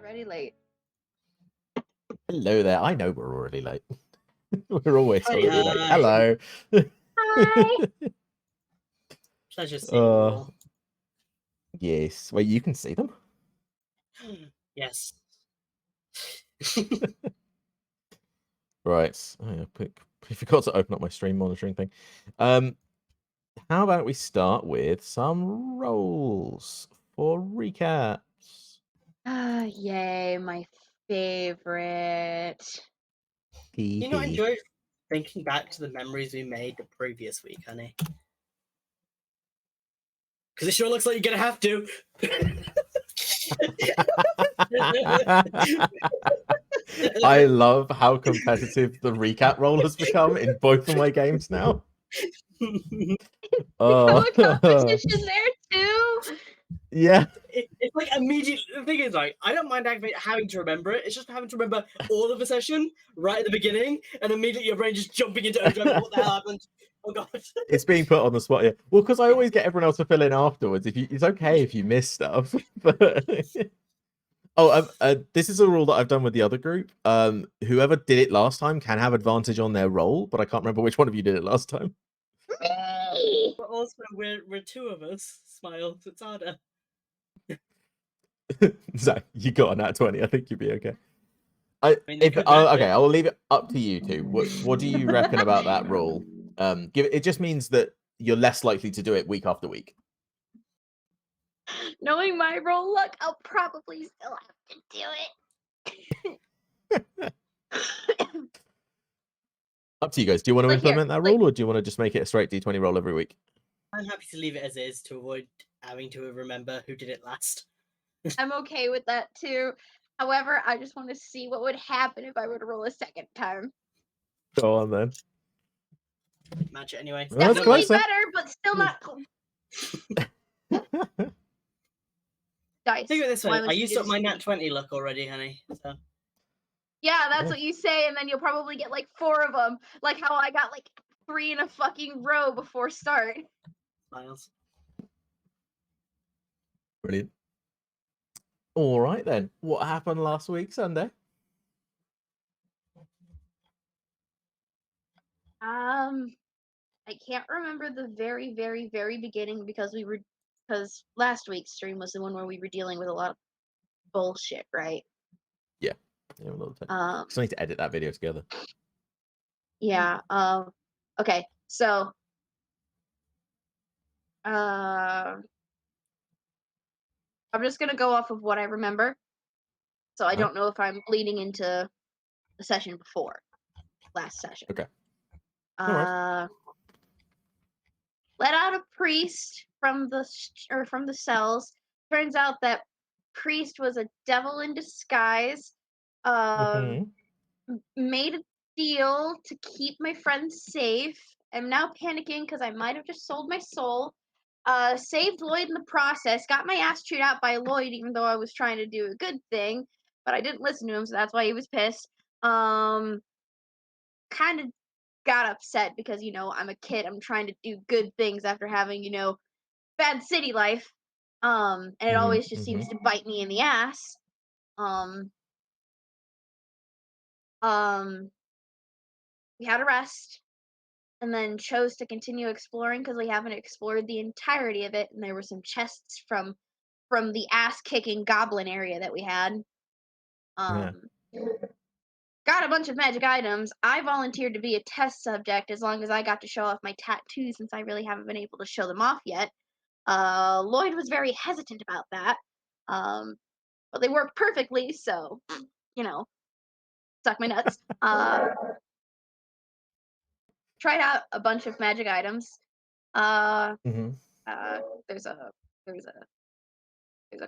already late. Hello there. I know we're already late. We're always Hi, already late. hi. Hello. Hi. Pleasure seeing you all. Yes. Wait, you can see them? Yes. Right. Oh, yeah, I forgot to open up my stream monitoring thing. How about we start with some roles for recaps? Yay, my favorite. You know, I enjoyed thinking back to the memories we made the previous week, honey. Because it sure looks like you're gonna have to. I love how competitive the recap role has become in both of my games now. Become a competition there too. Yeah. It's like immediately. The thing is, like, I don't mind having to remember it. It's just having to remember all of the session right at the beginning, and immediately your brain just jumping into overdrive. What the hell happened? Oh god. It's being put on the spot, yeah. Well, because I always get everyone else to fill in afterwards. It's okay if you miss stuff. But... this is a rule that I've done with the other group. Whoever did it last time can have advantage on their roll, but I can't remember which one of you did it last time. Me. But also, we're two of us. Smile. It's harder. Zach, you got a nat 20. I think you'd be okay. Okay, I'll leave it up to you two. What do you reckon about that rule? It just means that you're less likely to do it week after week. Knowing my roll luck, I'll probably still have to do it. Up to you guys. Do you want to Like, implement here, that rule, or do you want to just make it a straight D20 roll every week? I'm happy to leave it as is to avoid having to remember who did it last. I'm okay with that too. However, I just want to see what would happen if I were to roll a second time. Go on then. Match it anyway. Well, that's Definitely closer. better, but still not. Dice. Think of it this way: Why would I you used do up this my to me? nat 20 luck already, honey. So Yeah, that's Yeah. what you say, and then you'll probably get like 4 of them. Like how I got like 3 in a fucking row before start. smiles. Brilliant. All right then. What happened last week, Sunday? I can't remember the very, very, very beginning because last week's stream was the one where we were dealing with a lot of bullshit, right? Yeah, a little time. Just need to edit that video together. Yeah. Okay. So. I'm just gonna go off of what I remember. So I don't know if I'm leading into the session before last session. Okay. Let out a priest from the cells. Turns out that priest was a devil in disguise. Made a deal to keep my friends safe. I'm now panicking because I might have just sold my soul. Saved Lloyd in the process. Got my ass chewed out by Lloyd, even though I was trying to do a good thing, but I didn't listen to him, so that's why he was pissed. Kind of got upset because I'm a kid. I'm trying to do good things after having bad city life. And it always just seems to bite me in the ass. We had a rest, and then chose to continue exploring because we haven't explored the entirety of it, and there were some chests from the ass-kicking goblin area that we had. Got a bunch of magic items. I volunteered to be a test subject as long as I got to show off my tattoos, since I really haven't been able to show them off yet. Lloyd was very hesitant about that. But they worked perfectly, so, suck my nuts. Tried out a bunch of magic items. There's a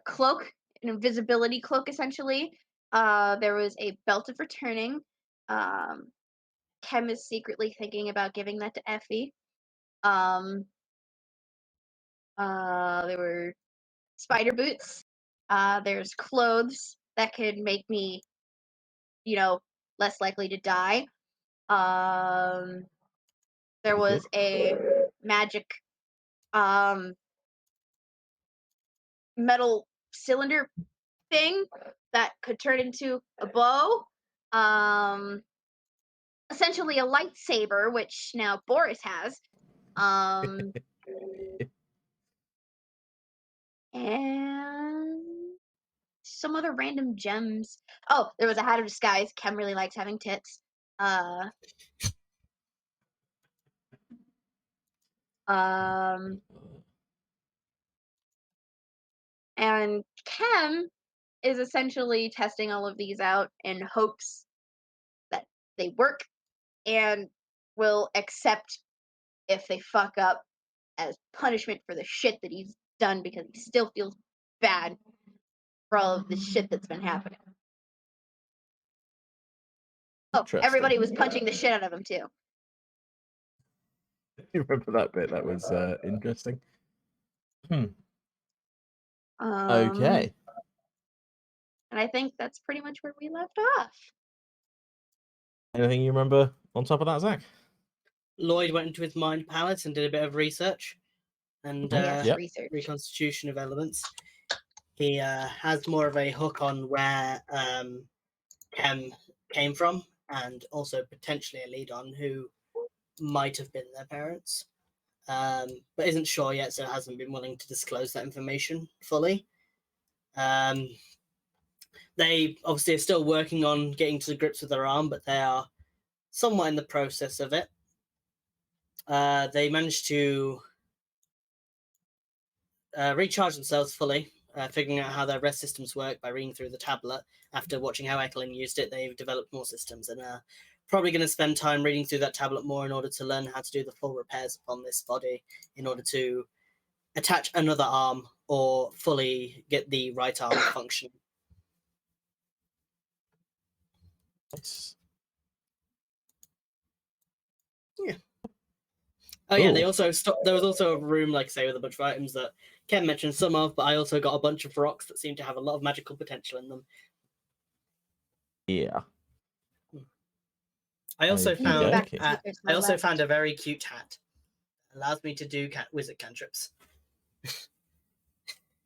cloak, an invisibility cloak, essentially. There was a belt of returning. Kem is secretly thinking about giving that to Effie. There were spider boots. There's clothes that could make me, less likely to die. There was a magic metal cylinder thing that could turn into a bow. Essentially a lightsaber, which now Boris has. And some other random gems. Oh, there was a hat of disguise. Kem really likes having tits. And Kem is essentially testing all of these out in hopes that they work and will accept if they fuck up as punishment for the shit that he's done because he still feels bad for all of the shit that's been happening. Oh, everybody was punching the shit out of him too. You remember that bit? That was interesting. Okay. And I think that's pretty much where we left off. Anything you remember on top of that, Zach? Lloyd went into his mind palace and did a bit of research and Yep. Research. reconstitution of elements. He has more of a hook on where Kem came from, and also potentially a lead on who might have been their parents, but isn't sure yet, so hasn't been willing to disclose that information fully. They obviously are still working on getting to grips with their arm, but they are somewhat in the process of it. They managed to recharge themselves fully, figuring out how their rest systems work by reading through the tablet. After watching how Ekelin used it, they've developed more systems and are probably going to spend time reading through that tablet more in order to learn how to do the full repairs upon this body in order to attach another arm or fully get the right arm functioning. Nice. Yeah. Oh yeah, they Cool. also there was also a room, like say, with a bunch of items that Ken mentioned some of, but I also got a bunch of rocks that seem to have a lot of magical potential in them. Yeah. I also Okay, found okay. I also found a very cute hat. Allows me to do wizard cantrips.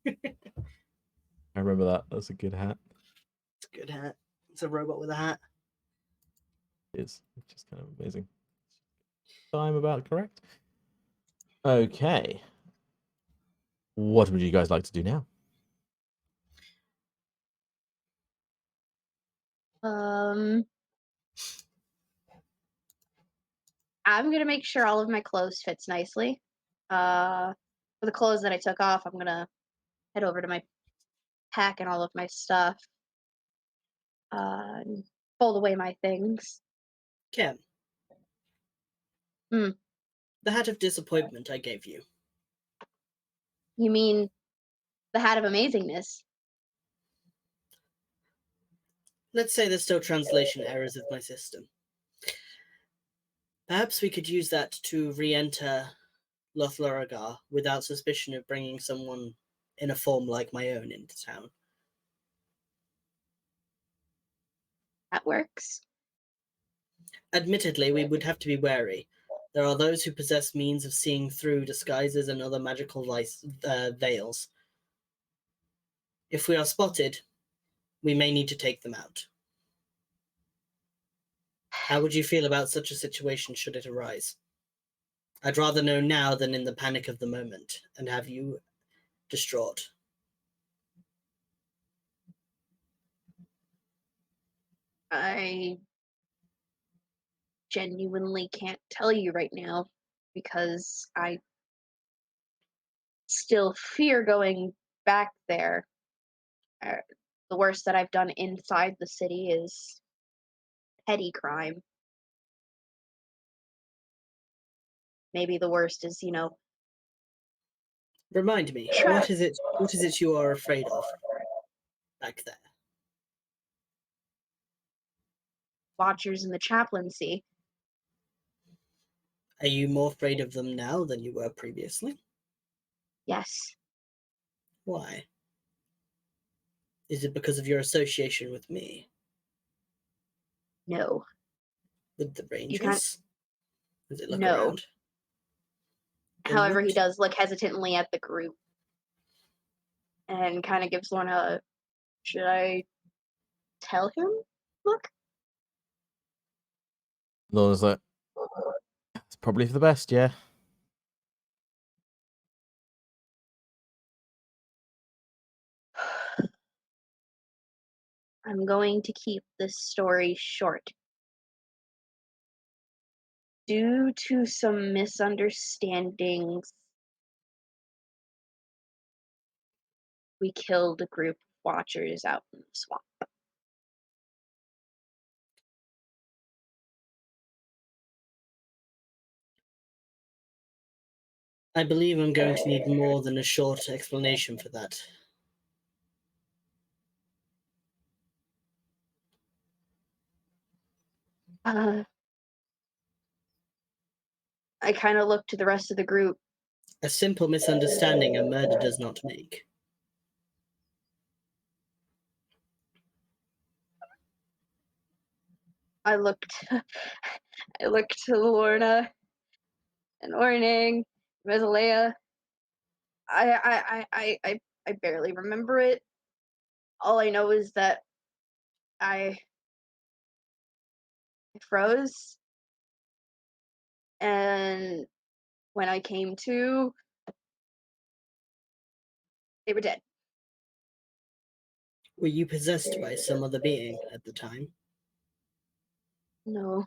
I remember that. That's a good hat. It's a good hat. It's a robot with a hat. It is. It's just kind of amazing. I'm about correct. Okay. What would you guys like to do now? I'm gonna make sure all of my clothes fits nicely. For the clothes that I took off, I'm gonna head over to my pack and all of my stuff. And fold away my things. Ken. Hmm. The hat of disappointment I gave you. You mean the hat of amazingness? Let's say there's still translation errors with my system. Perhaps we could use that to re-enter Lothlaragar without suspicion of bringing someone in a form like my own into town. That works. Admittedly, we would have to be wary. There are those who possess means of seeing through disguises and other magical veils. If we are spotted, we may need to take them out. How would you feel about such a situation should it arise? I'd rather know now than in the panic of the moment and have you distraught. I genuinely can't tell you right now because I still fear going back there. The worst that I've done inside the city is petty crime. Maybe the worst is, Remind me, what is it you are afraid of back there? Watchers in the chaplaincy. Are you more afraid of them now than you were previously? Yes. Why? Is it because of your association with me? No. With the Rangers? You can't. Does it look No. around? However, he What? does look hesitantly at the group and kind of gives one a Should I tell him? Look, Lorna's like, it's probably for the best, yeah. I'm going to keep this story short. Due to some misunderstandings, we killed a group of watchers out in the swamp. I believe I'm going to need more than a short explanation for that. I kind of looked to the rest of the group. A simple misunderstanding a murder does not make. I looked to Lorna and Orning, Mesalea. I barely remember it. All I know is that I froze, and when I came to, they were dead. Were you possessed by some other being at the time? No,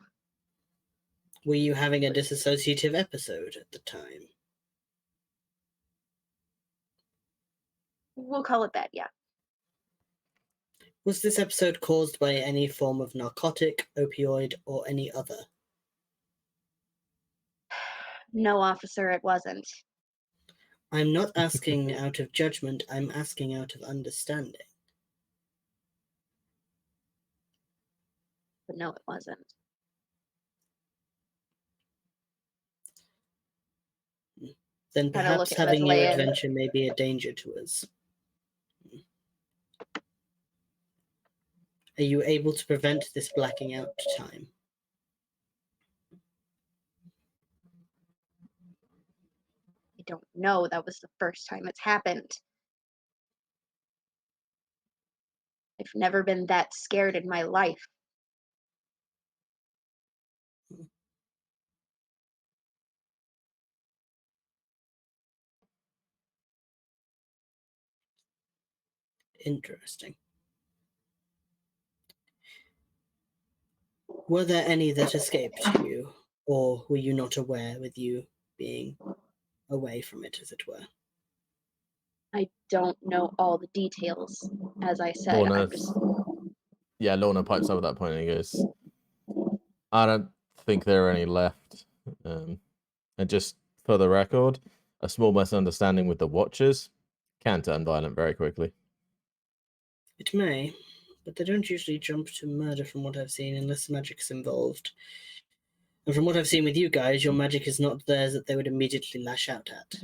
Were you having a dissociative episode at the time? we'll call it that, yeah. Was this episode caused by any form of narcotic, opioid, or any other? No, officer, it wasn't. I'm not asking out of judgment, I'm asking out of understanding. But no, it wasn't. Then Kinda look perhaps at having your Mesalea. adventure may be a danger to us. Are you able to prevent this blacking out time? I don't know. That was the first time it's happened. I've never been that scared in my life. Interesting. Were there any that escaped you, or were you not aware with you being away from it, as it were? I don't know all the details. As I said, Lorna, I'm just yeah, Lorna pipes up at that point and he goes, I don't think there are any left. And just for the record, a small misunderstanding with the Watchers can turn violent very quickly. It may, but they don't usually jump to murder from what I've seen unless magic's involved. And from what I've seen with you guys, your magic is not theirs that they would immediately lash out at.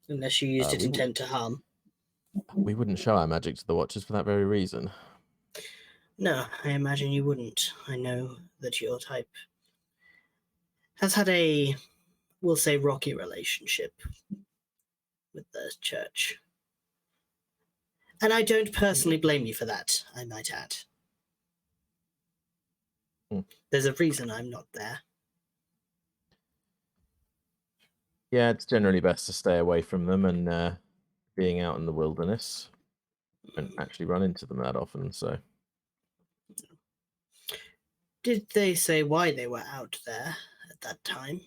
Unless you used it intent to harm. We wouldn't show our magic to the Watchers for that very reason. No, I imagine you wouldn't. I know that your type has had a, we'll say, rocky relationship with the church. And I don't personally blame you for that, I might add. There's a reason I'm not there. Yeah, it's generally best to stay away from them and being out in the wilderness. Don't actually run into them that often, so. Did they say why they were out there at that time?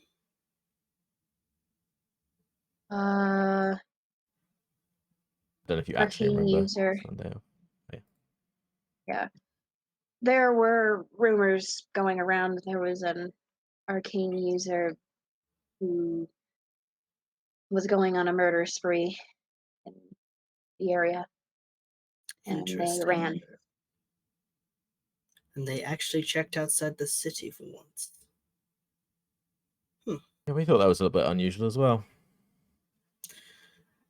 I don't know if you actually arcane remember. user. Sunday. Yeah. There were rumors going around there was an arcane user who was going on a murder spree in the area. And they ran. And they actually checked outside the city for once. Yeah, we thought that was a little bit unusual as well.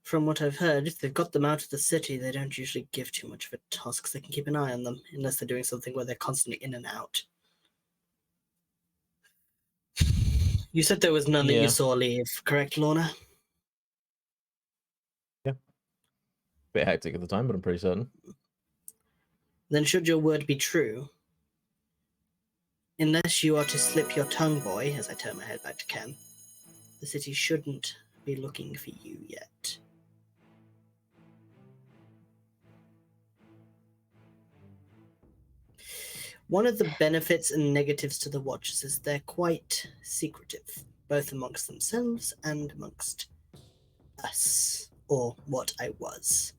From what I've heard, if they've got them out of the city, they don't usually give too much of a toss because they can keep an eye on them, unless they're doing something where they're constantly in and out. You said there was none that you saw leave, correct, Lorna? Yeah. Bit hectic at the time, but I'm pretty certain. Then should your word be true, unless you are to slip your tongue, boy, as I turn my head back to Ken, the city shouldn't be looking for you yet. One of the benefits and negatives to the Watchers is they're quite secretive, both amongst themselves and amongst us, or what I was.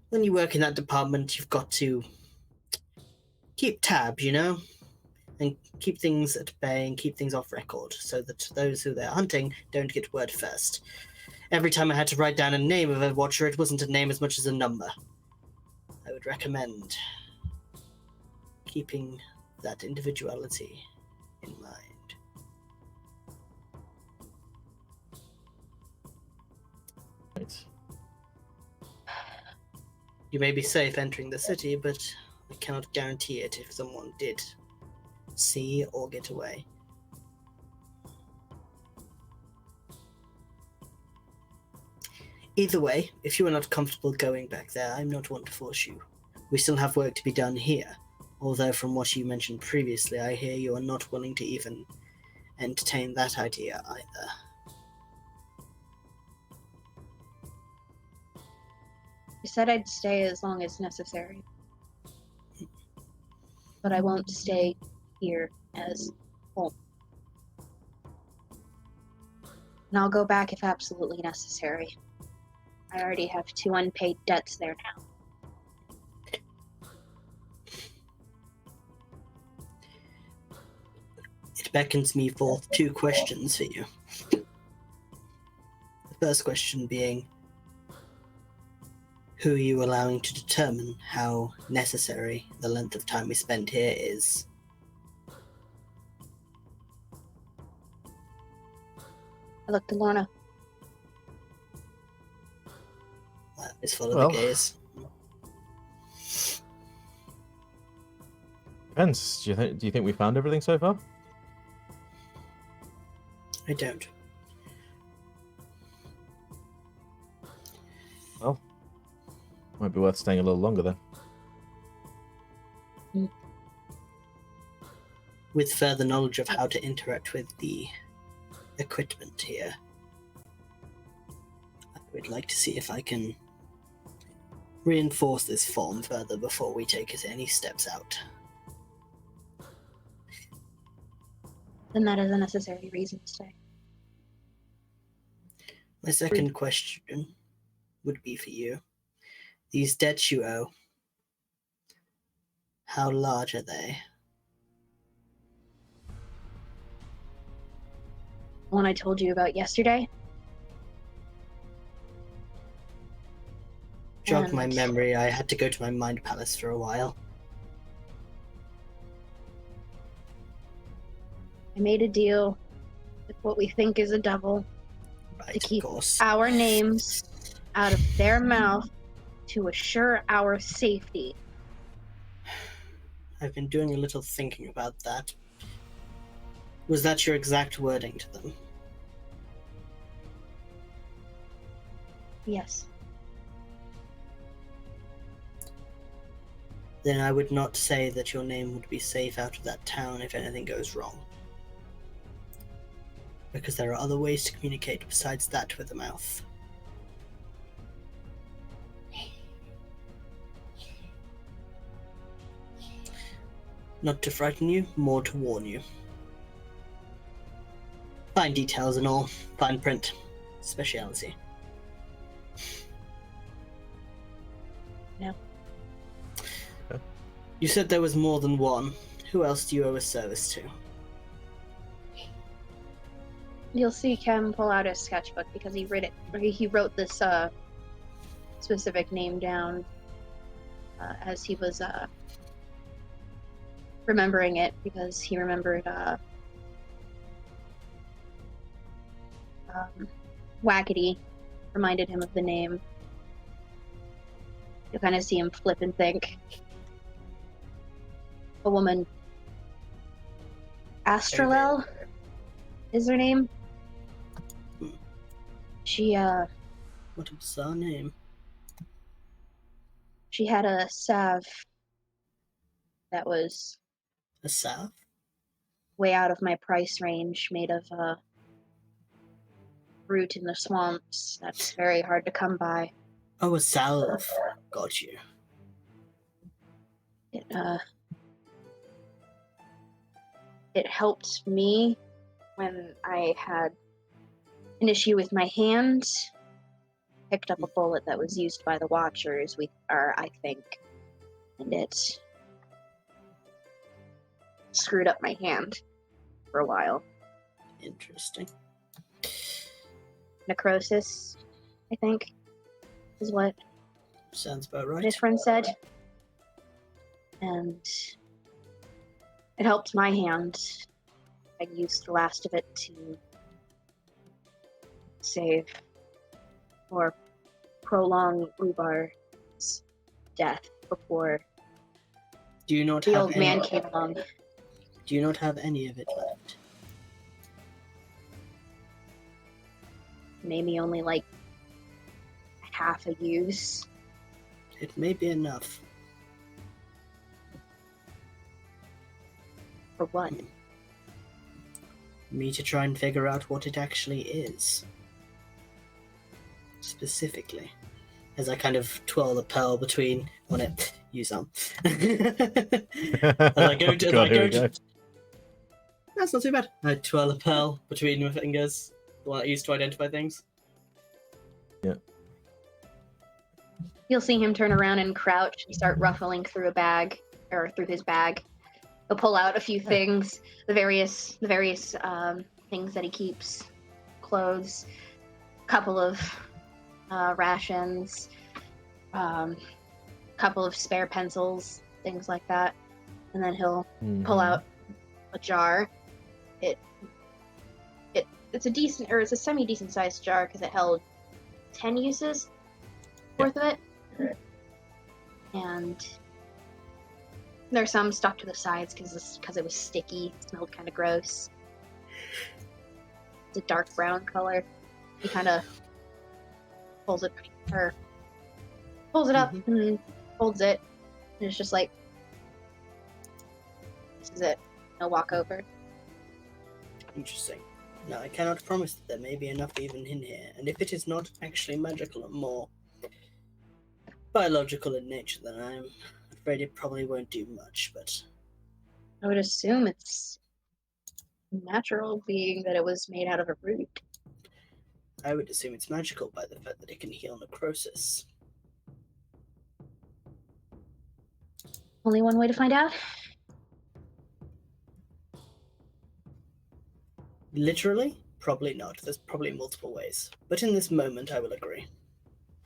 When you work in that department, you've got to keep tabs, you know? And keep things at bay and keep things off record so that those who they're hunting don't get word first. Every time I had to write down a name of a Watcher, it wasn't a name as much as a number. I would recommend keeping that individuality in mind. Right. You may be safe entering the city, but I cannot guarantee it if someone did see or get away. Either way, if you are not comfortable going back there, I'm not one to force you. We still have work to be done here, although from what you mentioned previously, I hear you are not willing to even entertain that idea either. I said I'd stay as long as necessary. But I won't stay here as home. And I'll go back if absolutely necessary. I already have 2 unpaid debts there now. It beckons me forth 2 questions for you. The first question being, who are you allowing to determine how necessary the length of time we spend here is? I looked to Lorna. That is full of Well. the gaze. Depends. Do you think we found everything so far? I don't. Well, might be worth staying a little longer then. With further knowledge of how to interact with the equipment here, I would like to see if I can reinforce this form further before we take any steps out. Then that is a necessary reason to stay. My second question would be for you. These debts you owe, how large are they? The one I told you about yesterday. Jog my And memory, I had to go to my mind palace for a while. I made a deal with what we think is a devil Right, to keep of course. our names out of their mouth to assure our safety. I've been doing a little thinking about that. Was that your exact wording to them? Yes. Then I would not say that your name would be safe out of that town if anything goes wrong. Because there are other ways to communicate besides that with the mouth. Not to frighten you, more to warn you. Fine details and all, fine print, speciality. No. Okay. You said there was more than one. Who else do you owe a service to? You'll see Kem pull out his sketchbook because he wrote this specific name down as he was remembering it, because he remembered Wackety reminded him of the name. You kind of see him flip and think. A woman, Astralel is her name. She What was her name? She had a salve that was A salve? way out of my price range, made of root in the swamps. That's very hard to come by. Oh, a salve. Got you. It helped me when I had an issue with my hand. Picked up a bullet that was used by the Watchers, I think, and it screwed up my hand for a while. Interesting. Necrosis, I think, is what Sounds about right. his friend said. And it helped my hand. I used the last of it to save or prolong Ubar's death before Do you not the have old any? man came along. Do you not have any of it left? Maybe only like half a use. It may be enough. For what? Me to try and figure out what it actually is. Specifically. As I kind of twirl the pearl between on it. Use some. As I go to, God, here we go. That's not too bad. I twirl the pearl between my fingers. The one I use to identify things. Yeah. You'll see him turn around and crouch and start ruffling through a bag, or through his bag. He'll pull out a few things, the various things that he keeps, clothes, couple of rations, couple of spare pencils, things like that, and then he'll pull out a jar. It's a decent, or it's a semi-decent sized jar because it held 10 uses worth of it, and there's some stuck to the sides because it was sticky. It smelled kind of gross. It's a dark brown color. He kind of pulls it up and holds it, and it's just like, this is it. He'll walk over. Interesting. Now, I cannot promise that there may be enough even in here, and if it is not actually magical and more biological in nature, then I'm afraid it probably won't do much, but... I would assume it's natural, being that it was made out of a root. I would assume it's magical by the fact that it can heal necrosis. Only one way to find out? Literally? Probably not. There's probably multiple ways. But in this moment, I will agree.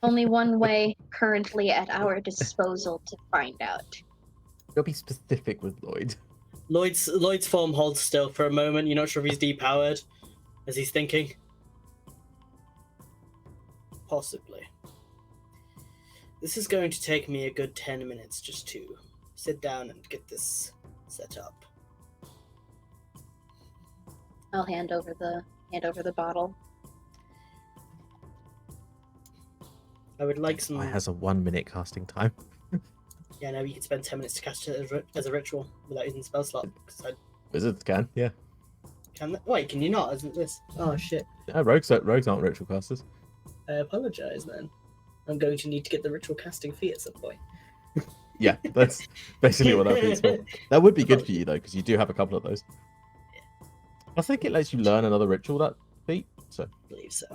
Only one way currently at our disposal to find out. You'll be specific with Lloyd. Lloyd's form holds still for a moment. You're not sure if he's depowered, as he's thinking. Possibly. This is going to take me a good 10 minutes just to sit down and get this set up. I'll hand over the bottle. I would like some... It has a 1 minute casting time. Yeah, no, you can spend 10 minutes to cast it as a ritual without using the spell slot. Wizards can, yeah. Can that? Wait, can you not? Isn't this? Oh shit! Yeah, rogues aren't ritual casters. I apologize, then. I'm going to need to get the ritual casting fee at some point. Yeah, that's basically what that means. That would be good for you though, because you do have a couple of those. I think it lets you learn another ritual that feat. So I believe so.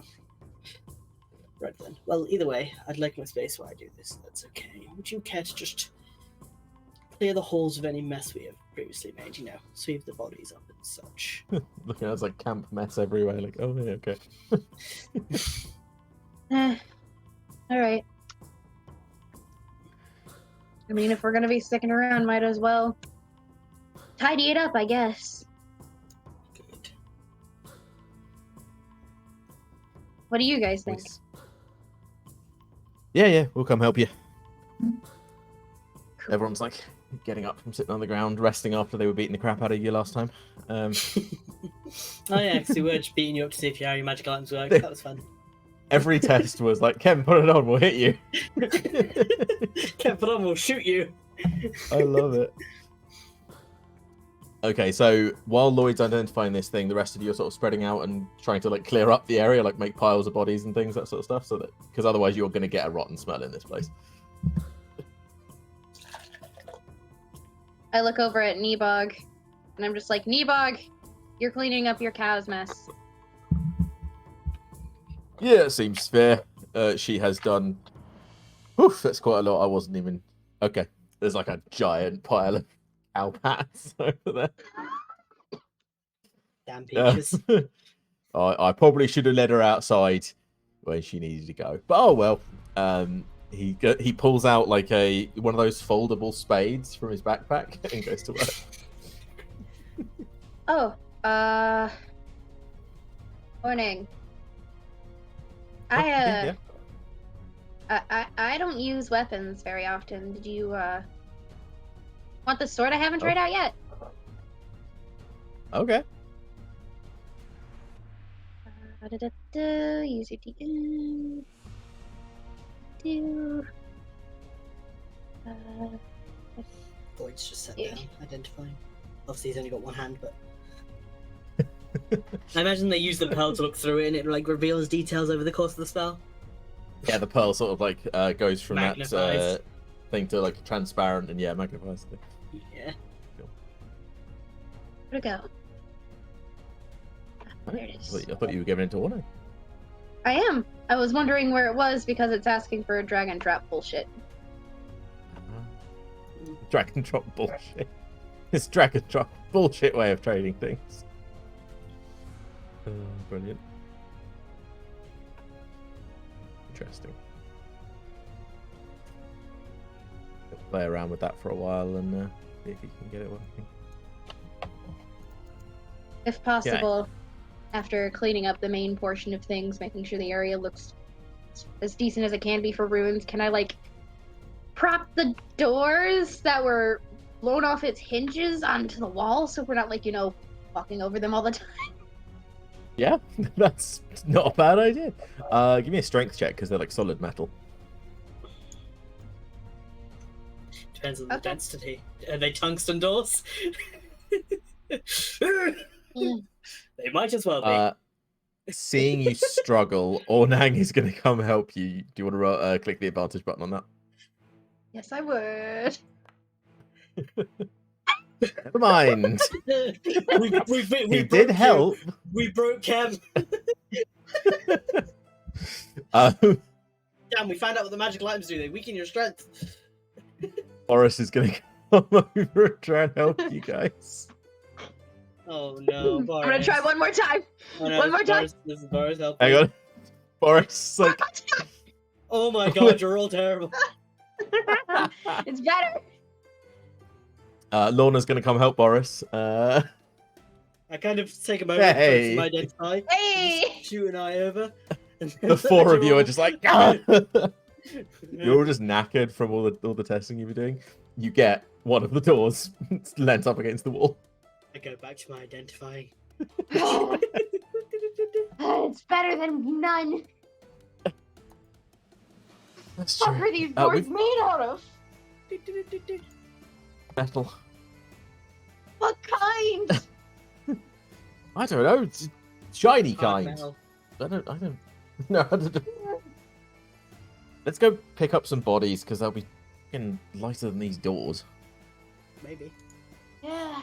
Right then. Well, either way, I'd like my space while I do this. That's okay. Would you care to just clear the halls of any mess we have previously made? You know, sweep the bodies up and such. looking at it, it's like camp mess everywhere. Like, oh yeah, okay. All right. I mean, if we're gonna be sticking around, might as well tidy it up, I guess. Good. What do you guys think? Nice. Yeah, we'll come help you. Cool. Everyone's like getting up from sitting on the ground, resting after they were beating the crap out of you last time. Oh yeah, because we were just beating you up to see if how your magical items work. That was fun. Every test was like, Ken, put it on, we'll hit you. Can't put on, we'll shoot you. I love it. Okay, so while Lloyd's identifying this thing, the rest of you are sort of spreading out and trying to like clear up the area, like make piles of bodies and things, that sort of stuff, so that because otherwise you're going to get a rotten smell in this place. I look over at Nebog, and I'm just like, Nebog, you're cleaning up your cow's mess. Yeah, it seems fair. She has done. Oof, that's quite a lot. I wasn't even. Okay, there's like a giant pile of cow pats over there. Damn peaches. I probably should have let her outside when she needed to go. But oh well. He pulls out like one of those foldable spades from his backpack and goes to work. Oh, morning. Yeah. I don't use weapons very often. Did you want the sword I haven't tried out yet? Okay. Use your DM. Do. Boyd's just sat Yeah. down, identifying. Obviously, he's only got one hand, but. I imagine they use the pearl to look through it and it like reveals details over the course of the spell. Yeah, the pearl sort of like goes from Magnifies. that thing to like transparent and magnifies it. Yeah. Where'd it go? There it is. I thought you were giving it to Orno. I am. I was wondering where it was because it's asking for a dragon trap bullshit. Dragon drop bullshit. It's dragon drop bullshit way of trading things. Brilliant. Interesting. Play around with that for a while and see if you can get it working. If possible, after cleaning up the main portion of things, making sure the area looks as decent as it can be for ruins, can I like prop the doors that were blown off its hinges onto the wall so we're not like, walking over them all the time? Yeah, that's not a bad idea. Give me a strength check because they're like solid metal. Depends on the Okay. density. Are they tungsten doors? They might as well be. Seeing you struggle, Ornang is going to come help you. Do you want to click the advantage button on that? Yes, I would. Never mind. He did broke help. You. We broke Cam. Damn, we found out what the magical items do. They weaken your strength. Boris is going to come over and try and help you guys. Oh no, Boris. I'm gonna try one more time. Oh, no, one more time. Boris, this is Boris helping. Hang on. Boris, like... Oh my god, you're all terrible. It's better. Lorna's going to come help Boris. I kind of take a moment Hey. to identify. Hey! Just shoot an eye over. And The four of you are just like... "Ah!" Yeah. You're all just knackered from all the testing you've been doing. You get one of the doors leant up against the wall. I go back to my identifying. It's better than none. That's What are these doors we've- made out of? Metal. What kind? I don't know. It's shiny Hard kind. metal. I don't know. I don't know. Let's go pick up some bodies because they'll be fucking lighter than these doors. Maybe. Yeah.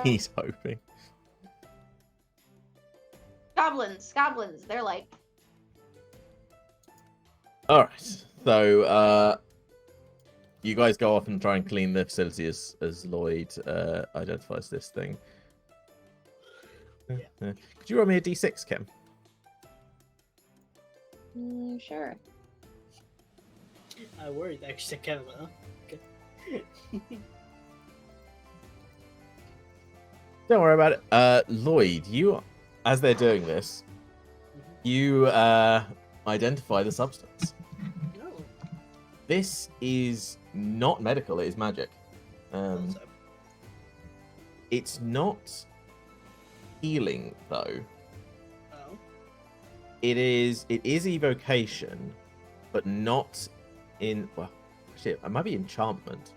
He's hoping. Goblins. They're like, All right. So, you guys go off and try and clean the facility as Lloyd identifies this thing. Yeah. Could you roll me a d6, Kim? sure. I worried that actually said Kevin. Huh? Okay. Don't worry about it. Lloyd, you, as they're doing this, you identify the substance. No. This is not medical, it is magic. Also, It's not healing, though. oh. It is evocation, but not in. Well, actually, it might be enchantment.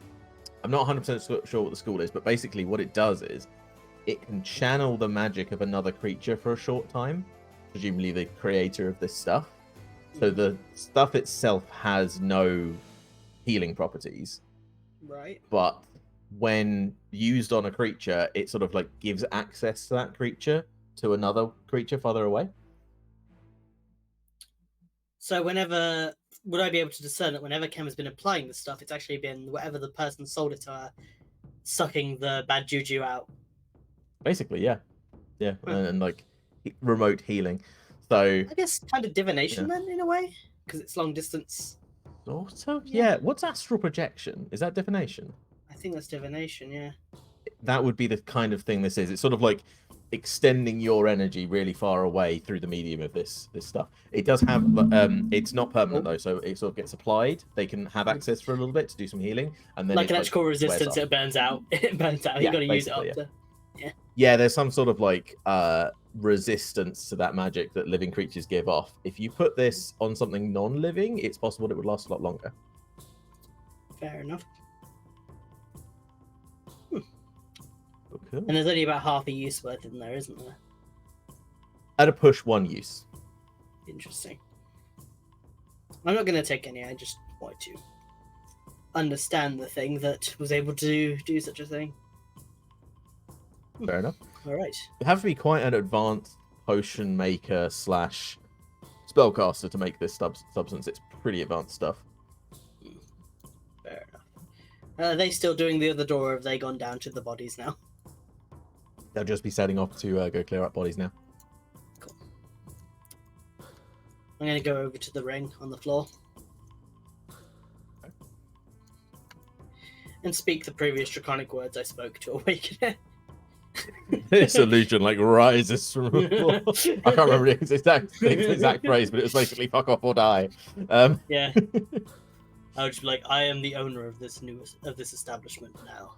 I'm not 100% sure what the school is, but basically, what it does is it can channel the magic of another creature for a short time, presumably the creator of this stuff. So the stuff itself has no healing properties, Right. but when used on a creature, it sort of like gives access to that creature to another creature farther away. So whenever would I be able to discern that whenever Kem has been applying the stuff, it's actually been whatever the person sold it to her, sucking the bad juju out. Basically, yeah, Huh. and like remote healing. So I guess kind of divination Yeah. then, in a way, because it's long distance. also, yeah. What's astral projection? Is that divination? I think that's divination. Yeah. That would be the kind of thing this is. It's sort of like extending your energy really far away through the medium of this stuff. It does have it's not permanent though, so it sort of gets applied. They can have access for a little bit to do some healing, and then Like it, electrical wears resistance, off. it burns out. It burns out. Yeah, You got to use it up basically, to. Yeah, there's some sort of like resistance to that magic that living creatures give off. If you put this on something non-living, it's possible it would last a lot longer. Fair enough. Okay. And there's only about half a use worth in there, isn't there? At a push, one use. Interesting. I'm not going to take any. I just wanted to understand the thing that was able to do such a thing. Fair enough. All right. You have to be quite an advanced potion maker / spellcaster to make this substance. It's pretty advanced stuff. Fair enough. Are they still doing the other door, or have they gone down to the bodies now? They'll just be setting off to go clear up bodies now. Cool. I'm going to go over to the ring on the floor and speak the previous draconic words I spoke to awaken it. This illusion like rises from the floor. I can't remember the exact phrase, but it was basically "fuck off or die." Yeah. I would just be like, I am the owner of this establishment now.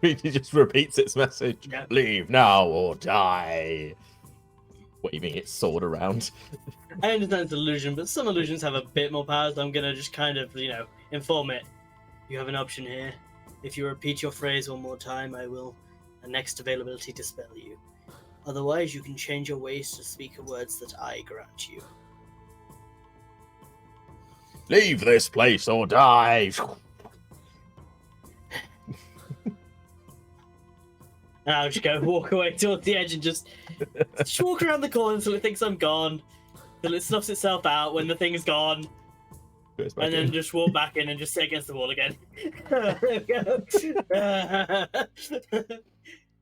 He just repeats its message: Yeah. "Leave now or die." Waving its sword around. I understand it's an illusion, but some illusions have a bit more power, so I'm gonna just kind of, inform it. You have an option here. If you repeat your phrase one more time, I will, at next availability, dispel you. Otherwise, you can change your ways to speak words that I grant you. Leave this place or die. And I'll just go walk away towards the edge and just walk around the corner until it thinks I'm gone, till it snuffs itself out when the thing's gone, and then just walk back in and just sit against the wall again. There we go.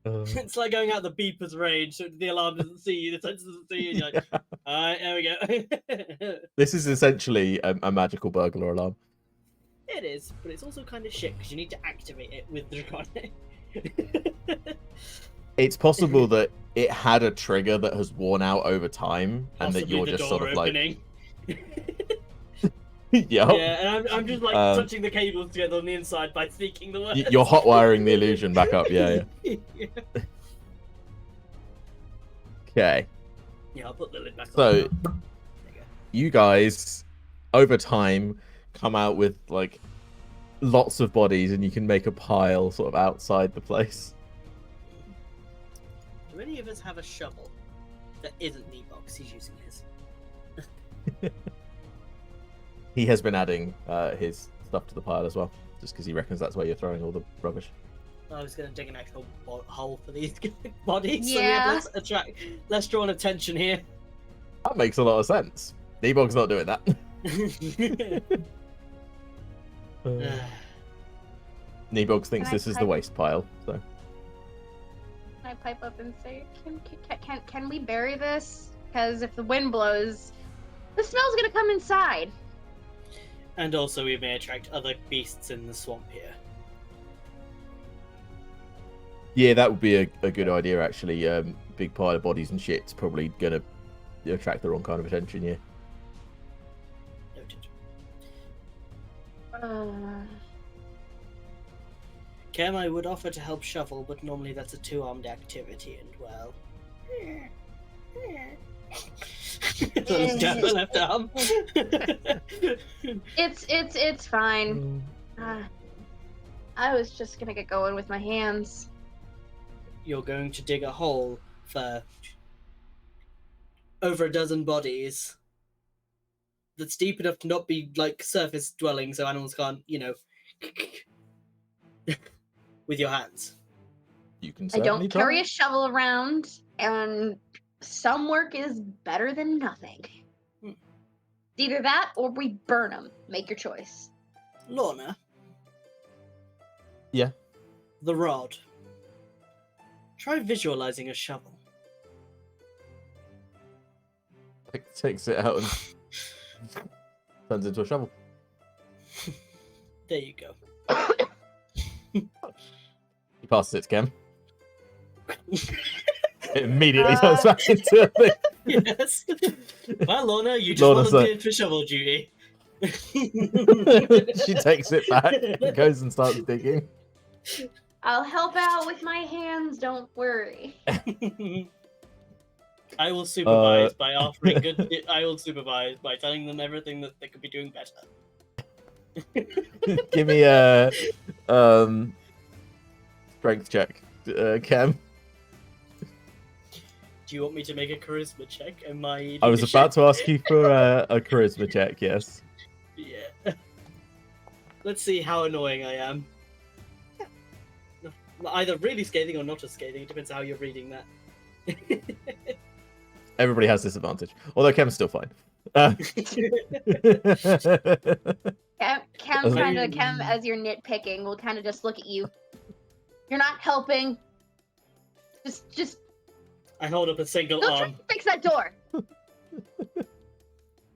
It's like going out the beeper's range, so the alarm doesn't see you, the sensor doesn't see you, and you're like, alright, there we go. This is essentially a magical burglar alarm. It is, but it's also kind of shit because you need to activate it with the Draconic. It's possible that it had a trigger that has worn out over time, and that Possibly you're the just door sort of opening. like, Yeah, and I'm just like touching the cables together on the inside by speaking the words. You're hot wiring the illusion back up. Yeah. Okay. Yeah, I'll put the lid back So, on. There you go. you guys, over time, come out with like lots of bodies, and you can make a pile sort of outside the place. Do any of us have a shovel that isn't Neebox? He's using his. He has been adding his stuff to the pile as well, just because he reckons that's where you're throwing all the rubbish. I was going to dig an actual hole for these bodies. Yeah. So let's draw an attention here. That makes a lot of sense. Nebog's not doing that. Nebog thinks Can I this is the type- waste pile. So Can I pipe up and say, can we bury this? Because if the wind blows, the smell's gonna come inside. And also, we may attract other beasts in the swamp here. yeah, that would be a good idea actually. Big pile of bodies and shit's probably gonna attract the wrong kind of attention. Yeah. Noted. Kem, I would offer to help shovel, but normally that's a two-armed activity, and well, Let's jab the left arm. It's fine. I was just gonna get going with my hands. You're going to dig a hole for over a dozen bodies that's deep enough to not be like surface dwelling, so animals can't, with your hands. You can I don't certainly carry try. a shovel around, and some work is better than nothing. Hmm. Either that or we burn them. Make your choice. Lorna. Yeah. The rod. Try visualizing a shovel. Takes it out and turns into a shovel. There you go. He passes it to Cam. It immediately turns back into a thing. Yes. Well, Lorna, you just Lorna's volunteered for shovel duty. She takes it back and goes and starts digging. I'll help out with my hands, don't worry. I will supervise by offering good. I will supervise by telling them everything that they could be doing better. Give me a strength check, Cam. Do you want me to make a charisma check? Am I? I was about to ask you for a charisma check. Yes. Yeah. Let's see how annoying I am. Either really scathing or not as scathing. It depends how you're reading that. Everybody has disadvantage. Although Cam's still fine. Cam kind of, Cam, as you're nitpicking, will kind of just look at you. You're not helping. Just. I hold up a single Go try arm. to fix that door.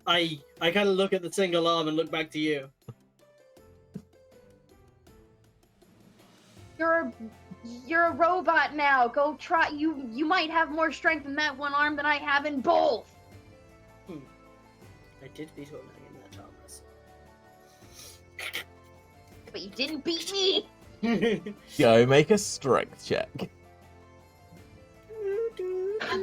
I kind of look at the single arm and look back to you. You're a robot now. Go try. You might have more strength in that one arm than I have in both. I did beat Onang in that Thomas. But you didn't beat me. Go make a strength check. I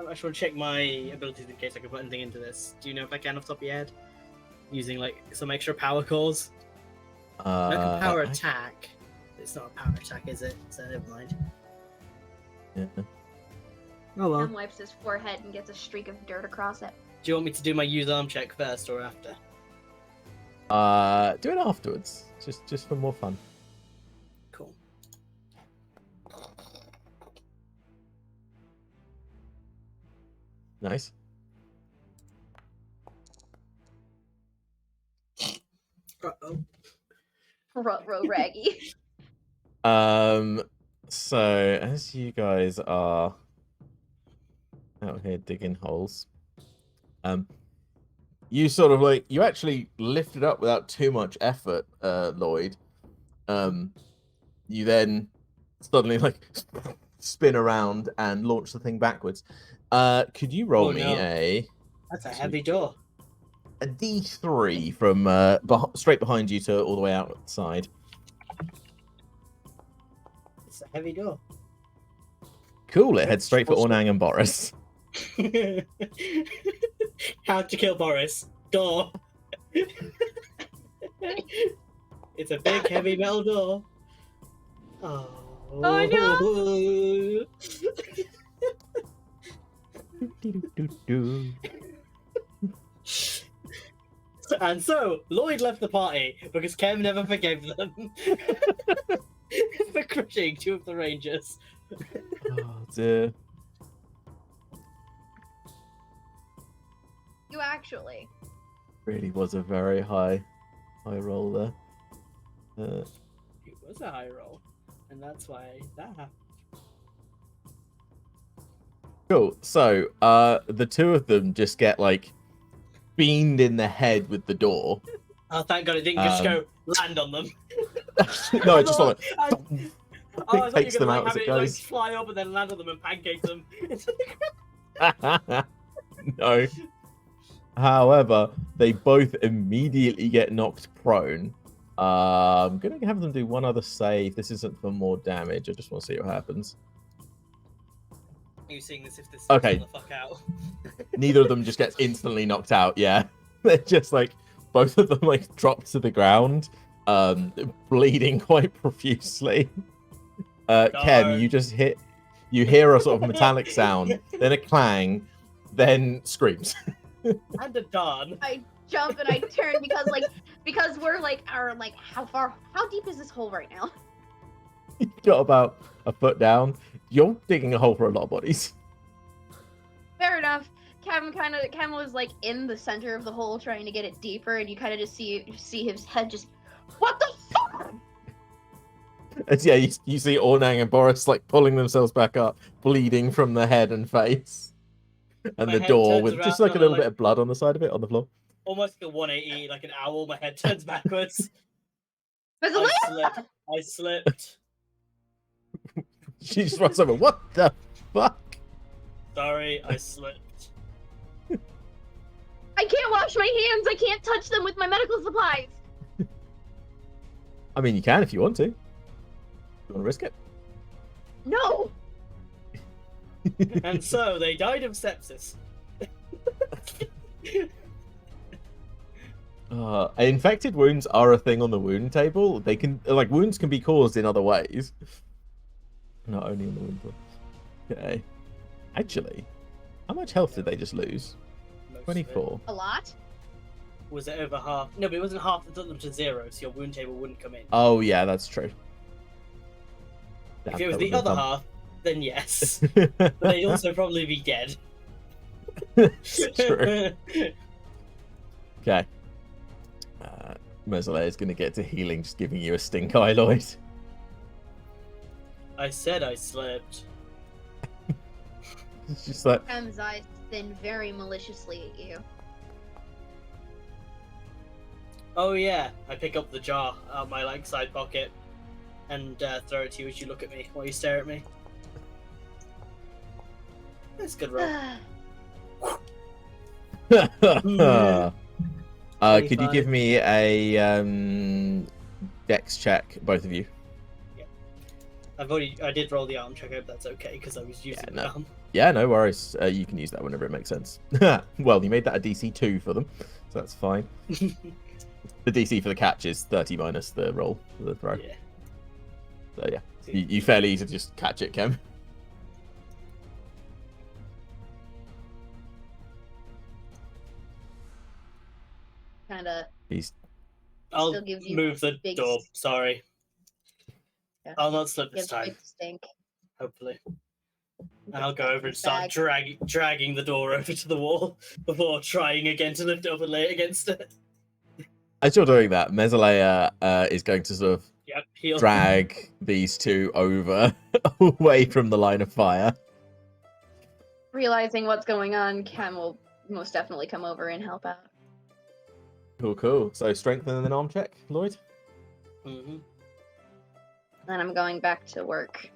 just want to check my abilities in case I can put anything into this. Do you know if I can off the top of your head? Using like some extra power cores? I can power attack. It's not a power attack, is it? So never mind. Yeah. Oh well. Cam wipes his forehead and gets a streak of dirt across it. Do you want me to do my use arm check first or after? Do it afterwards, just for more fun. Cool. Nice. Uh-oh. Ruh-roh Raggy. So as you guys are out here digging holes, you sort of like you actually lift it up without too much effort, Lloyd. You then suddenly like spin around and launch the thing backwards. Could you roll me That's a heavy door. a D3 from straight behind you to all the way outside? It's a heavy door. Cool, it heads straight for Onang and Boris. How to kill Boris. Door. It's a big, heavy metal door. Oh, no. And so, Lloyd left the party because Kev never forgave them for crushing two of the Rangers. Oh dear. You actually. Really was a very high roll there. It was a high roll, and that's why that happened. Cool. So, the two of them just get like beamed in the head with the door. Oh, thank God it didn't just go land on them. No, it just like I thought you were takes them gonna, out like, as have it it goes. like fly up and then land on them and pancake them. No. However, they both immediately get knocked prone. I'm gonna have them do one other save. This isn't for more damage. I just want to see what happens. You seeing this if this Okay. the fuck out? Neither of them just gets instantly knocked out. Yeah, they're just like both of them like drop to the ground, bleeding quite profusely. Kem, Darn. you hear a sort of metallic sound, then a clang, then screams. And a darn. I jump and I turn because we're like how deep is this hole right now? You got about a foot down. You're digging a hole for a lot of bodies. Fair enough. Cam was like in the center of the hole trying to get it deeper, and you kind of just see his head just, what the fuck? And yeah, you see Ornang and Boris like pulling themselves back up, bleeding from the head and face, and My the head door turns with just around like a and little I'm bit of blood on the side of it on the floor. Almost like a 180, like an owl. My head turns backwards. There's a I slipped. She just runs over. What the fuck? Sorry, I slipped. I can't wash my hands. I can't touch them with my medical supplies. I mean, you can if you want to. You want to risk it? No. And so they died of sepsis. Infected wounds are a thing on the wound table. They can wounds can be caused in other ways, not only in the wound pool. Okay. Actually, how much health did they just lose? Most of it. 24. A lot. Was it over half? No, but it wasn't half that took them to 0, so your wound table wouldn't come in. Oh yeah, that's true. If it was Damn, the that other would've half, then yes. been But fun. they'd also probably be dead. It's true. Okay. Mezzaleh is going to get to healing, just giving you a stink eye, Lloyd. I said I slipped. It's just like, Cam's eyes spin very maliciously at you. Oh yeah, I pick up the jar out of my side pocket and throw it to you as you look at me while you stare at me. That's a good roll. could you 25. give me a dex check, both of you? I did roll the arm check. I hope that's okay because I was using no. the arm. Yeah, no worries. You can use that whenever it makes sense. Well, you made that a DC 2 for them, so that's fine. The DC for the catch is 30 minus the roll for the throw. Yeah. So yeah, you fairly easy to just catch it, Kem. Kind of. He's I'll Still gives you move the big door. Sorry. Yeah. I'll not slip this Gives time. big stink. Hopefully. And I'll go over and Bag. start dragging the door over to the wall before trying again to lift up and lay it against it. as you're doing that, Mezzaleh is going to sort of Yep, heal. drag these two over away from the line of fire. Realizing what's going on, Cam will most definitely come over and help out. Cool. So strength and then arm check, Lloyd. Mm-hmm. Then I'm going back to work.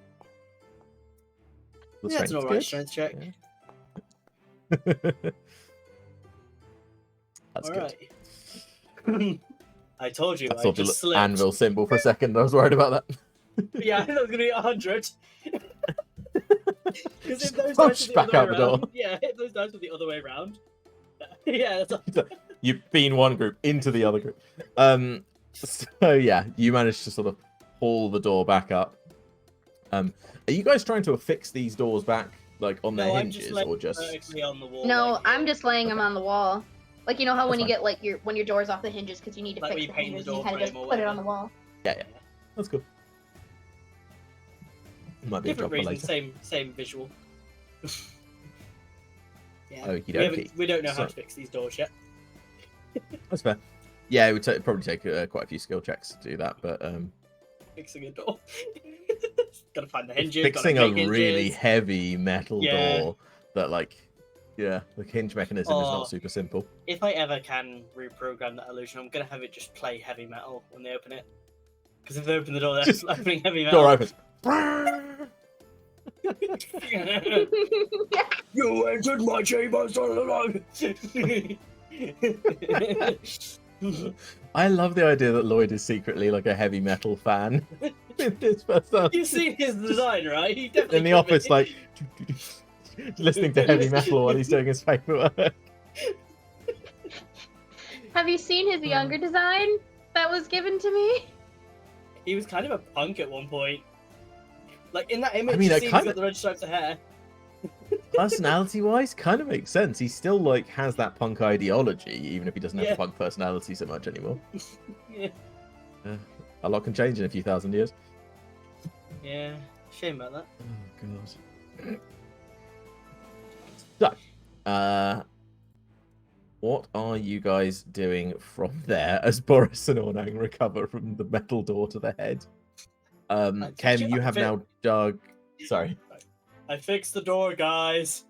The Yeah, that's an strength's alright good. strength check. That's Alright. good. I told you, I I saw the just slipped. anvil symbol for a second. I was worried about that. Yeah, I thought it was going to be 100. Because Just if those punch dice were the back other out way the door. around, yeah, if those dice were the other way around. Yeah, that's You've been one group into the other group. So yeah, you managed to sort of haul the door back up. Are you guys trying to affix these doors back, like on their no, I'm hinges, just laying or just? vertically on the wall. No, like, I'm just laying them on the wall. Like, you know how when That's you fine. get when your door's off the hinges because you need to Like when fix you the paint the hinges, you door kind of just frame or put it on whatever. the wall. Yeah, that's cool. Might be a job different for reason, later. same visual. Yeah, Okie we, dokie. we don't know how So- to fix these doors yet. That's fair. Yeah, it would probably take quite a few skill checks to do that, but Fixing a door. Gotta find the hinges. fixing gotta a make really hinges. heavy metal Yeah. door that, like, yeah, the hinge mechanism is Oh. not super simple. If I ever can reprogram that illusion, I'm gonna have it just play heavy metal when they open it. Because if they open the door, they're Just- opening heavy metal. Door opens. You entered my chamber, son of I love the idea that Lloyd is secretly like a heavy metal fan. In this first You've seen his design, right? He definitely in the could office, be. like listening to heavy metal while he's doing his paperwork. Have you seen his younger design that was given to me? He was kind of a punk at one point. Like in that image, I mean, you I see he's kinda- got the red stripes of hair. Personality-wise, kind of makes sense. He still like has that punk ideology, even if he doesn't have Yeah. a punk personality so much anymore. Yeah. A lot can change in a few thousand years. Yeah. Shame about that. Oh god. So, what are you guys doing from there as Boris and Ornang recover from the metal door to the head? Ken, you have now dug. Sorry. I fixed the door, guys.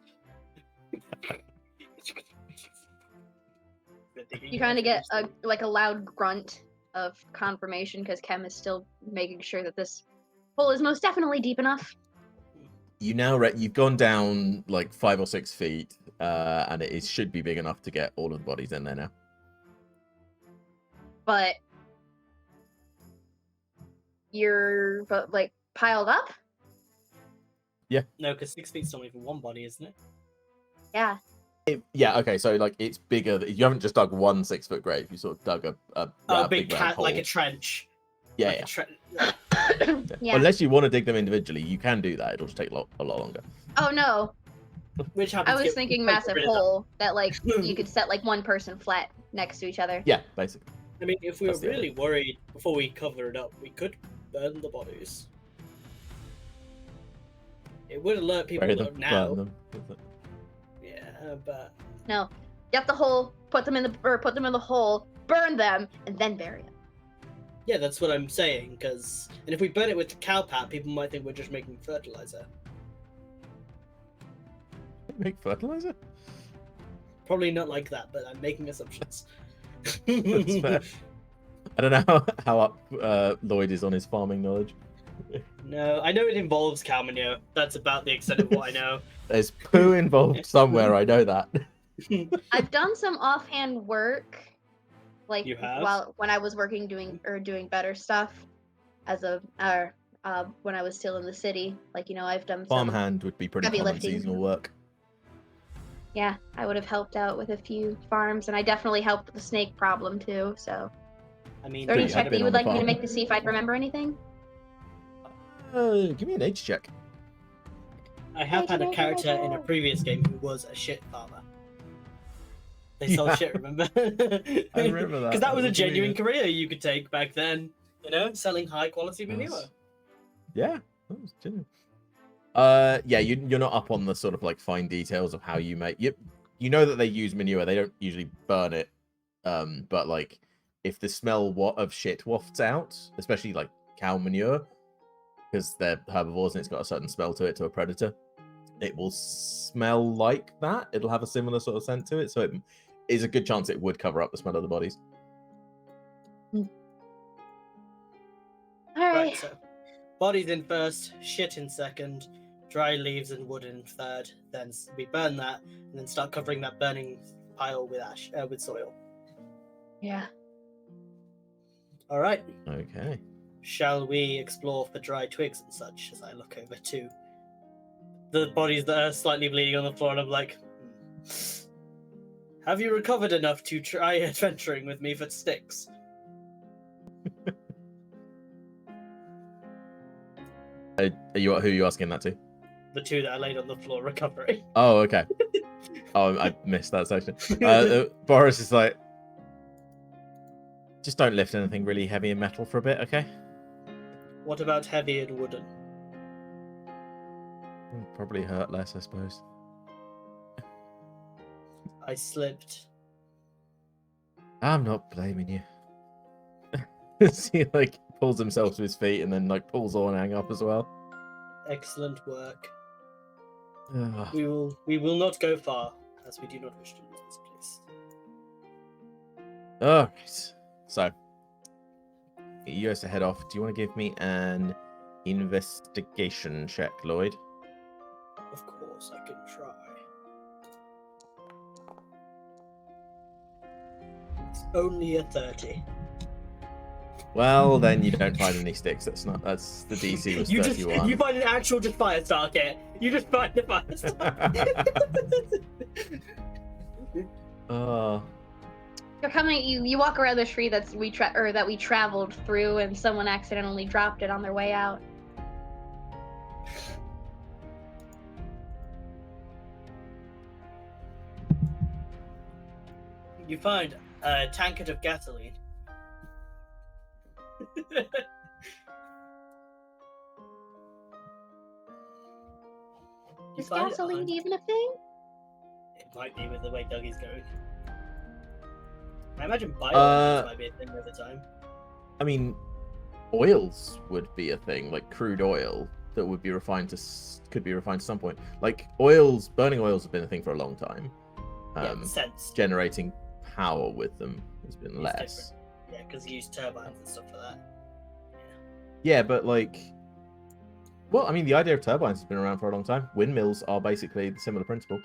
You kind of get a loud grunt of confirmation because Kem is still making sure that this hole is most definitely deep enough. You now you've gone down like 5 or 6 feet, and it should be big enough to get all of the bodies in there now. But you're like piled up? No, because 6 feet's only for one body, isn't it? Yeah. Yeah, okay, so like it's bigger. You haven't just dug one 6-foot grave. You sort of dug a Big round cat, like hole. a trench. Yeah, Like yeah. a trench. Yeah. Unless you want to dig them individually, you can do that. It'll just take a lot longer. Oh no. Which happens I to was get thinking quite massive rid of that. hole that like you could set like one person flat next to each other. Yeah, basically. I mean, if we were That's the really worried before we cover it up, we could burn the bodies. It would alert people Bury that them, now. burn them. Yeah, but No. Get the hole, put them in the hole, burn them, and then bury them. yeah, that's what I'm saying. Because and if we burn it with cow pat, people might think we're just making fertilizer. Make fertilizer? Probably not like that, but I'm making assumptions. That's fair. I don't know how up Lloyd is on his farming knowledge. No, I know it involves cow manure. That's about the extent of what I know. There's poo involved somewhere, I know that. I've done some offhand work, like You have? when I was working doing better stuff, as when I was still in the city. Like I've done some. Farmhand would be pretty heavy common lifting. seasonal work. Yeah, I would have helped out with a few farms, and I definitely helped with the snake problem too. So, I mean, is there any you check had that been you on would the like me to farm. make to see if I'd remember anything? Give me an age check. I have had a Hey, character in a Tomato. previous game who was a shit farmer. They sold Yeah. shit, remember? I remember that. Because that was a was genuine weird. career you could take back then. Selling high quality manure. Yes. Yeah, that was genuine. Yeah, you're not up on the sort of like fine details of how you make. You know that they use manure. They don't usually burn it. But like, if the smell of shit wafts out, especially like cow manure, because they're herbivores and it's got a certain smell to it to a predator, it will smell like that. It'll have a similar sort of scent to it. So it is a good chance it would cover up the smell of the bodies. All right. Right, so bodies in first, shit in second, dry leaves and wood in third. Then we burn that, and then start covering that burning pile with ash, with soil. Yeah. All right. Okay. Shall we explore for dry twigs and such? As I look over to the bodies that are slightly bleeding on the floor, and I'm like, have you recovered enough to try adventuring with me for sticks? Who are you asking that to? The two that are laid on the floor recovering. Oh, okay. Oh, I missed that section. Boris is like, just don't lift anything really heavy and metal for a bit, okay? What about heavy and wooden? Probably hurt less, I suppose. I slipped. I'm not blaming you. He like pulls himself to his feet and then like pulls Ornang up as well. Excellent work. Ugh. We will not go far, as we do not wish to lose this place. Alright. So, you guys to head off. Do you want to give me an investigation check, Lloyd? Of course, I can try. It's only a 30. Well, then you don't find any sticks. That's the DC was You 31. find an actual just fire star kit. You just find the fire star. You're coming. You walk around the tree that we traveled through, and someone accidentally dropped it on their way out. You find a tankard of gasoline. Is gasoline even a thing? It might be with the way Dougie's going. I imagine biomass might be a thing over time. I mean, oils would be a thing, like crude oil that would be refined to could be refined to some point. Like burning oils have been a thing for a long time. Sense. Generating power with them has been It's less. different. Yeah, because you use turbines and stuff for that. Yeah, but like, well, I mean, the idea of turbines has been around for a long time. Windmills are basically the similar principle.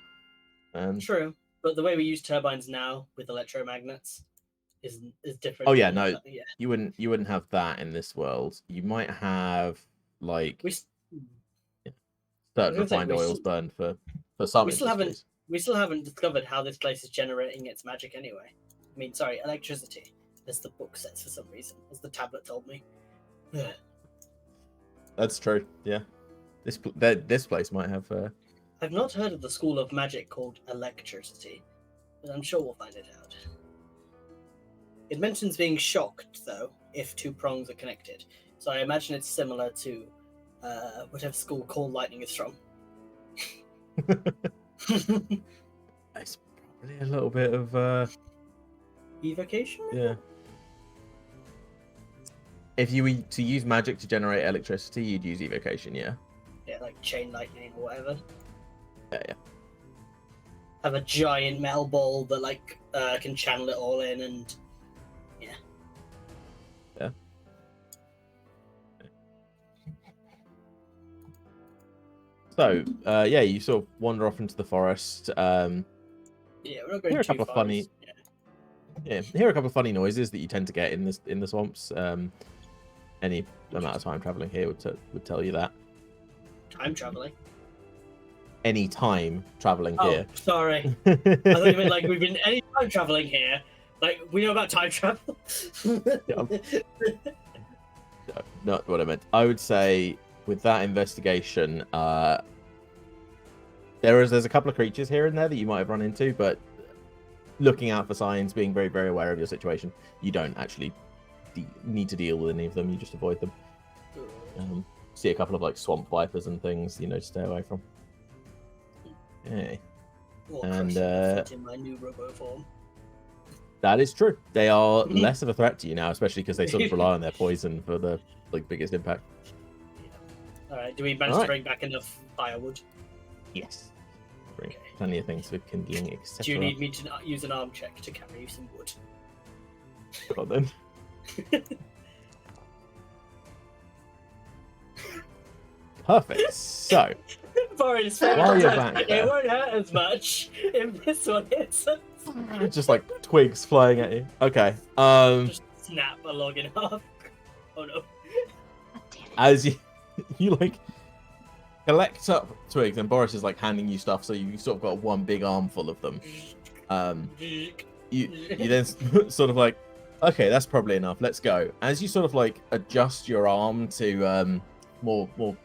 True, but the way we use turbines now with electromagnets is different. Oh yeah, no, you wouldn't have that in this world. You might have like certain refined oils burned for some. We still haven't discovered how this place is generating its magic anyway. I mean, sorry, electricity, as the book says for some reason, as the tablet told me. That's true. Yeah, this place might have. I've not heard of the school of magic called electricity, but I'm sure we'll find it out. It mentions being shocked, though, if two prongs are connected. So I imagine it's similar to whatever school Call Lightning is from. It's probably a little bit of evocation. Yeah. If you were to use magic to generate electricity, you'd use evocation. Yeah. Yeah, like chain lightning or whatever. Yeah. Have a giant metal ball that like can channel it all in, and yeah. So, you sort of wander off into the forest. Yeah, we're not going hear a too couple of far. funny. Yeah, hear a couple of funny noises that you tend to get in the swamps. Any amount of time traveling here would tell you that. Time traveling. Any time traveling here. Oh, sorry. I thought you meant like we've been any time traveling here. Like we know about time travel. No, not what I meant. I would say with that investigation, there's a couple of creatures here and there that you might have run into, but looking out for signs, being very, very aware of your situation, you don't actually need to deal with any of them. You just avoid them. See a couple of like swamp vipers and things, to stay away from. Okay. And in my new robo form. That is true. They are less of a threat to you now, especially because they sort of rely on their poison for the biggest impact. All right. Do we manage to bring back enough firewood? Yes. Bring plenty of things for kindling, etc. Do you need me to use an arm check to carry you some wood? Well then. Perfect. So, Boris, while you're back it there, won't hurt as much if this one hits us. just like twigs flying at you. Okay. Just snap a log in half. Oh no. As you like collect up twigs, and Boris is like handing you stuff, so you sort of got one big armful of them. You then sort of like, okay, that's probably enough. Let's go. As you sort of like adjust your arm to more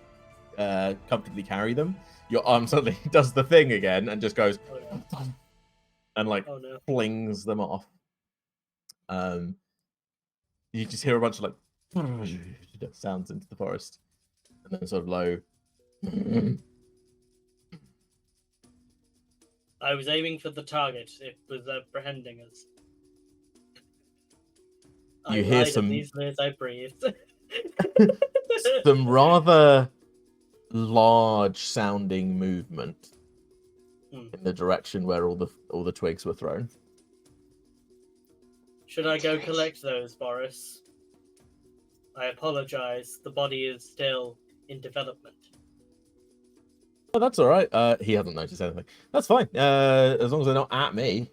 comfortably carry them, your arm suddenly does the thing again and just goes and like flings them off. You just hear a bunch of like sounds into the forest, and then sort of low. I was aiming for the target. It was apprehending us. You hear some. These minutes I breathed. Some rather large-sounding movement in the direction where all the twigs were thrown. Should I go collect those, Boris? I apologize. The body is still in development. Oh, that's all right. He hasn't noticed anything. That's fine. As long as they're not at me.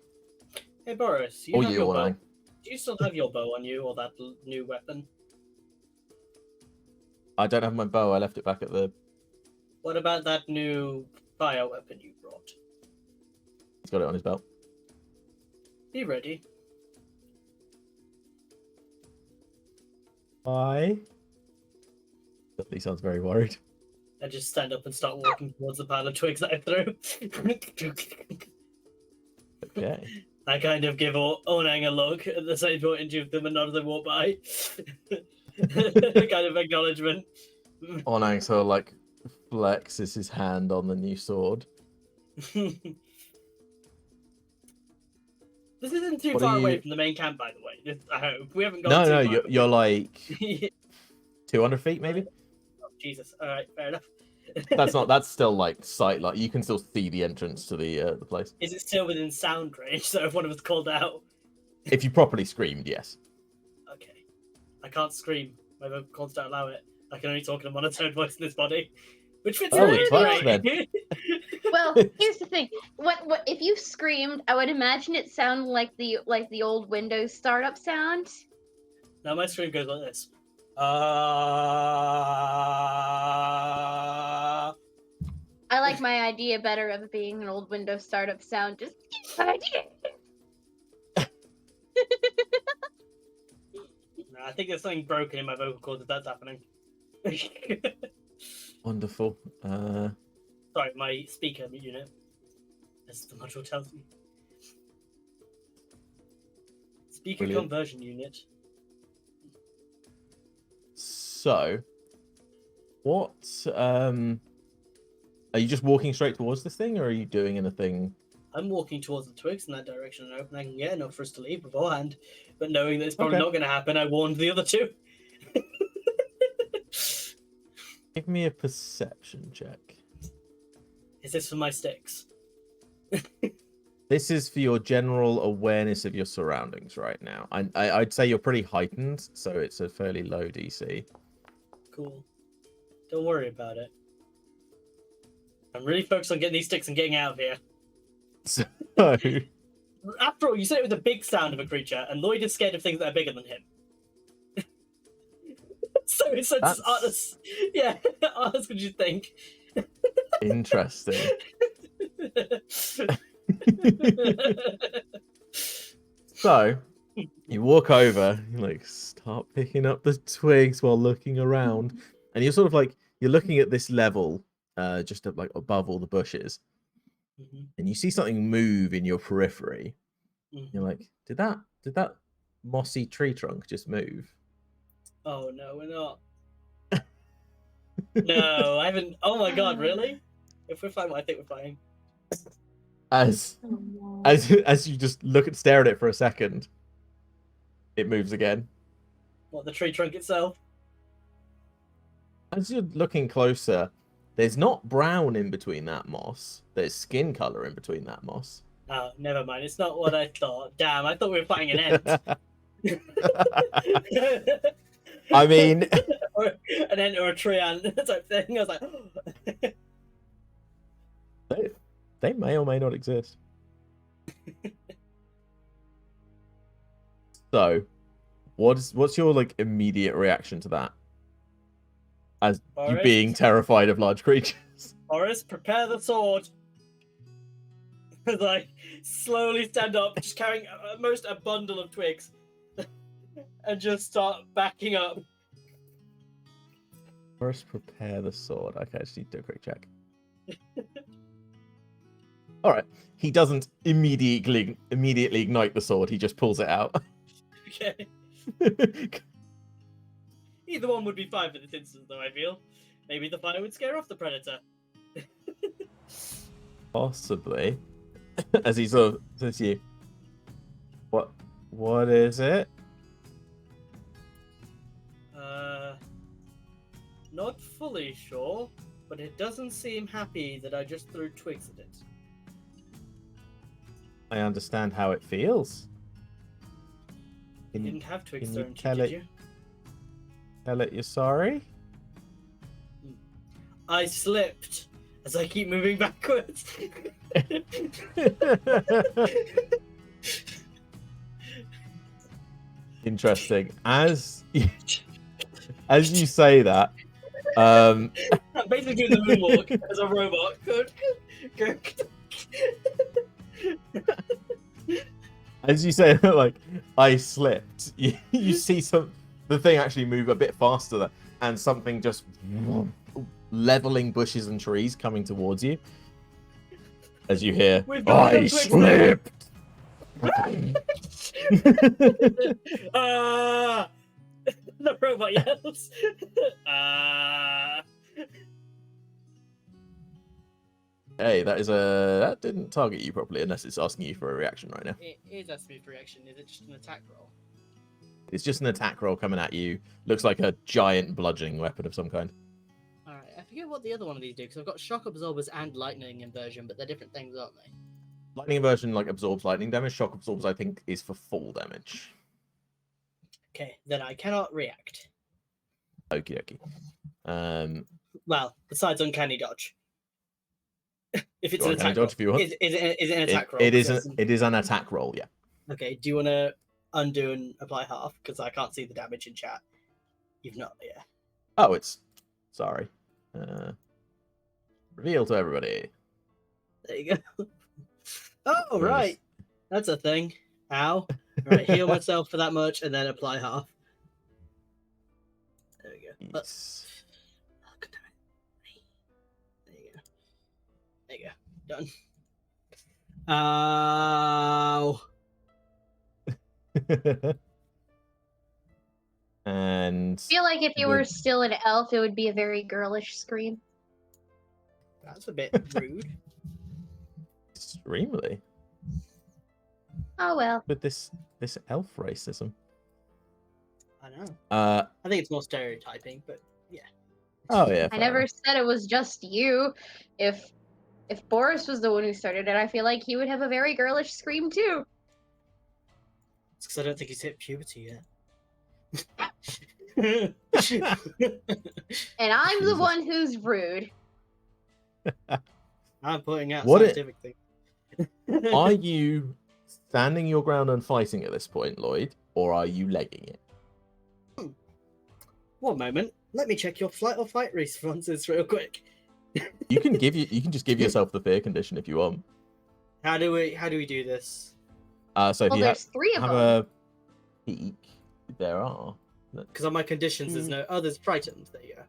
Hey, Boris. Or you or I. Do you still have your bow on you, or that new weapon? I don't have my bow. I left it back at the. What about that new fire weapon you brought? He's got it on his belt. Be ready. Why? He sounds very worried. I just stand up and start walking towards the pile of twigs that I threw. Okay. I kind of give Onang a look at the same point and give them a nod as they walk by. Kind of acknowledgement. Onang sort of like flexes his hand on the new sword. This isn't too What far are away you- from the main camp, by the way. I hope we haven't gone No, too no, far. you're like 200 feet, maybe. Oh, Jesus. All right, fair enough. That's still like sight. Like you can still see the entrance to the place. Is it still within sound range? So if one of us called out, If you properly screamed, yes. okay. I can't scream. My vocal cords don't allow it. I can only talk in a monotone voice in this body, which fits Oh, in it really works great. Well, here's the thing. What if you screamed? I would imagine it sounded like the old Windows startup sound. Now my scream goes like this. I like my idea better of it being an old Windows startup sound. Just my idea. No, I think there's something broken in my vocal cords if that's happening. Wonderful. Sorry, my speaker unit. As the module tells me. Speaker Brilliant. conversion unit. So, what? Are you just walking straight towards this thing, or are you doing anything? I'm walking towards the twigs in that direction and hoping I can get enough for us to leave beforehand. But knowing that it's probably Okay. not going to happen, I warned the other two. Give me a perception check. Is this for my sticks? This is for your general awareness of your surroundings right now. I'd say you're pretty heightened, so it's a fairly low DC. Cool. Don't worry about it. I'm really focused on getting these sticks and getting out of here. So, After all, you said it was a big sound of a creature, and Lloyd is scared of things that are bigger than him. So it's That's- yeah, what could you think? interesting. So, you walk over, you like start picking up the twigs while looking around, and you're sort of like you're looking at this level, just like above all the bushes, Mhm, and you see something move in your periphery. mhm. You're like, did that mossy tree trunk just move? Oh no, we're not. No, I haven't. Oh my god, really? If we're fine, I think we're fine. As you just stare at it for a second, it moves again. What, the tree trunk itself? As you're looking closer, there's not brown in between that moss. There's skin color in between that moss. Oh, never mind. It's not what I thought. Damn, I thought we were fighting an ent. I mean, Or an ent or a tree ant type thing. I was like, they may or may not exist. So, what's your like immediate reaction to that? As you Forrest? being terrified of large creatures. Horace, prepare the sword. As I slowly stand up, just carrying at most a bundle of twigs, and just start backing up. First, prepare the sword. Okay, I just need to do a quick check. All right. He doesn't immediately ignite the sword. He just pulls it out. Okay. Either one would be fine for this instance, though, I feel. Maybe the fire would scare off the predator. Possibly. As he sort of says to you, what is it? Not fully sure, but it doesn't seem happy that I just threw twigs at it. I understand how it feels. You Can you didn't have twigs can you thrown at tell you, it- did you? tell it you're sorry? I slipped as I keep moving backwards. Interesting. As you say that, Um, I'm basically doing the moonwalk as a robot. Good. as you say, like I slipped. You see the thing actually move a bit faster, and something just leveling bushes and trees coming towards you. As you hear, We've got I them twixt slipped. The robot yells. Hey, that didn't target you properly unless it's asking you for a reaction right now. It is a smooth reaction. Is it just an attack roll? It's just an attack roll coming at you. Looks like a giant bludgeoning weapon of some kind. Alright, I forget what the other one of these do, because I've got shock absorbers and lightning inversion, but they're different things, aren't they? Lightning inversion like absorbs lightning damage. Shock absorbs, I think, is for full damage. Okay, then I cannot react. Okie dokie. Well, besides uncanny dodge. If it's You an want uncanny attack dodge roll. if you want. Is it an attack roll? It is Because it is an attack roll, yeah. Okay, do you want to undo and apply half? Because I can't see the damage in chat. You've not, yeah. Oh, it's sorry. Reveal to everybody. There you go. Oh, Nice. right. That's a thing. Ow. Right, heal myself for that much and then apply half. There we go. Yes. Oh, God damn it. There you go. There you go. Done. And I feel like if you The- were still an elf, it would be a very girlish scream. That's a bit rude. extremely Oh well. with this elf racism. I know. Uh I think it's more stereotyping, but yeah. oh yeah. I fair never enough. said it was just you. If Boris was the one who started it, I feel like he would have a very girlish scream too. It's because I don't think he's hit puberty yet. And I'm the Jesus. one who's rude. I'm putting out What it- scientific things. Are you standing your ground and fighting at this point, Lloyd, or are you legging it? One moment. Let me check your flight or fight responses real quick. You can just give yourself the fear condition if you want. How do we do this? So if Well, you there's three of have them. a peek, there are. Because on my conditions, there's no. Oh, there's frightened. There you go.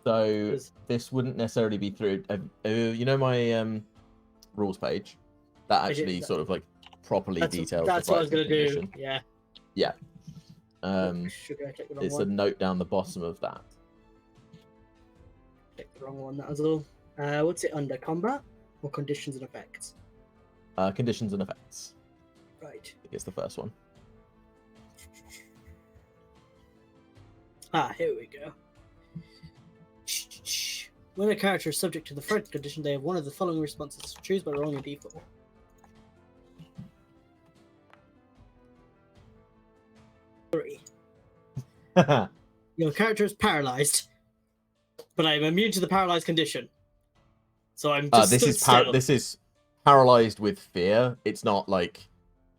So There's- this wouldn't necessarily be through. You know my rules page, that I did actually that. sort of like properly details. That's the what I was gonna frightened do. condition. Yeah. Um, Sugar, I clicked the wrong it's a one. note down the bottom of that. Clicked the wrong one. That was all. What's it under? Combat or conditions and effects? Conditions and effects. Right. I think it's the first one. Ah, here we go. When a character is subject to the frightened condition, they have one of the following responses to choose by rolling a d4. Three. Your character is paralyzed, but I am immune to the paralyzed condition. So I'm just this is paralyzed with fear. It's not like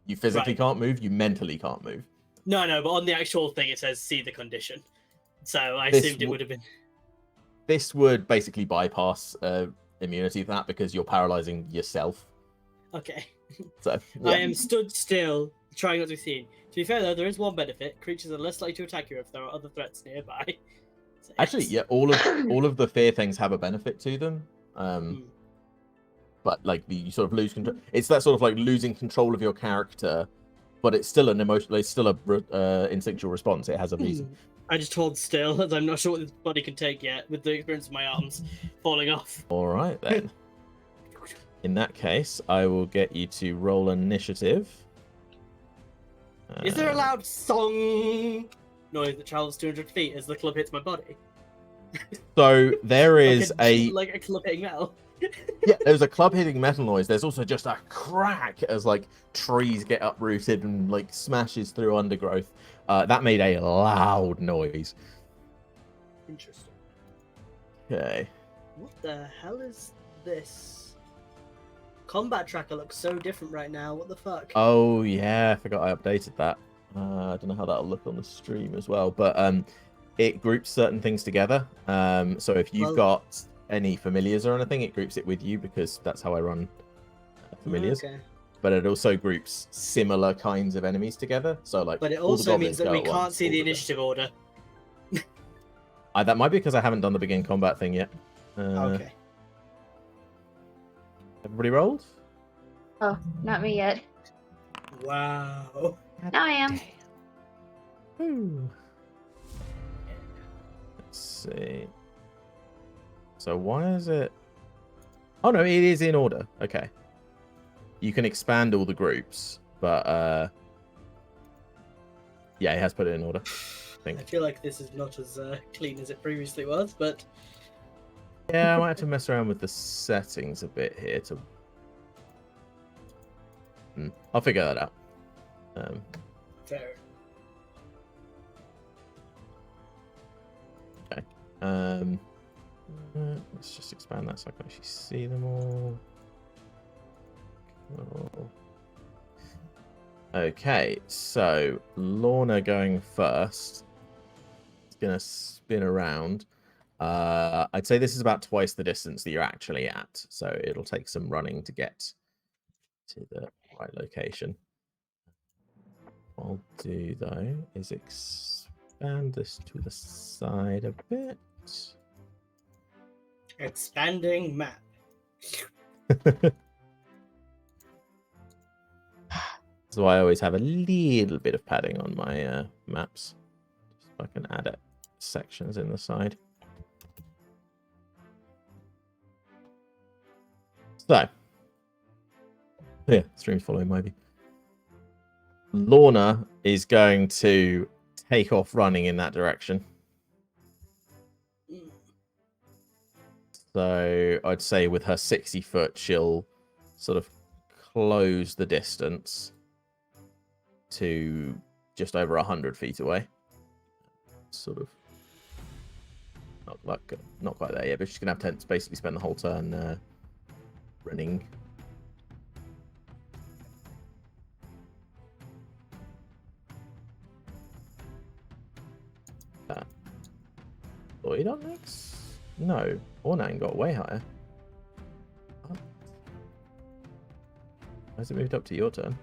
you physically Right. can't move, you mentally can't move. No, but on the actual thing it says see the condition. So I This assumed it w- would have been. This would basically bypass immunity to that because you're paralyzing yourself. Okay. So I yeah. am stood still, trying not to be seen. To be fair though, there is one benefit. Creatures are less likely to attack you if there are other threats nearby. So Actually, yes. yeah, all of the fear things have a benefit to them. But like you sort of lose control. It's that sort of like losing control of your character, but it's still an emotional. It's still a instinctual response. It has a reason. I just hold still as I'm not sure what this body can take yet, with the experience of my arms falling off. All right then. In that case, I will get you to roll initiative. Is there a loud song noise that travels 200 feet as the club hits my body? So there is like a club hitting metal. yeah, there's a club hitting metal noise. There's also just a crack as like trees get uprooted and like smashes through undergrowth. That made a loud noise. Interesting. Okay. What the hell is this? Combat tracker looks so different right now. What the fuck? Oh yeah, I forgot I updated that. I don't know how that'll look on the stream as well, but it groups certain things together. So if you've Well- got any familiars or anything, it groups it with you because that's how I run familiars. Okay. But it also groups similar kinds of enemies together. So like, But it all the also goblins means that go we at can't once, see all the of them. initiative order. That might be because I haven't done the begin combat thing yet. Okay. Everybody rolled? Oh, not me yet. Wow. Now I am. Ooh. Let's see. So why is it? Oh no, it is in order. Okay. You can expand all the groups, but yeah, it has put it in order. I I think. feel like this is not as clean as it previously was, but Yeah, I might have to mess around with the settings a bit here to. I'll figure that out. fair. Let's just expand that so I can actually see them all. Cool. Okay, so Lorna going first. It's gonna spin around. I'd say this is about twice the distance that you're actually at, so it'll take some running to get to the right location. What I'll do though is expand this to the side a bit. Expanding map. So I always have a little bit of padding on my maps, just so I can add it sections in the side. So, yeah, stream's following my view. Lorna is going to take off running in that direction. So I'd say with her 60 foot, she'll sort of close the distance to just over 100 feet away. Sort of not quite there yet, but she's gonna have to basically spend the whole turn running. Lloyd on next? No, Ornan got way higher. What? Why has it moved up to your turn?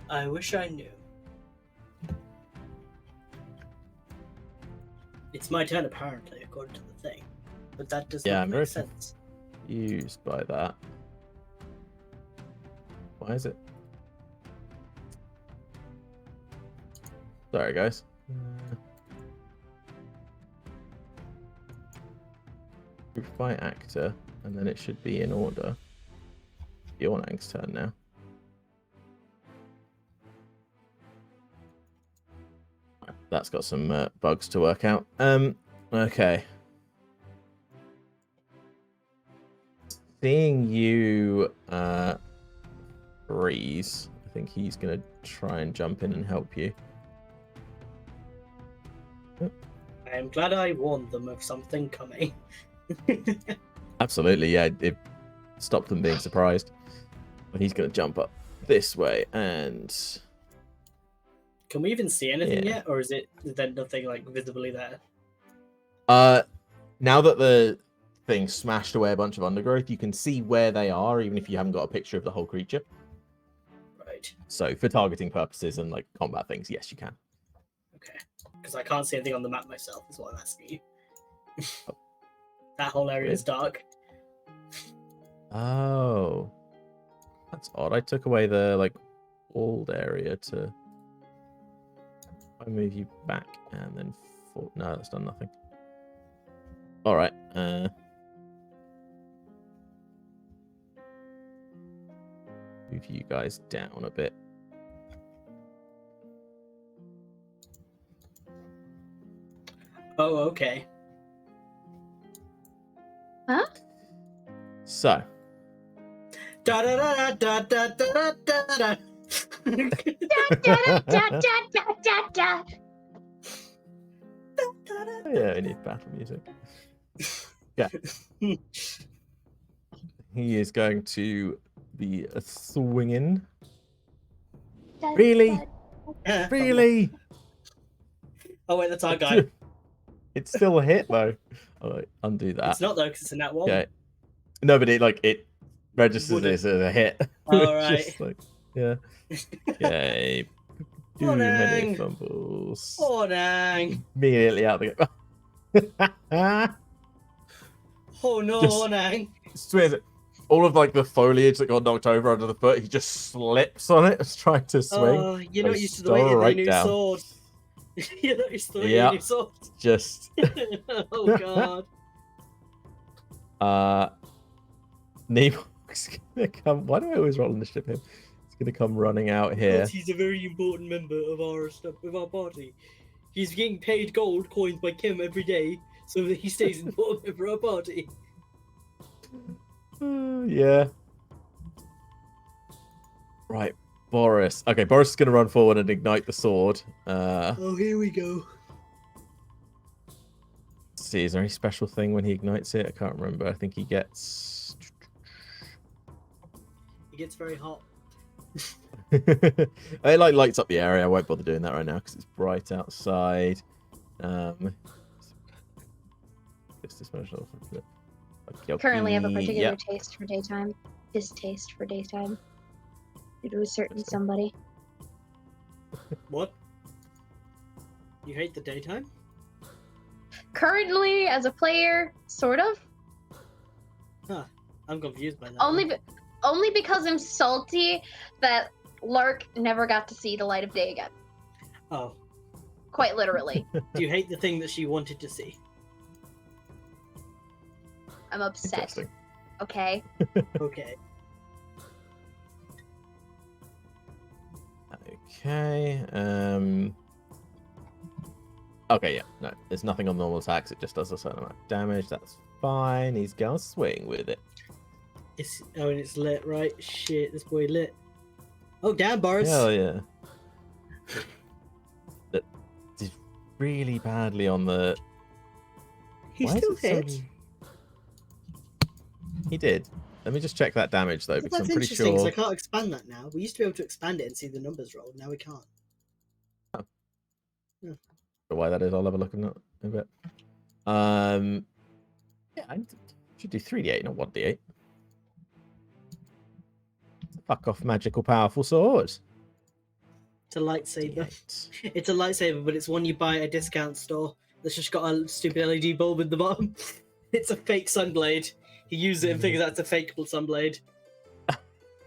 I wish I knew. It's my turn, apparently, according to the thing. But that does Yeah, not I'm make very sense. Used by that. Why is it? Sorry, guys. Group by actor, and then it should be in order. Yornang's turn now. That's got some bugs to work out. Okay. Seeing you freeze, I think he's gonna try and jump in and help you. I am glad I warned them of something coming. Absolutely, yeah. It stopped them being surprised. But he's gonna jump up this way and Can we even see anything Yeah. yet, or is there nothing like visibly there? now that the thing smashed away a bunch of undergrowth, you can see where they are, even if you haven't got a picture of the whole creature. Right. So for targeting purposes and like combat things, yes, you can. Okay. Because I can't see anything on the map myself, is what I'm asking you. That whole area is dark. Oh, that's odd. I took away the like walled area to. I move you back and then no, that's done nothing. All right. Move you guys down a bit. Oh, okay. Huh? So. Da da da da da da da da da. Da, da, da, da, da, da, da. Yeah, I need battle music. Yeah. He is going to be swinging. Da, Really? da. Really? Oh wait, that's our guy. It's still a hit though. All right, undo that. It's not though, because it's a nat 1. Okay. No, but it registers Wouldn't. this as a hit. All It's right. just like, yeah. Okay. Too many dang. fumbles. Oh, dang. Immediately out the game. Oh, no, Just- oh, dang. Swears it. All of like the foliage that got knocked over under the foot, he just slips on it, as trying to swing. Oh, you're not Goes used to the weight of the straight new down. sword. You're not used to the weight Yeah. of the new sword. Just Oh, God. Nemo's gonna come. Why do I always roll initiative him? He's gonna come running out here. Because he's a very important member of our party. He's getting paid gold coins by Kim every day, so that he stays an important member of our party. Yeah. Right, Boris. Okay, Boris is gonna run forward and ignite the sword. Oh, here we go. Let's see, is there any special thing when he ignites it? I can't remember. I think he gets. It gets very hot. It like lights up the area. I won't bother doing that right now because it's bright outside. Currently have a particular taste for daytime. Distaste for daytime. Due to a certain somebody. What? You hate the daytime? Currently, as a player, sort of. I'm confused by that. Only because I'm salty that Lark never got to see the light of day again. Oh. Quite literally. Do you hate the thing that she wanted to see? I'm upset. Interesting. Okay. Okay. Okay. Okay, yeah. No, there's nothing on normal attacks. It just does a certain amount of damage. That's fine. He's gonna swing with it. And it's lit, right? Shit, this boy lit. Oh, damn, Boris. Hell yeah. That did really badly on the. He Why is still it so- hit. He did. Let me just check that damage though, because That's I'm pretty interesting, because sure. I can't expand that now. We used to be able to expand it and see the numbers roll. Now we can't. Why that is, I'll have a look in a bit. Yeah, I should do 3d8, not 1d8. Fuck off, magical, powerful sword. It's a lightsaber. D8. It's a lightsaber, but it's one you buy at a discount store that's just got a stupid LED bulb in the bottom. It's a fake sunblade. He uses it and figures out it's a fake sunblade.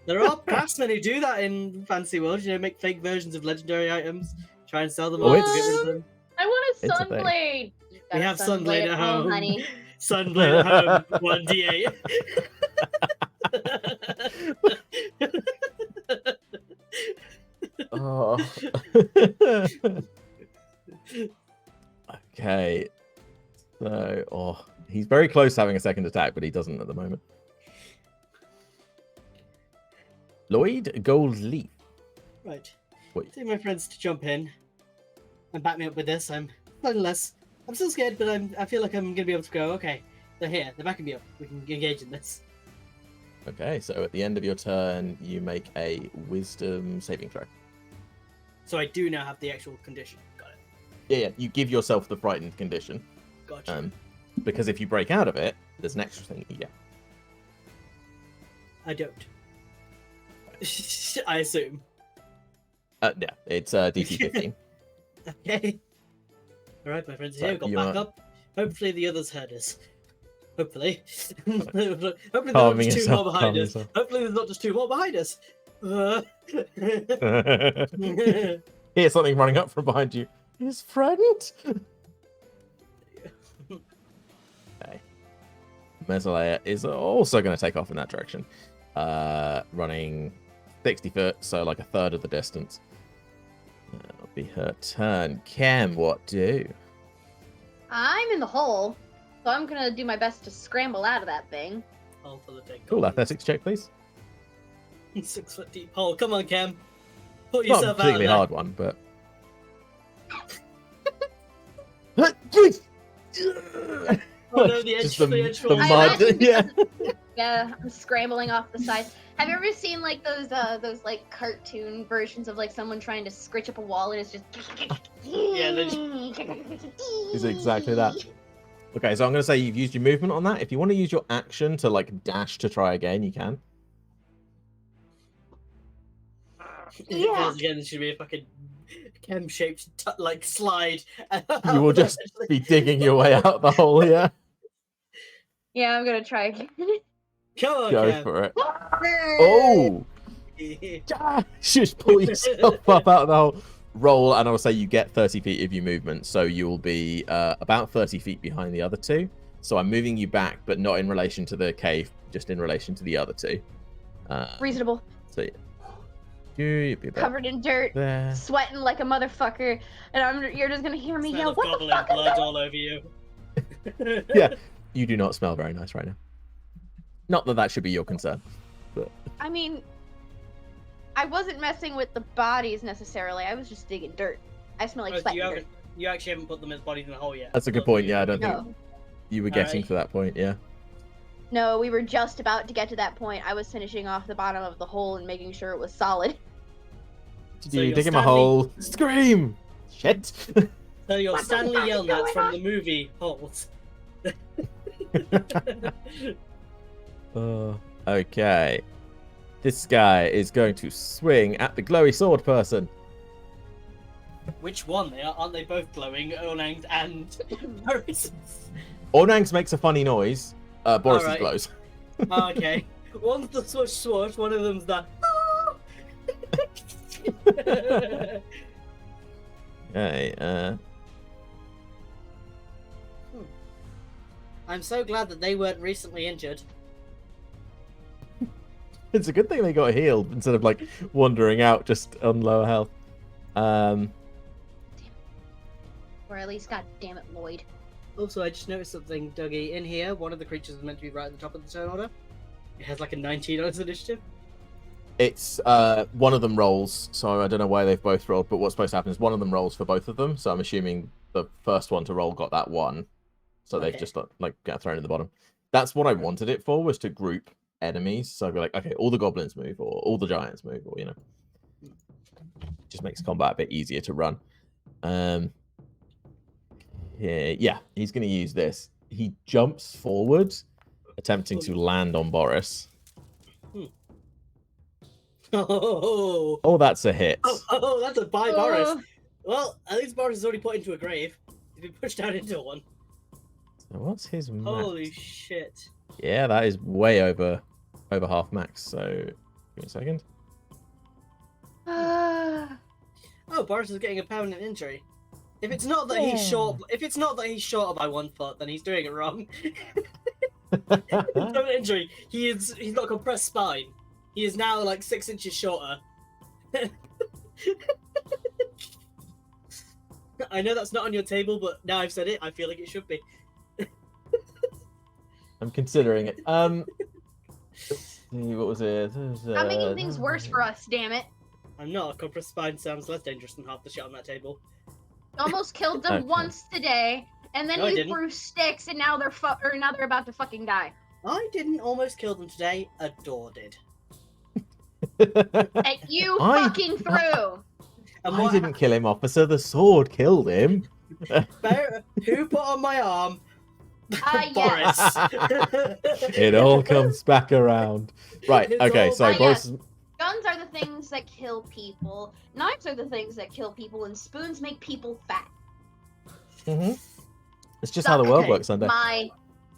There are craftsmen who do that in Fantasy World, make fake versions of legendary items, try and sell them Oh, off to it's- get rid of them. I want a It's a thing. sunblade. We Got a have sunblade at home. honey. Sunblade at home, 1d8. Oh. Okay. So, he's very close to having a second attack, but he doesn't at the moment. Lloyd Gold Leaf. Right. Wait. Take my friends to jump in and back me up with this. I'm nonetheless. I'm still scared, but I feel like I'm gonna be able to go. Okay, they're here. They're backing me up. We can engage in this. Okay, so at the end of your turn, you make a wisdom saving throw. So I do now have the actual condition. Got it. Yeah, you give yourself the frightened condition. Gotcha. Because if you break out of it, there's an extra thing you get. I don't. I assume. Yeah, it's DC 15. Okay. All right, my friends. So Here we got you back are- up. Hopefully the others heard us. Hopefully. Hopefully there's not Calming just two more yourself, behind calming us. yourself. Hopefully there's not just two more behind us. Hear something running up from behind you. His friend? Okay. Mesalea is also going to take off in that direction. Running 60 foot, so like a third of the distance. That'll be her turn. Cam, what do? I'm in the hole, so I'm gonna do my best to scramble out of that thing. All for the big Cool, goals. athletics check, please. 6 foot deep hole. Come on, Cam. Pull Not a yourself out. particularly There. hard one, but. Oh no, the Just edge, the edge the falls. I mud. imagine Yeah. Yeah, I'm scrambling off the side. Have you ever seen like those like cartoon versions of like someone trying to scritch up a wall and it's just Yeah, Is exactly that. Okay, so I'm gonna say you've used your movement on that. If you want to use your action to like dash to try again, you can. If it Yeah. falls again, it should be a fucking chem-shaped like slide. You will just be digging your way out the hole. Yeah. Yeah, I'm gonna try again. Come on, Go Cam. for it. Oh! Just pull yourself up out of the hole. Roll, and I'll say you get 30 feet of your movement, so you'll be about 30 feet behind the other two. So I'm moving you back, but not in relation to the cave, just in relation to the other two. Reasonable. So you'll be about Covered in dirt, there. sweating like a motherfucker, and you're just gonna hear me Smell yell, of "What the gobbling fuck?" blood all over you. Yeah, you do not smell very nice right now. Not that that should be your concern. I mean, I wasn't messing with the bodies necessarily. I was just digging dirt. I smell like Oh, so sweat you and dirt. actually haven't put them as bodies in the hole yet. That's a good point. Yeah, I don't think No, you were getting Alright. to that point. Yeah. no, we were just about to get to that point. I was finishing off the bottom of the hole and making sure it was solid. So you you're dig him a Stanley- hole. Scream! Shit! So you're What the Stanley fuck is Yelnats going from on? the movie Holes. Okay. This guy is going to swing at the glowy sword person. Which one? Aren't they both glowing? Onang and Boris. Ornang's makes a funny noise. Boris Alright. glows. Oh, okay. One's the swoosh swoosh, one of them's the. Okay. I'm so glad that they weren't recently injured. It's a good thing they got healed instead of like wandering out just on lower health. Or at least, god damn it, Lloyd. Also, I just noticed something, Dougie. In here, one of the creatures is meant to be right at the top of the turn order. It has like a 19 on its initiative. It's one of them rolls, so I don't know why they've both rolled, but what's supposed to happen is one of them rolls for both of them. So I'm assuming the first one to roll got that one. So they've Okay. just like got thrown in the bottom. That's what I wanted it for, was to group enemies. So I'd be like, okay, all the goblins move, or all the giants move, or just makes combat a bit easier to run. Yeah, he's going to use this. He jumps forward, attempting to land on Boris. Oh, Oh, that's a hit. oh, that's a bye, Boris. Oh, Well, at least Boris is already put into a grave. He's been pushed down into one. So what's his max? Holy shit. Yeah, that is way over half max. So give me a second. ah. Oh, Boris is getting a permanent injury. If it's not that he's short, if it's not that he's shorter by 1 foot, then he's doing it wrong. Permanent injury. He's got compressed spine. He is now like 6 inches shorter. I know that's not on your table, but now I've said it, I feel like it should be. I'm considering it. Let's see, what was it? I'm making things worse for us, damn it. I'm not. A compressed spine sounds less dangerous than half the shit on that table. Almost killed them Okay. once today, and then No, I you didn't. threw sticks, and now they're now they're about to fucking die. I didn't almost kill them today. Adore did. And you I- fucking threw. And I what didn't kill him, officer. The sword killed him. Who put on my arm? Yes. It all comes back around. Right. It's Okay. all So back. Boris. Guns are the things that kill people. Knives are the things that kill people, and spoons make people fat. Mhm. It's just how the world Okay. works, Sunday. My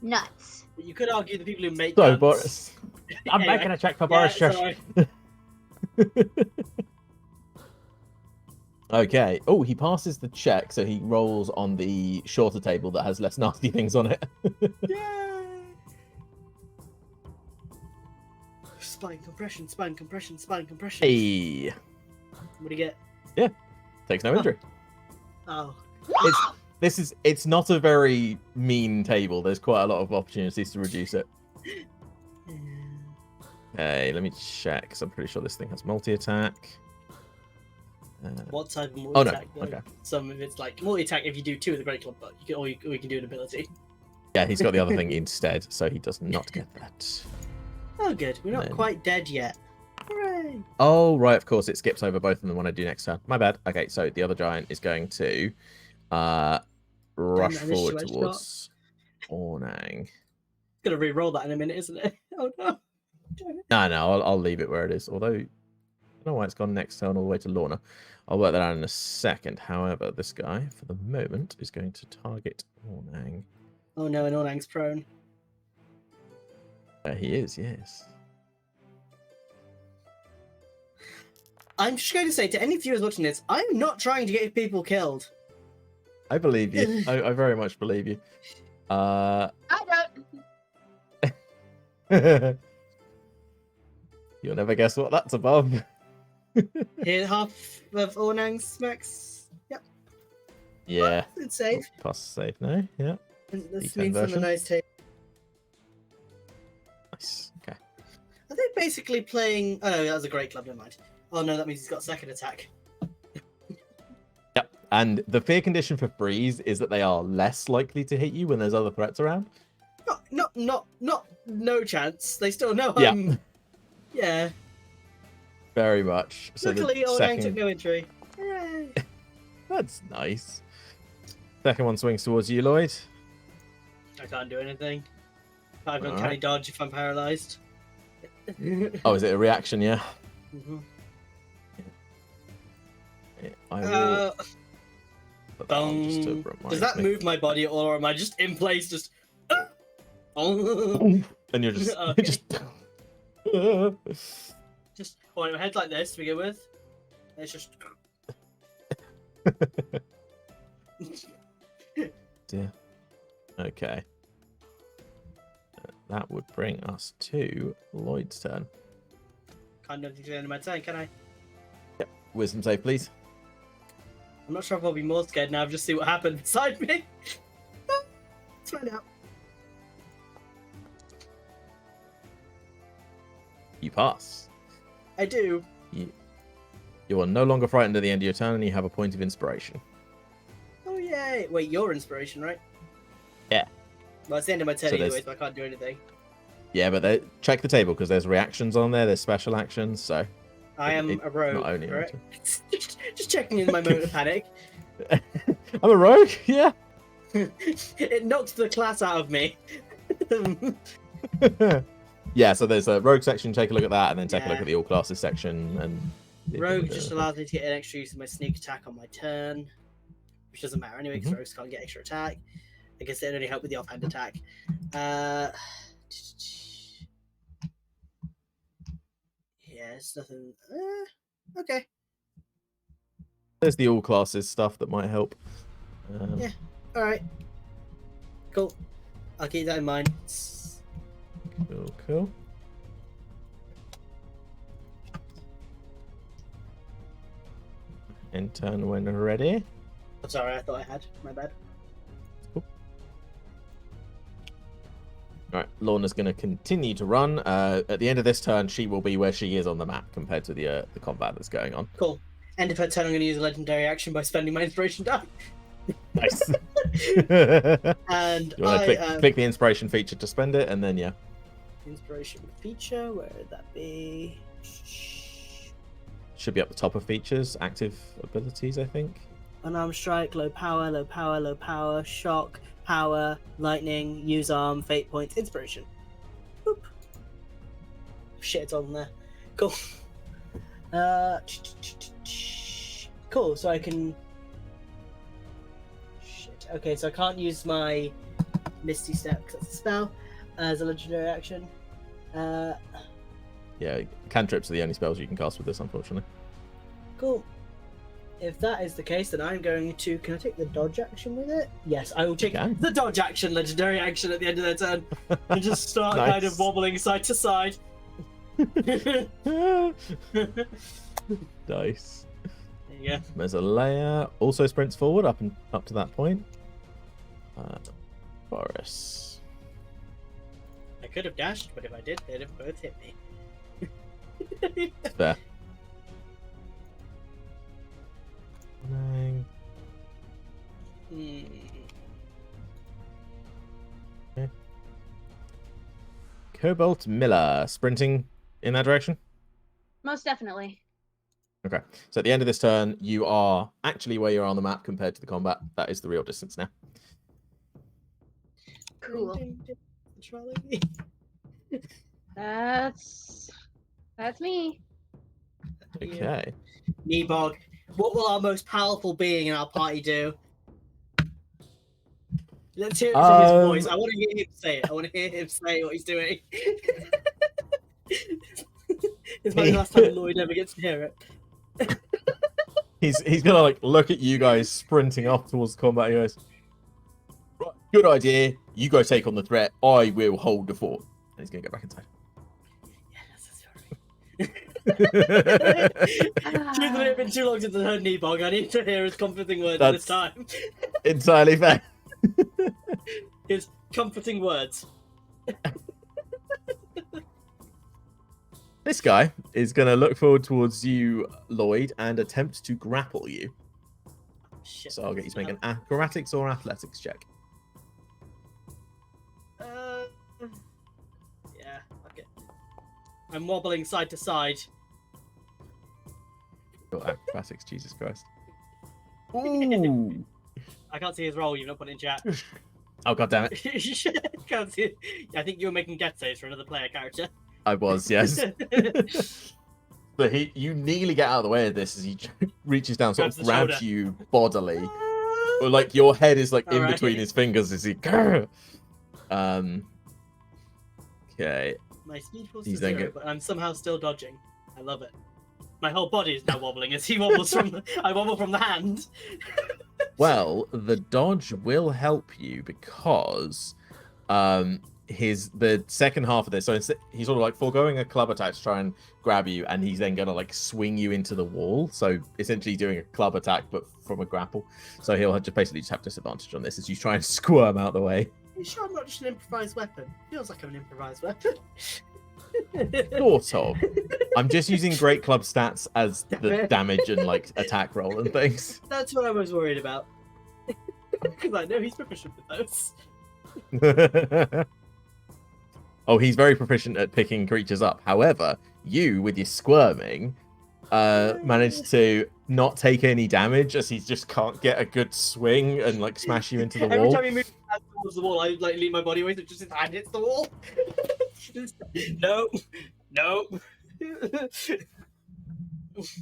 nuts. You could argue the people who make So guns. Boris. I'm Anyway, making a check for yeah, Boris. Shush. sorry. Okay. Oh, he passes the check, so he rolls on the shorter table that has less nasty things on it. Yay! Spine compression, spine compression, spine compression. Hey, What do you get? takes no injury. Oh. It's not a very mean table. There's quite a lot of opportunities to reduce it. Okay, let me check, 'cause I'm pretty sure this thing has multi-attack. What type of Oh, no. multi-attack? though? Okay. Some of it's like multi-attack if you do 2 of the Great Club, but you can, or you can do an ability. Yeah, he's got the other thing instead, so he does not get that. Oh, good. We're not Then- quite dead yet. Hooray! Oh, right, of course, it skips over both of them when I do next turn. My bad. Okay, so the other giant is going to rush I missed forward you, I shot. towards Ornang. Gonna re-roll that in a minute, isn't it? Oh no. No, I'll leave it where it is. Although, I don't know why it's gone next turn all the way to Lorna. I'll work that out in a second. However, this guy, for the moment, is going to target Ornang. Oh no, and Ornang's prone. He is, yes. I'm just going to say to any viewers watching this, I'm not trying to get people killed. I believe you. I very much believe you. I don't. You'll never guess what that's above. Here, half of Ornang's max. Yep, Yeah. it's safe. Pass safe now. Yeah. And this D10 means on the version. nice table. Nice. Okay. Are they basically playing? Oh no, that was a great club. Never mind. Oh no, that means he's got second attack. Yep. And the fear condition for freeze is that they are less likely to hit you when there's other threats around. Not no chance. They still know. Yeah. Yeah. Very much. So the Luckily, Ornang took second... no injury. Hooray. That's nice. Second one swings towards you, Lloyd. I can't do anything. I've got Alright. canny dodge if I'm paralyzed. Oh, is it a reaction? Yeah. Mhm. I will. Put that on just to Boom. remind Does that me. move my body at all, or am I just in place? Just. And you're just. Okay. just... Just holding my head like this to begin with. It's just. Dear. Okay. That would bring us to Lloyd's turn. Can't do anything to the end of my turn, can I? Wisdom save, please. I'm not sure if I'll be more scared now. Just see what happened beside me. Let's find out. You pass. I do. You are no longer frightened at the end of your turn, and you have a point of inspiration. Oh yay! Wait, your inspiration, right? Yeah. Well, it's the end of my turn So anyway, there's- so I can't do anything. Yeah, but check the table because there's reactions on there. There's special actions, so I am it- a rogue, not only correct? just checking in my moment of panic. I'm a rogue. Yeah. It knocked the class out of me. Yeah. So there's a rogue section. Take a look at that, and then take a look Yeah. at the all classes section. And Rogue just allows me to get an extra use of my sneak attack on my turn, which doesn't matter anyway because rogues can't get extra attack. I guess it only help with the offhand attack. Yeah, it's nothing. Okay. There's the all classes stuff that might help. Yeah. All right. Cool. I'll keep that in mind. Cool. In turn when ready. I'm sorry, I thought I had. My bad. All right, Lorna's going to continue to run. At the end of this turn, she will be where she is on the map compared to the combat that's going on. Cool. End of her turn, I'm going to use a legendary action by spending my inspiration die. Nice. And You want I to click the inspiration feature to spend it, and then yeah. inspiration feature. Where would that be? Should be up the top of features, active abilities, I think. Unarmed strike, low power, low power, low power, shock, power, lightning, use arm, fate points, inspiration. Boop. Shit, it's on there. Cool. Cool. So I can. Shit. Okay, so I can't use my Misty Step because that's a spell as a legendary action. Yeah, cantrips are the only spells you can cast with this, unfortunately. Cool. If that is the case, then I'm going to. Can I take the dodge action with it? Yes, I will take can. the dodge action, legendary action at the end of their turn, and just start kind of Nice. wobbling side to side. There Nice. you go. Mesolea also sprints forward up to that point. Boris. I could have dashed, but if I did, they'd have both hit me. Fair. Nine. Cobalt Miller sprinting in that direction. Most definitely. Okay. So at the end of this turn, you are actually where you are on the map compared to the combat. That is the real distance now. Cool. Trolley. That's me. Okay. Nebog, what will our most powerful being in our party do? Let's hear it from his voice. I want to hear him say it. I want to hear him say what he's doing. It's my last time Lloyd ever gets to hear it. He's gonna like look at you guys sprinting off towards the combat. He goes, right, good idea. You go take on the threat. I will hold the fort. And he's gonna go back inside. Truth have been too long since I heard Nebog. I need to hear his comforting words this time. Entirely fair. His comforting words. This guy is going to look forward towards you, Lloyd, and attempt to grapple you. Shit. So I'll get you to make an acrobatics or athletics check. Yeah, okay. I'm wobbling side to side. Oh, acrobatics, Jesus Christ. Ooh. I can't see his roll. You've not put it in chat. Oh, God damn it. Can't see it. I think you were making death saves for another player character. I was, yes. But you nearly get out of the way of this as he reaches down, sort of grabs you bodily. Or like your head is like in between his fingers as he. Okay. My speed falls to 0, but I'm somehow still dodging. I love it. My whole body is now wobbling as he wobbles from. I wobble from the hand. Well, the dodge will help you because the second half of this, so he's sort of like foregoing a club attack to try and grab you, and he's then gonna like swing you into the wall. So essentially doing a club attack but from a grapple. So he'll basically just have disadvantage on this as you try and squirm out the way. You sure I'm not just an improvised weapon? Feels like I'm an improvised weapon. Sort of. I'm just using great club stats as the damage and like attack roll and things. That's what I was worried about. Because I know he's proficient with those. Oh, he's very proficient at picking creatures up. However, you, with your squirming, managed to not take any damage as he just can't get a good swing and like smash you into the wall. Every time he moves towards the wall, I like lean my body away so just his hand hits the wall. No.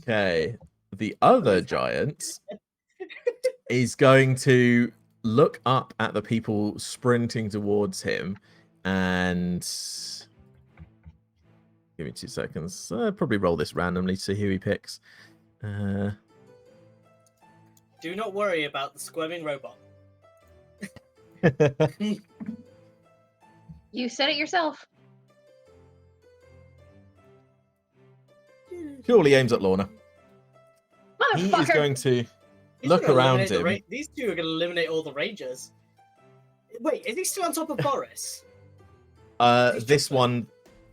Okay. The other giant is going to look up at the people sprinting towards him and give me 2 seconds. Probably roll this randomly to see who he picks. Do not worry about the squirming robot. You said it yourself. Purely aims at Lorna. He is Motherfucker. going to He's look gonna around eliminate him. These two are going to eliminate all the rangers. Wait, is he still on top of Boris? This one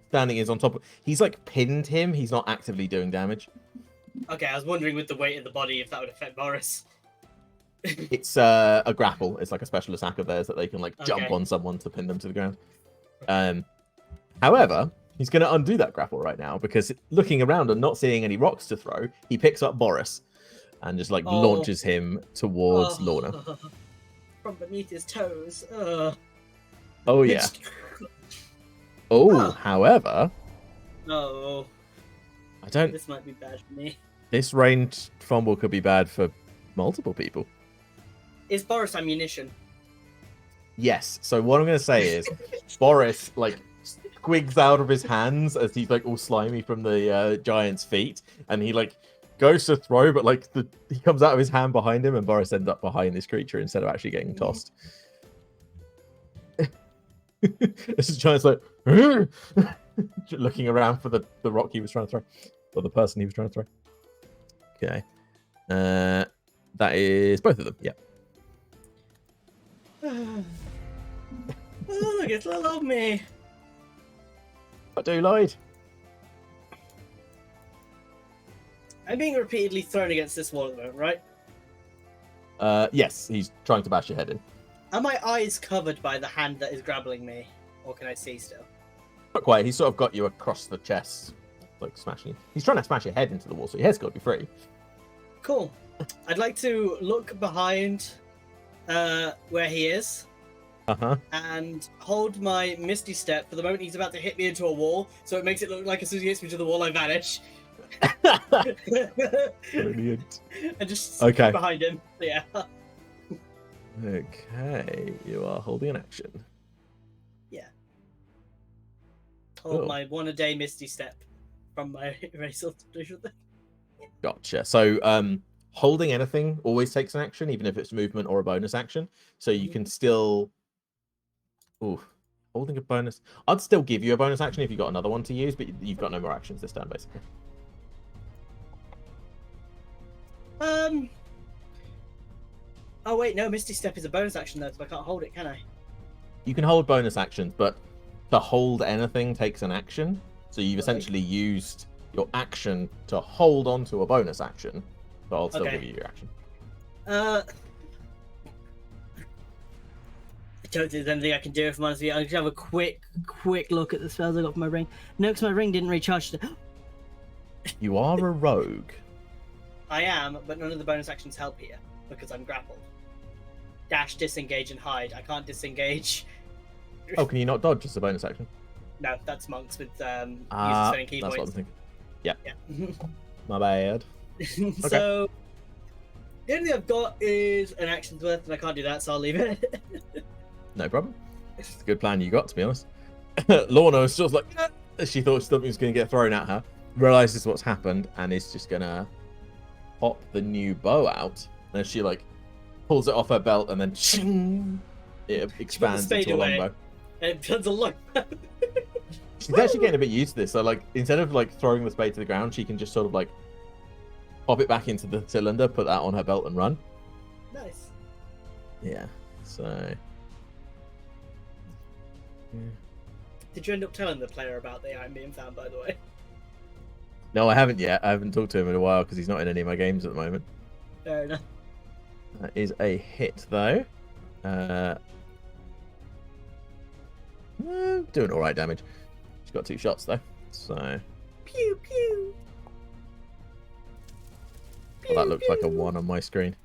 standing is on top of. He's like pinned him. He's not actively doing damage. Okay, I was wondering with the weight of the body if that would affect Boris. It's a grapple. It's like a special attack of theirs that they can like jump Okay. on someone to pin them to the ground. However, he's going to undo that grapple right now because looking around and not seeing any rocks to throw, he picks up Boris and just like launches him towards Lorna. From beneath his toes. Oh yeah. Oh, however, No, I don't. this might be bad for me. This ranged fumble could be bad for multiple people. Is Boris ammunition? Yes. So what I'm going to say is, Boris like squigs out of his hands as he's like all slimy from the giant's feet, and he like goes to throw, but like he comes out of his hand behind him, and Boris ends up behind this creature instead of actually getting tossed. This giant's like looking around for the rock he was trying to throw, or the person he was trying to throw. Okay, that is both of them. Yeah. Oh, look, it's little old me. I do, Lloyd. I'm being repeatedly thrown against this wall at the moment, right? Yes, he's trying to bash your head in. Are my eyes covered by the hand that is grappling me? Or can I see still? Not quite. He's sort of got you across the chest, like smashing. He's trying to smash your head into the wall, so your head's got to be free. Cool. I'd like to look behind where he is and hold my Misty Step for the moment he's about to hit me into a wall, so it makes it look like as soon as he hits me to the wall, I vanish. Brilliant. And just Okay. behind him. Yeah. Okay, you are holding an action. Hold Cool. my 1 a day Misty Step from my Razor thing. Gotcha. So, holding anything always takes an action, even if it's movement or a bonus action. So you can still. Ooh, holding a bonus. I'd still give you a bonus action if you got another one to use, but you've got no more actions this turn, basically. Oh wait, no, Misty Step is a bonus action though, so I can't hold it, can I? You can hold bonus actions, but to hold anything takes an action. So you've Okay. essentially used your action to hold onto a bonus action, but I'll still Okay. give you your action. I don't think there's anything I can do if I'm honest with you. I'll just have a quick look at the spells I got from my ring. No, because my ring didn't recharge. You are a rogue. I am, but none of the bonus actions help here because I'm grappled. Dash, disengage, and hide. I can't disengage. Oh, can you not dodge as a bonus action? No, that's monks with using Ah, spending key that's what I'm points. thinking. Yeah. My bad. So the only thing I've got is an action's worth, and I can't do that, so I'll leave it. No problem. It's a good plan you got, to be honest. Lorna is just like, she thought something was going to get thrown at her, realizes what's happened, and is just going to pop the new bow out. And she, like, pulls it off her belt, and then shing, it expands spade into a away. longbow. And it becomes a long. She's actually getting a bit used to this. So, like, instead of, like, throwing the spade to the ground, she can just sort of, like, pop it back into the cylinder, put that on her belt, and run. Nice. Yeah, so... Did you end up telling the player about the iron being found, by the way? No, I haven't yet. I haven't talked to him in a while because he's not in any of my games at the moment. Fair enough. That is a hit, though. Doing all right damage. She's got 2 shots, though. So, Pew pew. well, that looks like a 1 on my screen.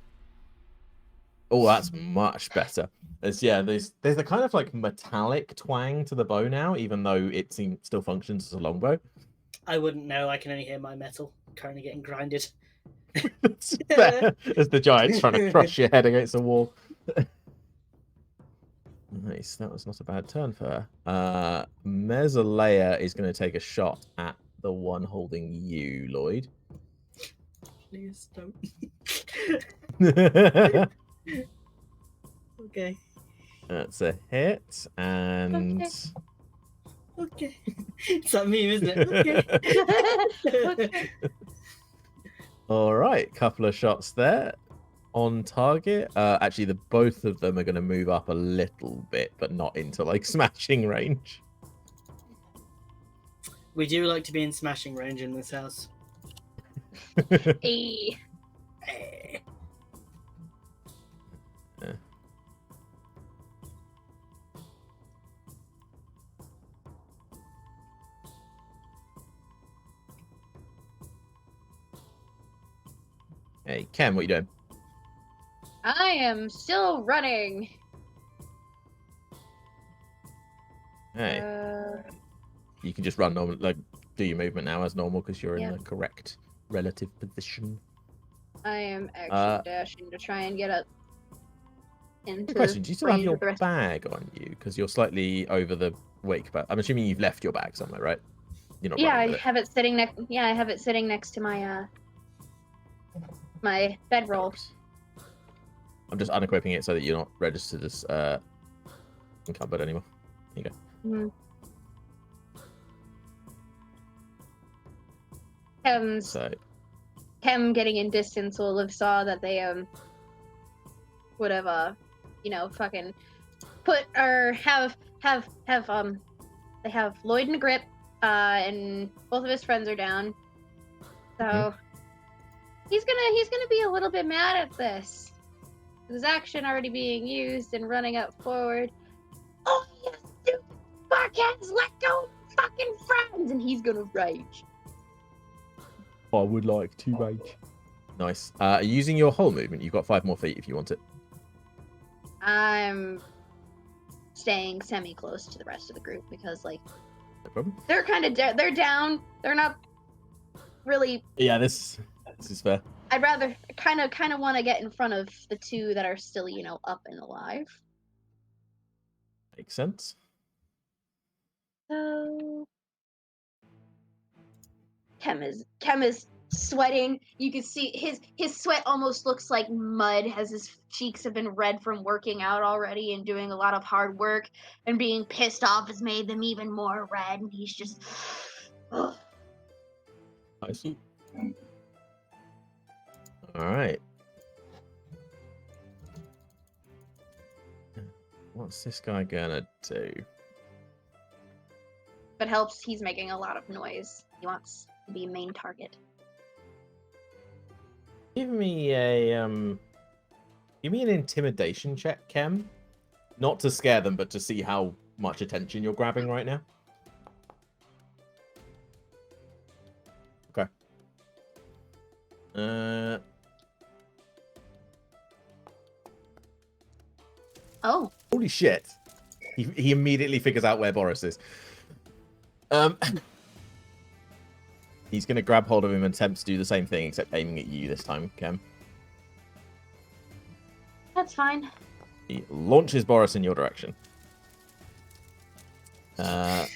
Oh, that's much better. There's a kind of like metallic twang to the bow now, even though it still functions as a longbow. I wouldn't know. I can only hear my metal currently getting grinded. It's fair, as the giant's trying to crush your head against the wall. Nice, that was not a bad turn for her. Mesalea is going to take a shot at the one holding you, Lloyd. Please don't. Okay. That's a hit, and Okay. It's that meme, isn't it? Okay. Okay. all right, couple of shots there on target. Actually, the both of them are going to move up a little bit, but not into like smashing range. We do like to be in smashing range in this house. Hey. Eh. Hey, Ken, what are you doing? I am still running. Hey, you can just run normal, like do your movement now as normal because you're Yeah. in the correct relative position. I am actually dashing to try and get up into Good question. Do you still have range your with the rest. bag on you? Because you're slightly over the wake, but I'm assuming you've left your bag somewhere, right? You're not. Yeah, I running with it. have it sitting next. Yeah, I have it sitting next to my my bedroll. I'm just unequipping it so that you're not registered as encumbered anymore. There you go. Mhm. So Kem getting in distance will have saw that they would have fucking put or have they have Lloyd in a grip and both of his friends are down, so he's gonna be a little bit mad at this. His action already being used and running up forward. Oh, you stupid fuckheads, let go of fucking friends, and he's gonna rage. I would like to rage. Nice. Using your whole movement, you've got 5 more feet if you want it. I'm staying semi-close to the rest of the group because, like, No problem. they're kind of they're down. They're not really. Yeah, this is fair. I'd rather kind of want to get in front of the 2 that are still, you know, up and alive. Makes sense. So Kem is sweating. You can see his sweat almost looks like mud, as his cheeks have been red from working out already and doing a lot of hard work, and being pissed off has made them even more red, and he's just ugh. Nice. All right. What's this guy gonna do? But helps he's making a lot of noise. He wants to be main target. Give me a give me an intimidation check, Kem. Not to scare them, but to see how much attention you're grabbing right now. Okay. Oh, Holy shit. He immediately figures out where Boris is. He's going to grab hold of him and attempt to do the same thing, except aiming at you this time, Kem. that's fine. He launches Boris in your direction. That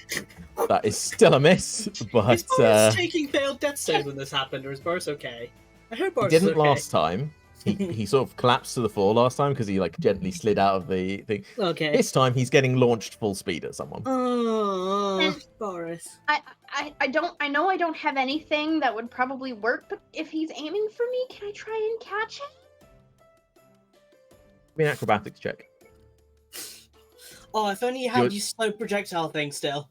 is still a miss, but Is Boris taking failed death saves when this happened, or is Boris okay? I heard he Boris is didn't okay. last time. He sort of collapsed to the floor last time because he like gently slid out of the thing. Okay. This time he's getting launched full speed at someone. Oh, Boris. I know I don't have anything that would probably work, but if he's aiming for me, can I try and catch him? Give me an acrobatics check. Oh, if only you had You're- your slow projectile thing still.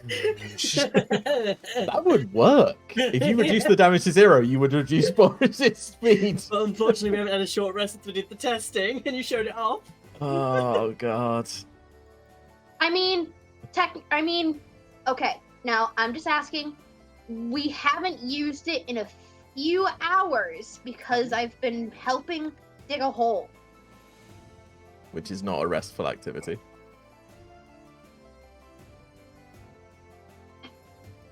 That would work. If you reduce the damage to 0, you would reduce Boris's speed. But unfortunately, we haven't had a short rest since we did the testing, and you showed it off. Oh god. I mean, okay. Now I'm just asking. We haven't used it in a few hours because I've been helping dig a hole. Which is not a restful activity.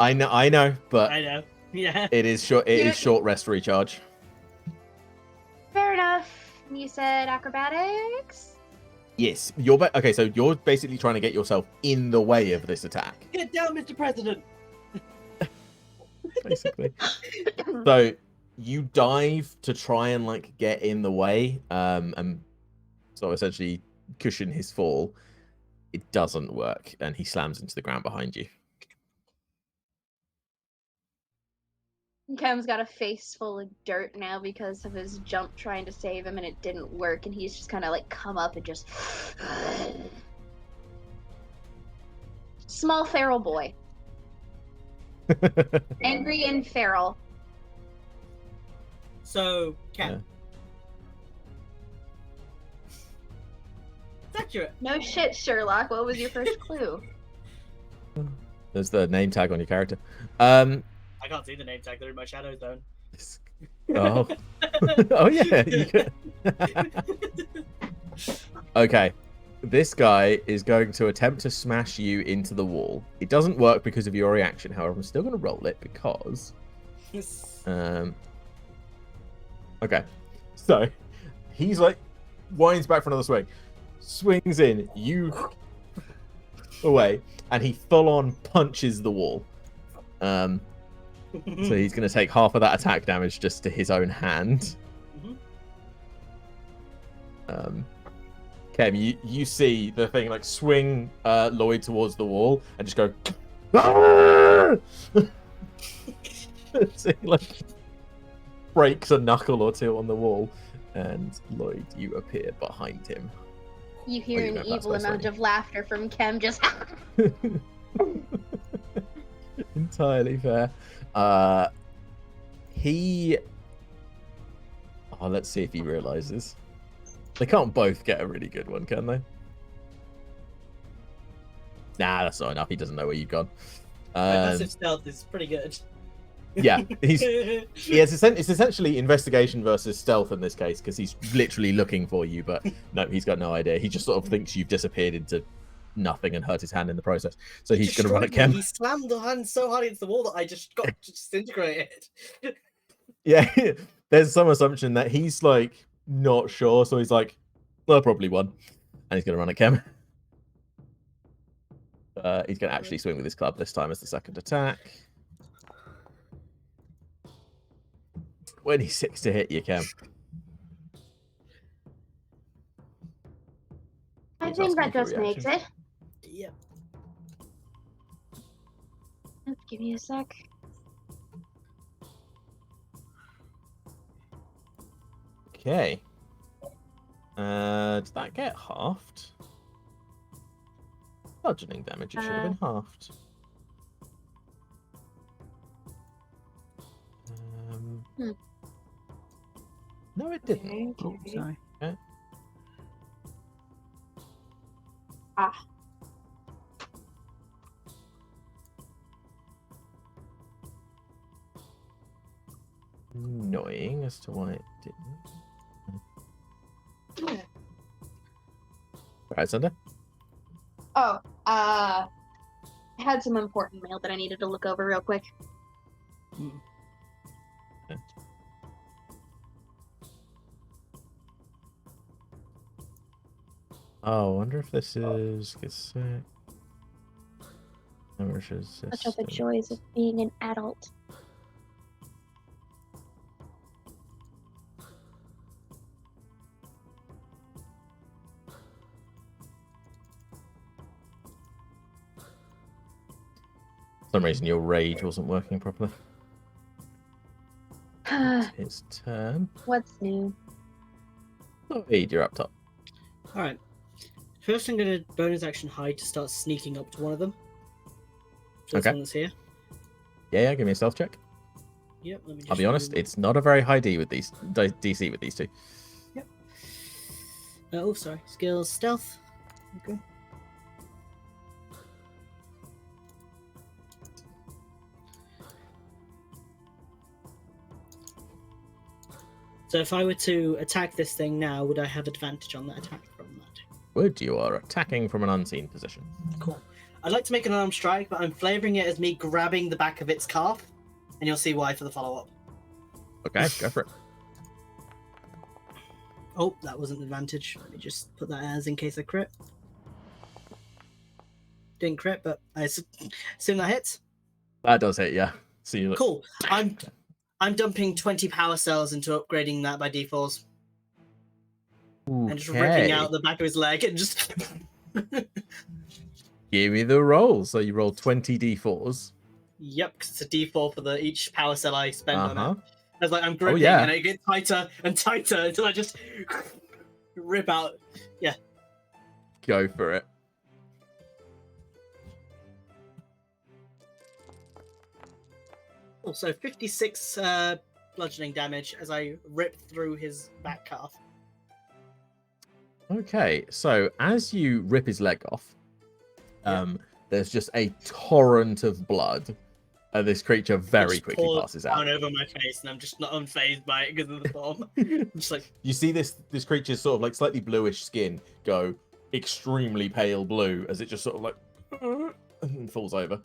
I know, but I know. Yeah. it is short. It is short rest recharge. Fair enough. You said acrobatics? Yes, okay. So you're basically trying to get yourself in the way of this attack, Get down, Mr. President. basically. So you dive to try and like get in the way, and so essentially cushion his fall. It doesn't work, and he slams into the ground behind you. Kem's got a face full of dirt now because of his jump trying to save him and it didn't work, and he's just kind of like come up and just small feral boy, angry and feral. So, Cat. Yeah. It's accurate. No shit, Sherlock. What was your first clue? There's the name tag on your character. I can't see the name tag. They're in my shadow zone. Oh. Oh yeah. You could... Okay. This guy is going to attempt to smash you into the wall. It doesn't work because of your reaction. However, I'm still going to roll it because. Okay. So he's like winds back for another swing, swings in, you away, and he full on punches the wall. So he's going to take half of that attack damage just to his own hand. Kev, you see the thing like swing Lloyd towards the wall and just go. So he, like breaks a knuckle or two on the wall, and Lloyd, you appear behind him. You hear you an know if that's evil my amount saying. of laughter from Kem. Just Entirely fair. He. Oh, let's see if he realizes. They can't both get a really good one, can they? Nah, that's not enough. He doesn't know where you've gone. My passive stealth is pretty good. Yeah, it's essentially investigation versus stealth in this case, because he's literally looking for you, but no, he's got no idea. He just sort of thinks you've disappeared into nothing and hurt his hand in the process. So he's going to run at Kem. He slammed the hand so hard against the wall that I just got disintegrated. Yeah, there's some assumption that he's like not sure, so he's like, well, probably won, and he's going to run at Kem. He's going to actually swing with his club this time as the second attack. 26 to hit you, Kem. I He's think asking that for just makes reaction. it. Yep. Give me a sec. Okay. Did that get halved? Bludgeoning damage, it should have been halved. No, it didn't. Oh, sorry. Okay. Ah. Annoying as to why it didn't. Alright, Sunday. Oh, I had some important mail that I needed to look over real quick. Oh, I wonder if this is cassette. Such are the joys of being an adult. For some reason, your rage wasn't working properly. It's turn. What's new? Lloyd, you're up top. Alright. First, I'm going to bonus action hide to start sneaking up to one of them. So this Okay. one that's here. Yeah, give me a stealth check. Yep, let me just I'll be honest, it's not a very high D with these DC with these two. Yep. Oh, sorry. Skills, stealth. Okay. So if I were to attack this thing now, would I have advantage on that attack from that? Would you are attacking from an unseen position? Cool. I'd like to make an unarmed strike, but I'm flavouring it as me grabbing the back of its calf, and you'll see why for the follow-up. Okay, go for it. Oh, that wasn't advantage. Let me just put that as in case I crit. Didn't crit, but I assume that hits. That does hit, yeah. So you look. Cool. I'm dumping 20 power cells into upgrading that by default, and just ripping out the back of his leg and just. Give me the roll. So you roll 20 d4s. Yep, 'cause it's a d4 for each power cell I spend on it. I was like, I'm gripping, yeah. and it gets tighter and tighter until I just rip out. Yeah. Go for it. Also, 56 bludgeoning damage as I rip through his back calf. Okay, so as you rip his leg off, there's just a torrent of blood. And this creature very Just quickly pours passes out. down over my face, and I'm just not unfazed by it because of the bomb. I'm just like, You see this creature's sort of like slightly bluish skin go extremely pale blue as it just sort of like and falls over.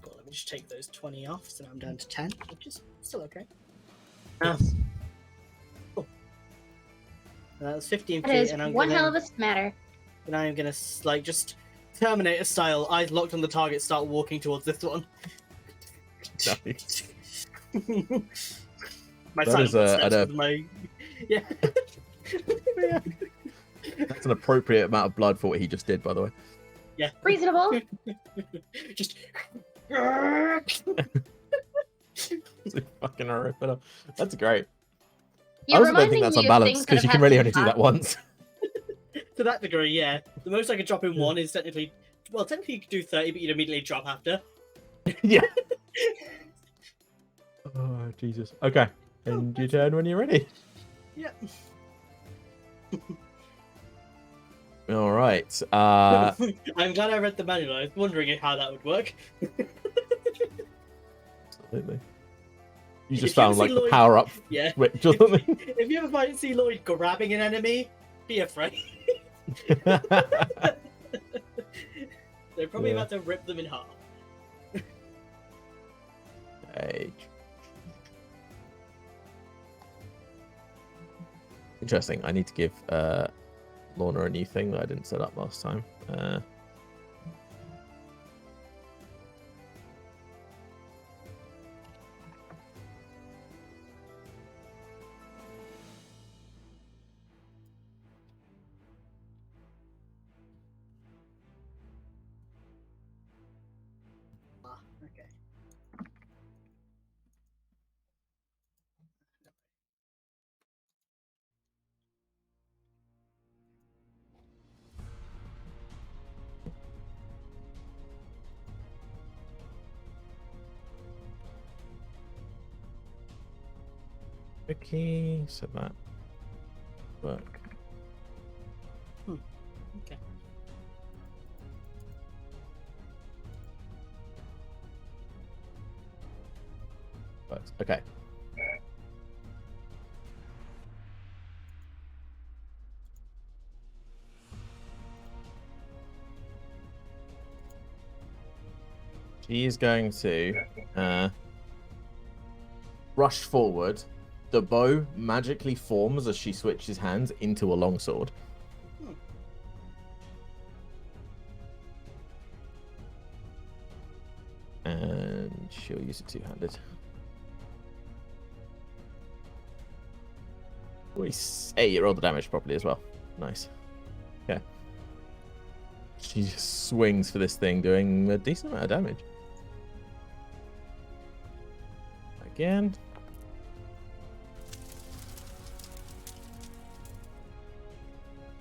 cool, let me just take those 20 off, so now I'm down to 10, which is still okay. Cool. That's 15 That feet, is and I'm one gonna, hell of a smatter. and I'm gonna like just Terminator style, eyes locked on the target, start walking towards this one. Nice. My That silent is a- footsteps a- with my yeah. That's an appropriate amount of blood for what he just did, by the way. Yeah. Reasonable. Just So fucking rip it up. That's great. I You're also don't think reminding that's me of unbalanced things that because you have can really only happened do in that once. to that degree, yeah. The most I could drop in one is technically, well, technically you could do 30, but you'd immediately drop after. Yeah. Oh Jesus. Okay. And you turn when you're ready. Yep. All right. I'm glad I read the manual. I was wondering how that would work. Absolutely. You If just you ever found like see the Lloyd- power up Yeah. switch or something. If you ever see Lloyd grabbing an enemy, be afraid. They're probably Yeah. about to rip them in half. Hey. Interesting. I need to give Lorna a new thing that I didn't set up last time. Okay. Okay, so that work. Okay. But okay. She is going to rush forward. The bow magically forms as she switches hands into a longsword. Hmm. And she'll use it two-handed. Hey, you rolled the damage properly as well. Nice. Okay. She just swings for this thing, doing a decent amount of damage. Again.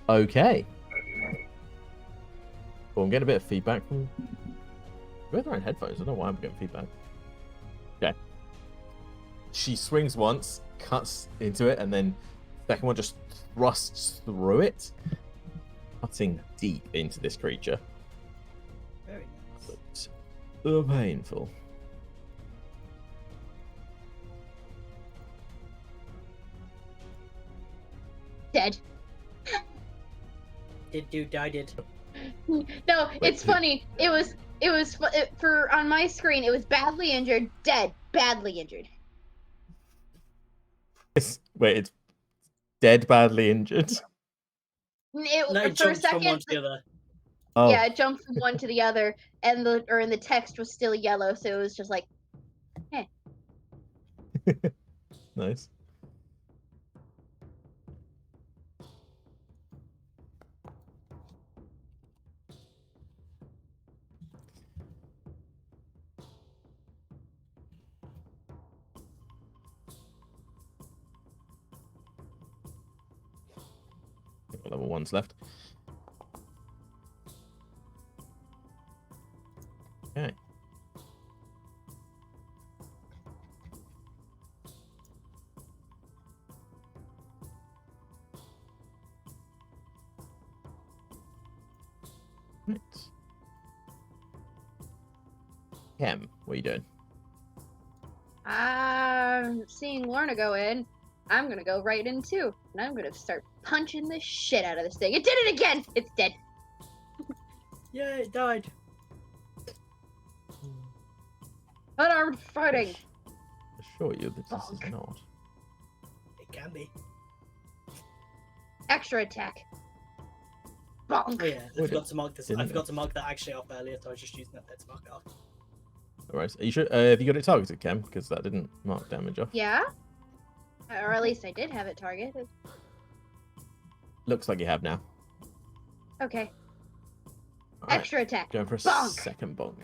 Okay. Well, I'm getting a bit of feedback from... We're wearing headphones. I don't know why I'm getting feedback. Okay. She swings once, cuts into it, and then second one just thrusts through it, cutting deep into this creature. Very nice. But painful. Dead. Did dude die? Did. No, it's funny. It was for on my screen. It was badly injured, dead, badly injured. Wait, it's dead, badly injured. No, For it a jumps from one second, to the other. Oh, yeah, it jumped from one to the other, and the text was still yellow, so it was just like, nice. Level 1's left. Okay. Right. Chem, what are you doing? I'm seeing Lorna go in. I'm gonna go right in too, and I'm gonna start punching the shit out of this thing. It did it again. It's dead. Yeah, it died. Unarmed fighting. Assure you that this is Bonk. not. It can be. Extra attack. Bonk. Oh yeah, I Would forgot it? to mark this. Didn't I it? forgot to mark that actually off earlier, so I was just using that there to mark it off. Alright, are you sure? Have you got it targeted, Chem? Because that didn't mark damage off. Yeah. Or at least I did have it targeted. Looks like you have now. Okay. Alright, Extra attack. going for a Bonk. second bonk.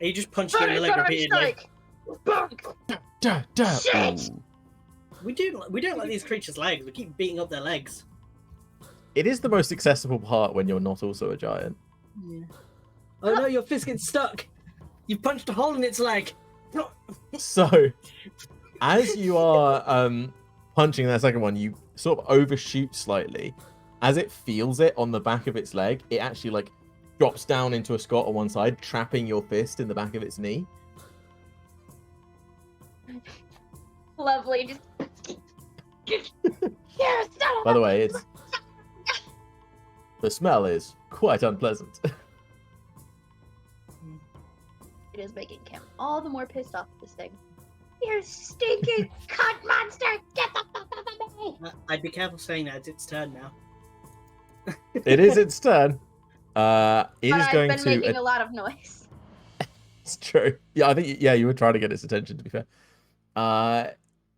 Are you just punching it in the leg Unarmed repeatedly? strike. Bonk. Da, da, Shit! ooh. We don't like these creatures' legs. We keep beating up their legs. It is the most accessible part when you're not also a giant. Yeah. Oh no, your fist gets stuck. You punched a hole in its leg. So, as you are punching that second one, you sort of overshoot slightly, as it feels it on the back of its leg, it actually like drops down into a squat on one side, trapping your fist in the back of its knee. Lovely. Just here, son By of the a- way, the smell is quite unpleasant. It is making Kim all the more pissed off at this thing. You stinking cunt monster! Get the fuck off of me! I'd be careful saying that. It's its turn now. It is its turn. It But is I've going been to. making a lot of noise. It's true. Yeah, I think you were trying to get its attention. To be fair,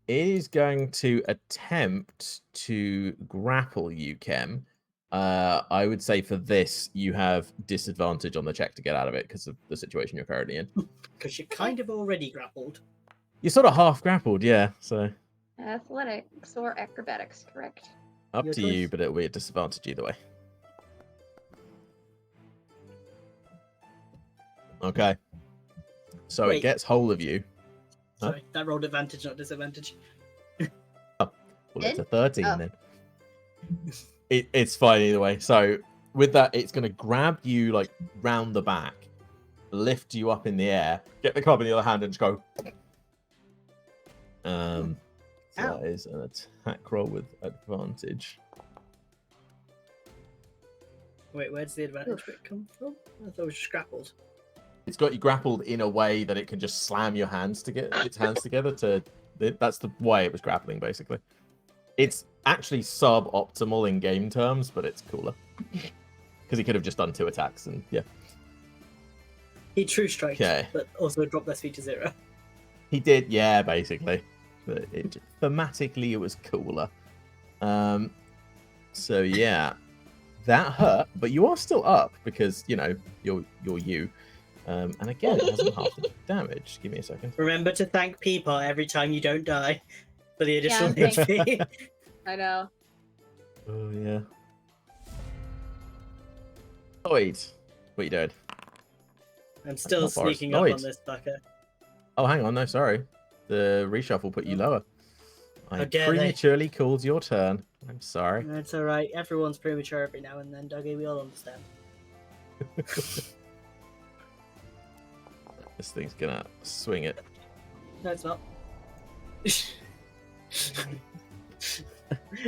it is going to attempt to grapple you, Kem. I would say for this, you have disadvantage on the check to get out of it because of the situation you're currently in. Because you're kind of already grappled. You're sort of half grappled, yeah. So Athletics or acrobatics, correct? up Your to you, choice. but it'll be a disadvantage either way. Okay. So it Wait. gets hold of you. Huh? Sorry, that rolled advantage, not disadvantage. Well, it's Did? a 13 Oh. then. It's fine either way. So with that, it's going to grab you like round the back, lift you up in the air, get the club in the other hand, and just go. So Ow. that is an attack roll with advantage. Wait, where does the advantage bit come from? I thought it was just grappled. It's got you grappled in a way that it can just slam your hands to get its hands together to. That's the way it was grappling, basically. It's actually suboptimal in game terms, but it's cooler because he could have just done 2 attacks and yeah. He true strike, Okay. but also dropped their speed to 0. He did, yeah, basically. But thematically, it was cooler. So yeah, that hurt, but you are still up because you're you. And again, it hasn't half the damage. Give me a second. Remember to thank Peapod every time you don't die for the additional Yeah, HP. I know. Oh yeah. Lloyd, what you doing? I'm still not Boris sneaking up on Lloyd. this fucker. Oh, hang on, no, sorry. The reshuffle put you lower. I How dare they. prematurely called your turn. I'm sorry. That's alright. Everyone's premature every now and then, Dougie. We all understand. This thing's gonna swing it. No, it's not.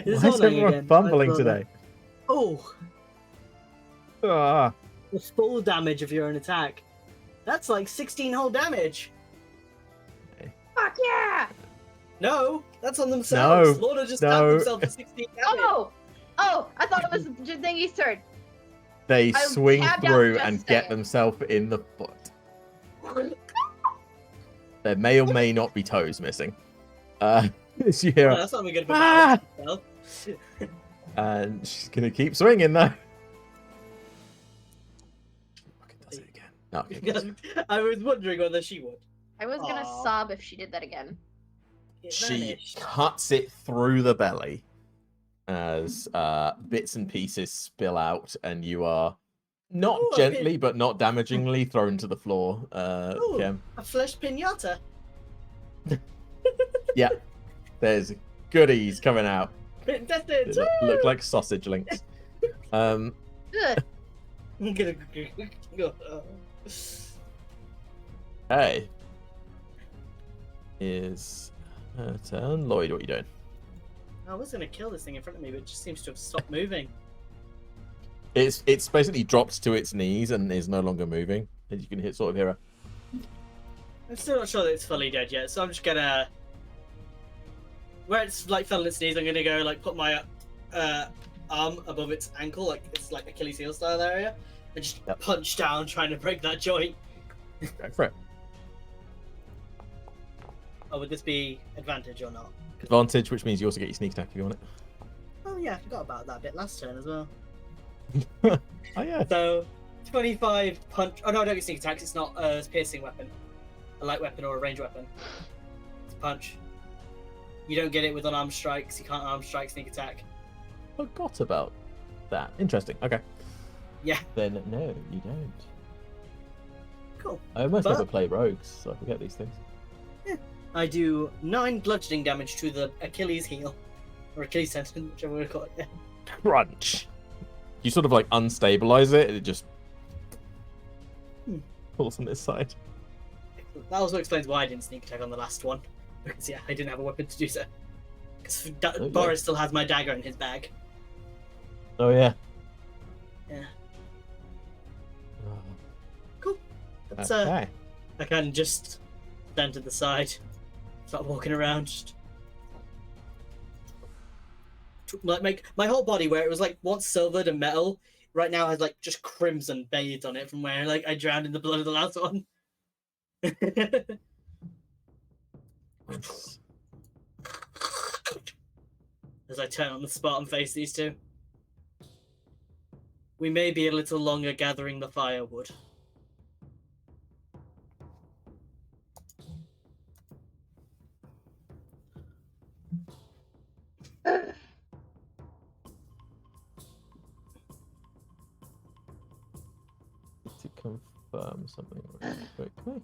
Why is everyone fumbling today? Oh, Ah, the full damage of your own attack. That's like 16 whole damage. Fuck yeah! No, that's on themselves. No, Lorna just no. stabbed himself for 16 damage. Oh! I thought it was Thingy's turn. they I swing tabbed out through just and get saying. themselves in the foot. There may or may not be toes missing. As you hear, Oh, that's not a good Ah! about. and she's gonna keep swinging though. Fucking does it again. No, okay, good. I was wondering whether she would. I was gonna Aw. sob if she did that again. It She vanished. cuts it through the belly as bits and pieces spill out, and you are not Ooh, a gently but not damagingly thrown to the floor. Ooh. Kim. A flesh pinata. Yeah, there's goodies coming out. That's They it. look like sausage links. Good. Hey, is turn. Lloyd, what are you doing? I was gonna kill this thing in front of me, but it just seems to have stopped moving. It's basically dropped to its knees and is no longer moving. As you can hit, sort of hear. I'm still not sure that it's fully dead yet, so I'm just gonna. Where it's like fell on its knees, I'm gonna go like put my arm above its ankle, like it's like Achilles heel style area, and just Yep. punch down, trying to break that joint. Go for it. Or would this be advantage or not? Advantage, which means you also get your sneak attack if you want Oh yeah, I forgot about that bit last turn as well. it. Oh yeah. So 25 punch. Oh no, I don't get sneak attacks. It's not a piercing weapon, a light weapon or a range weapon. It's a punch. You don't get it with unarmed strikes. You can't arm strike sneak attack. Forgot about that. Interesting. Okay. Yeah. Then no, you don't. Cool. I almost But- never play rogues, so I forget these things. I do 9 bludgeoning damage to the Achilles heel, or Achilles tendon, whichever we call it. crunch. You sort of like unstabilize it, and it just falls on this side. That also explains why I didn't sneak attack on the last one. Because, yeah, I didn't have a weapon to do so. Because Boris still has my dagger in his bag. Oh, yeah. Yeah. Cool. That's, Okay. I can just stand to the side, start walking around, just like make my whole body, where it was like once silvered and metal, right now has like just crimson bathed on it from where like I drowned in the blood of the last one. Nice. As I turn on the spot and face these two. We may be a little longer gathering the firewood. To confirm something really quickly.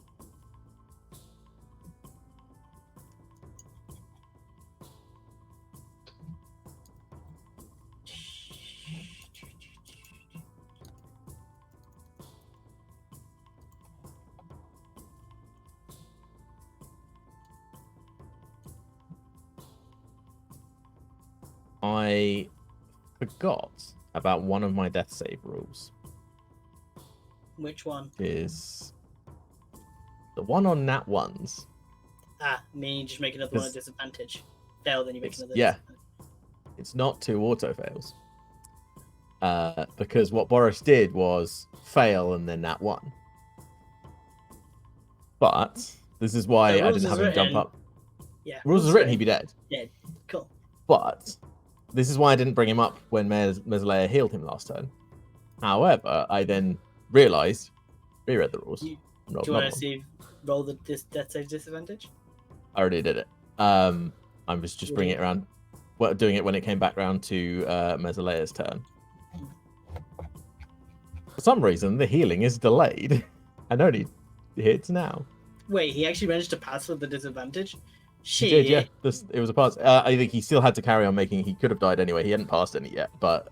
I forgot about one of my death save rules. Which one? Is the one on nat ones. Me just make another one at disadvantage. Fail, then you make another. Yeah. It's not 2 auto fails. Because what Boris did was fail and then nat 1. But this is why I didn't have him jump up. Yeah. Rules is written, he'd be dead. Yeah. Cool. But this is why I didn't bring him up when Meslea healed him last turn. However, I then realized, reread the rules. Do you want to see roll the death save disadvantage? I already did it. I'm just bringing it around. Well, doing it when it came back round to Meslea's turn. For some reason, the healing is delayed and only hits now. Wait, he actually managed to pass with the disadvantage? Shit. He did, yeah. It was a pass. I think he still had to carry on making. He could have died anyway. He hadn't passed any yet, but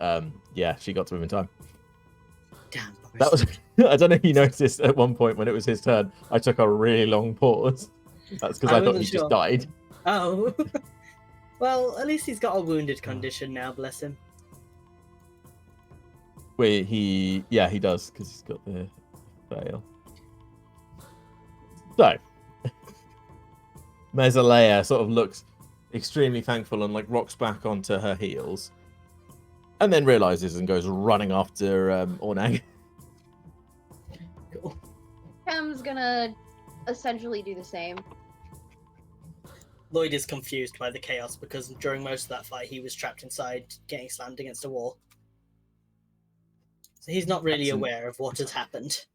yeah, she got to him in time. Damn. That was. I don't know if you noticed at one point when it was his turn, I took a really long pause. That's because I thought he just died. Oh. Well, at least he's got a wounded condition now, bless him. Wait, he does, because he's got the fail. So, Meslea sort of looks extremely thankful and like rocks back onto her heels, and then realizes and goes running after Ornang. Cool. Cam's gonna essentially do the same. Lloyd is confused by the chaos because during most of that fight he was trapped inside getting slammed against a wall. So he's not really aware of what has happened.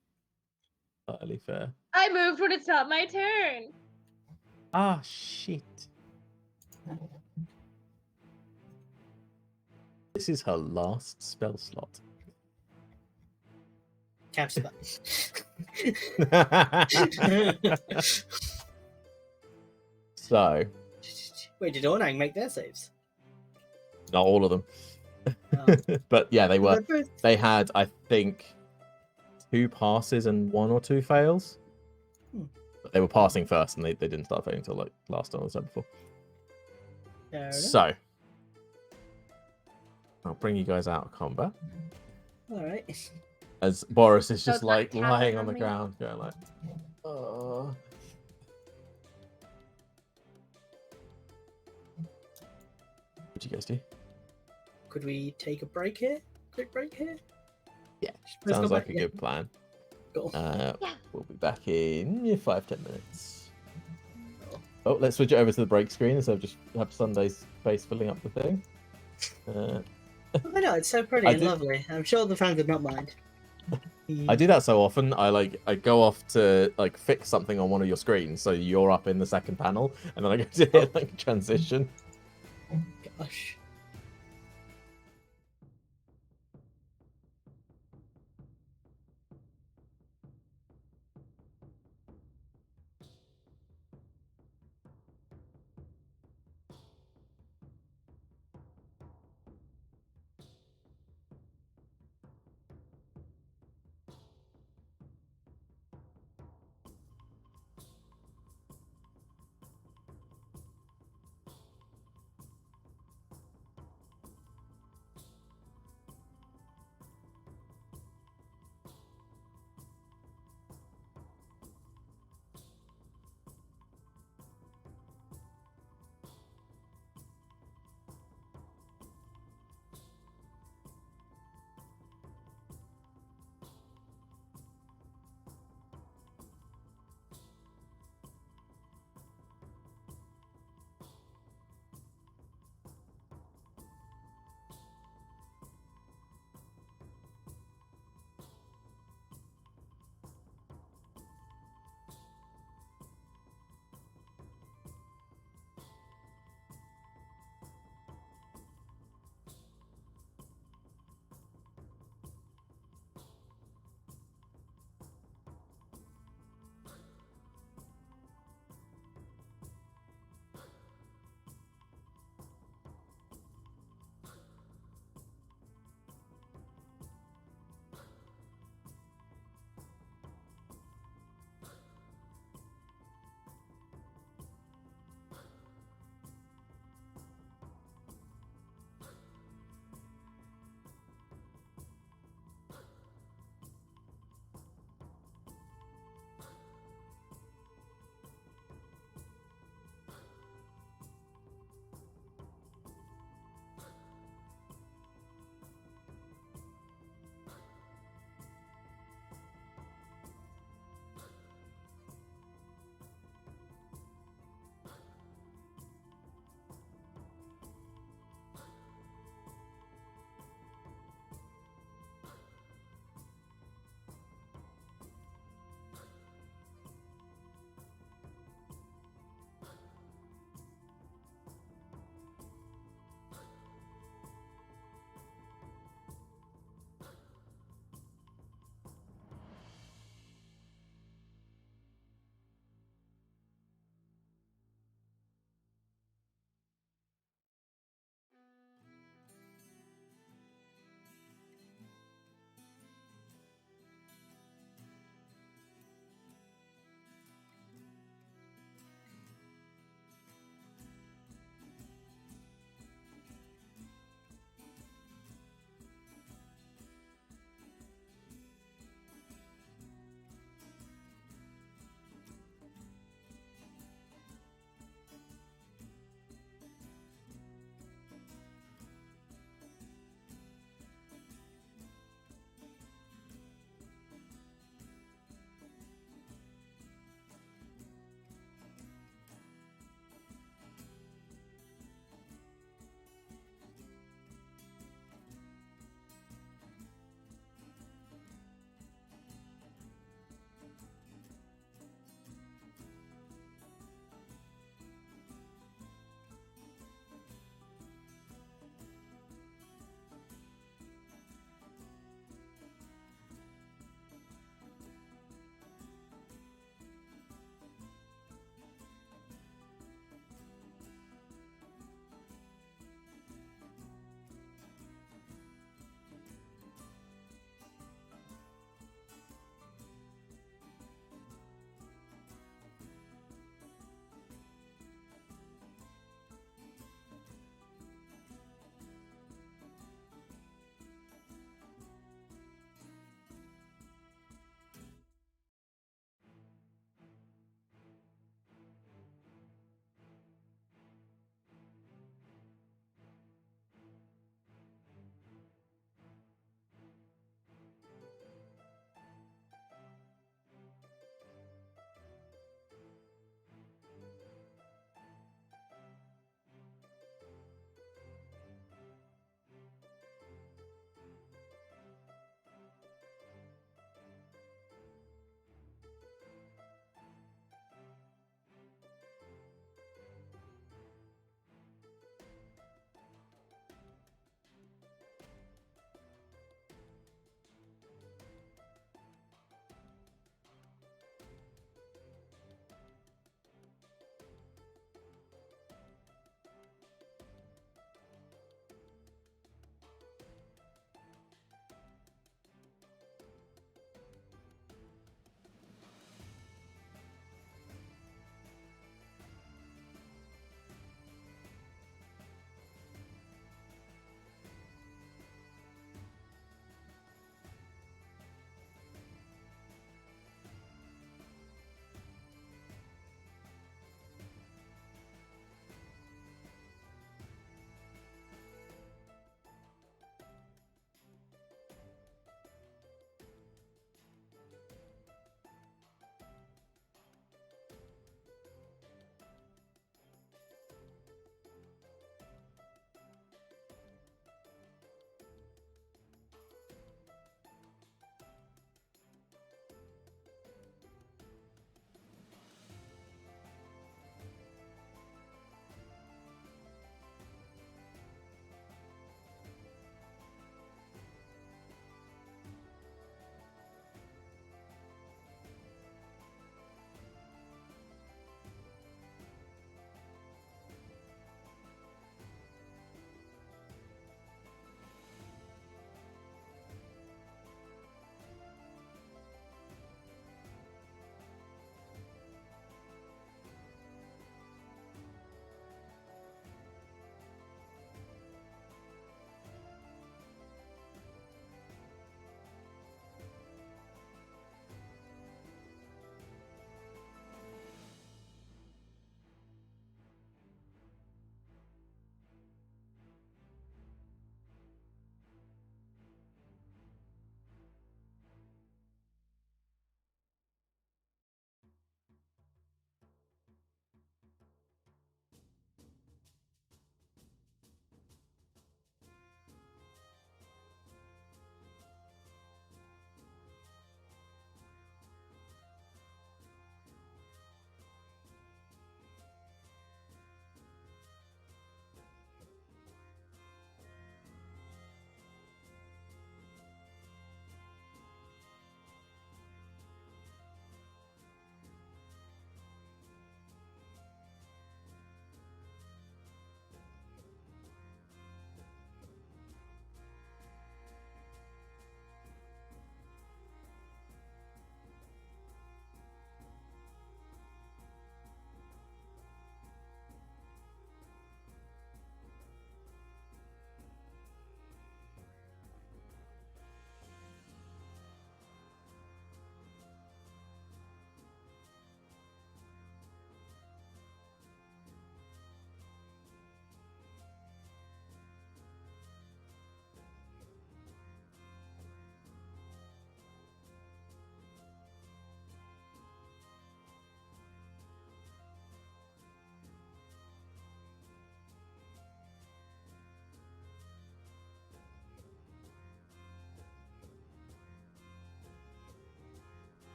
Utterly fair. I moved when it's not my turn. Ah, shit. This is her last spell slot. Capture that. So. Wait, did Ornang make their saves? Not all of them. Oh. But yeah, they were. They had, I think, 2 passes and 1 or 2 fails. But they were passing first, and they didn't start failing until like last time or so before. So, I'll bring you guys out of combat. All right. As Boris is So just it's like not lying counting on on the me? ground, going like, "Oh." What'd you guys do? Could we take a break here? Quick break here? Yeah, Let's sounds go like back, a yeah. good plan. Cool. We'll be back in 5-10 minutes. Oh, let's switch it over to the break screen instead of just have Sunday's face filling up the thing. I know, it's so pretty I and did- lovely. I'm sure the fans would not mind. I do that so often. I go off to like fix something on one of your screens, so you're up in the second panel, and then I go to hit like transition. Gosh.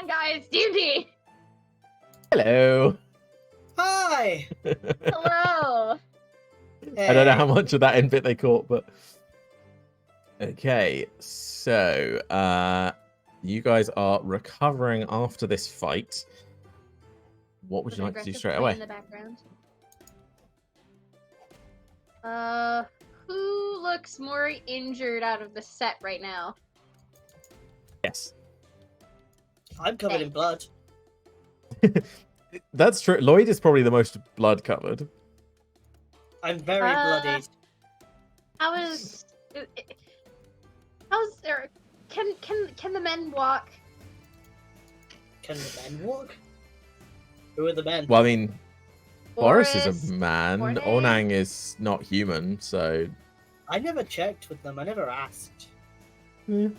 on, guys. D&D. Hello. Hi. Hello. I don't know how Hey. much of that end bit they caught, but okay. So, you guys are recovering after this fight. What would With you an like to do aggressive straight play away? in the background. Who looks more injured out of the set right now? Yes, I'm covered in blood. that's true. Lloyd is probably the most blood covered. I'm very bloodied. How's there? Can the men walk? Can the men walk? Who are the men? Well, I mean, Boris is Boris, a man. Orne? Onang is not human, so I never checked with them. I never asked. Can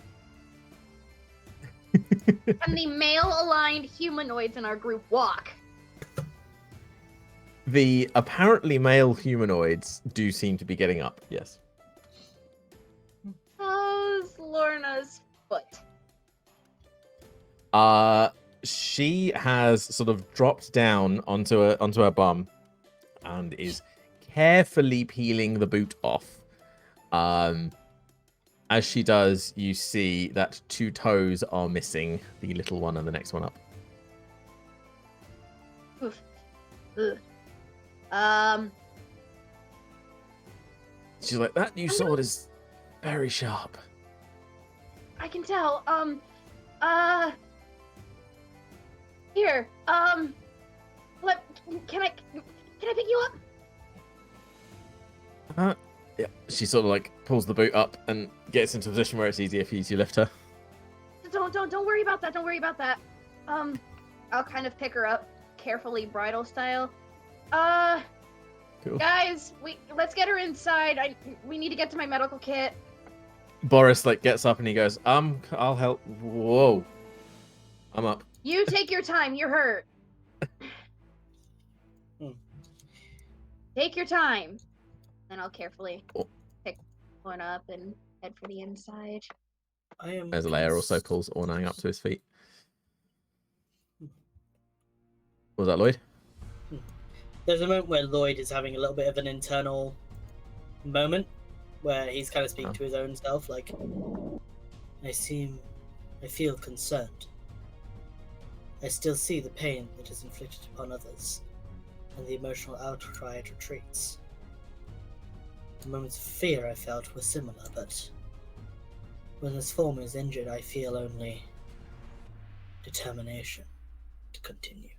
the male-aligned humanoids in our group walk? the apparently male humanoids do seem to be getting up. Yes. How's Lorna's foot? She has sort of dropped down onto her bum and is carefully peeling the boot off. As she does, you see that 2 toes are missing, the little one and the next one up. Oof. Ugh. She's like, that new sword is very sharp. I can tell. Here. Can I pick you up? Yeah. She sort of like pulls the boot up and gets into a position where it's easier for you to lift her. Don't worry about that. Don't worry about that. I'll kind of pick her up carefully, bridal style. Cool. Guys, let's get her inside. We need to get to my medical kit. Boris like gets up and he goes, I'll help. Whoa. I'm up. You take your time. You're hurt. Take your time. Then I'll carefully pick one up and head for the inside. I am. As Leia also pulls Ornang up to his feet. Was that Lloyd? There's a moment where Lloyd is having a little bit of an internal moment where he's kind of speaking to his own self, like, I feel concerned. I still see the pain that is inflicted upon others, and the emotional outcry it retreats. The moments of fear I felt were similar, but when this form is injured, I feel only determination to continue.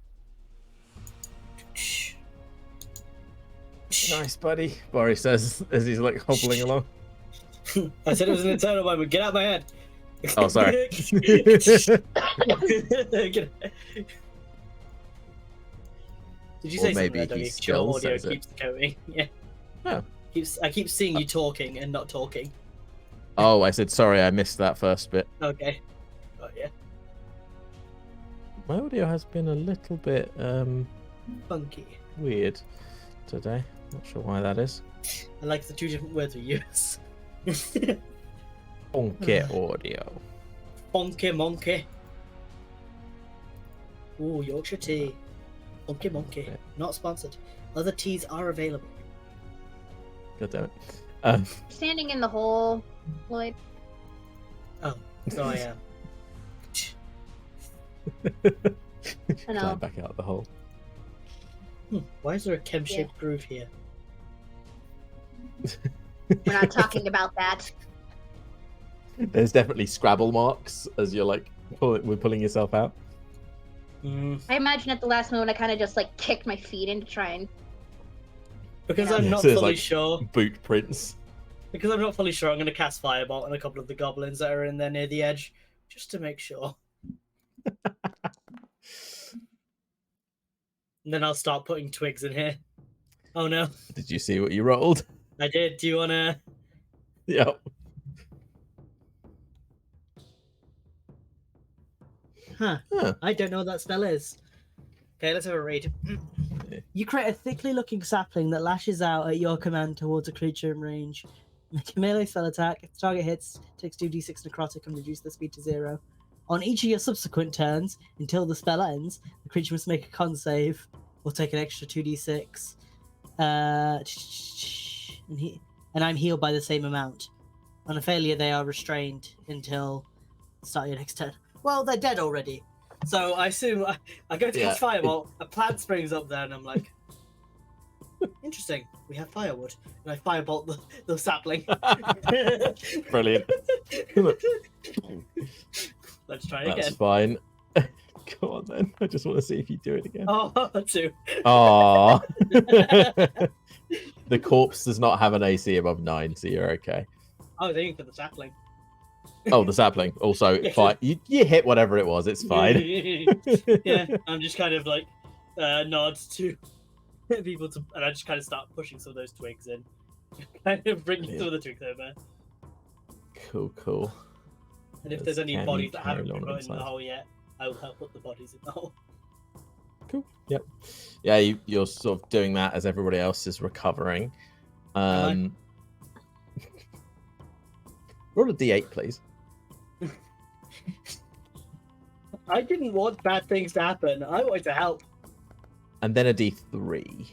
Nice, buddy. Boris says as he's like hobbling along. I said it was an internal moment. Get out of my head. Oh, sorry. Did you Or say maybe something? he Your still audio says it. keeps going. Yeah. Oh. I keep seeing you talking and not talking. Oh, I said sorry. I missed that first bit. Okay. Oh yeah. My audio has been a little bit Funky. weird today. Not sure why that is. I like the 2 different words we use. Funky audio. Funky monkey. Ooh, Yorkshire tea. Funky monkey. Yeah. Not sponsored. Other teas are available. God damn it. Standing in the hole, Lloyd. Oh, so I am. I know. Climb back out the hole. Why is there a chem-shaped groove here? We're not talking about that. There's definitely Scrabble marks as you're like pulling yourself out. I imagine at the last moment I kind of just like kicked my feet in to try and. Because Yeah. I'm not So it's fully like- sure. Boot prints. Because I'm not fully sure, I'm going to cast Firebolt on a couple of the goblins that are in there near the edge, just to make sure. And then I'll start putting twigs in here. Oh no, Did you see what you rolled? I did. Do you want to... Yep. Huh. Huh. I don't know what that spell is. Okay, let's have a read. You create a thickly looking sapling that lashes out at your command towards a creature in range. Make a melee spell attack. If the target hits, takes 2d6 necrotic and reduce the speed to 0. On each of your subsequent turns, until the spell ends, the creature must make a con save or take an extra 2d6. And I'm healed by the same amount. On a failure, they are restrained until the start of your next turn. Well, they're dead already. So I assume I go to Yeah. cast Fireball, a plant springs up there, and I'm like, interesting, we have firewood. And I firebolt the sapling. Brilliant. Let's try That's again. fine. Go on then. I just want to see if you do it again. Oh, 2. Aww. The corpse does not have an AC above 9, so you're okay. I was aiming for the sapling. Oh, the sapling. Also, fine. You hit whatever it was. It's fine. Yeah, I'm just kind of like nod to people to, and I just kind of start pushing some of those twigs in, kind of bringing some of the twigs over. Cool. And if there's any Can bodies you that carry haven't been on put in inside? the hole yet, I will help put the bodies in the hole. Cool. Yep. Yeah, you're sort of doing that as everybody else is recovering. Roll a d8, please. I didn't want bad things to happen. I wanted to help. And then a d3.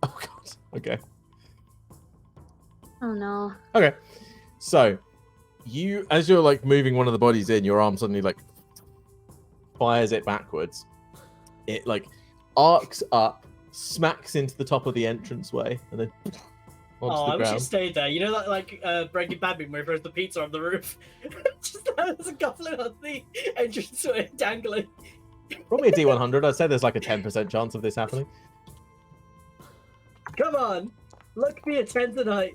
Oh, God. Okay. Oh no. Okay. So, as you're like moving one of the bodies in, your arm suddenly like fires it backwards. It like arcs up, smacks into the top of the entranceway, and then onto Oh, the I wish it ground. stayed there. You know that like Breaking Bad where he throws the pizza on the roof? Just there's a goblin on the entranceway dangling. Roll me a d100. I'd say there's like a 10% chance of this happening. Come on, look me a 10 tonight.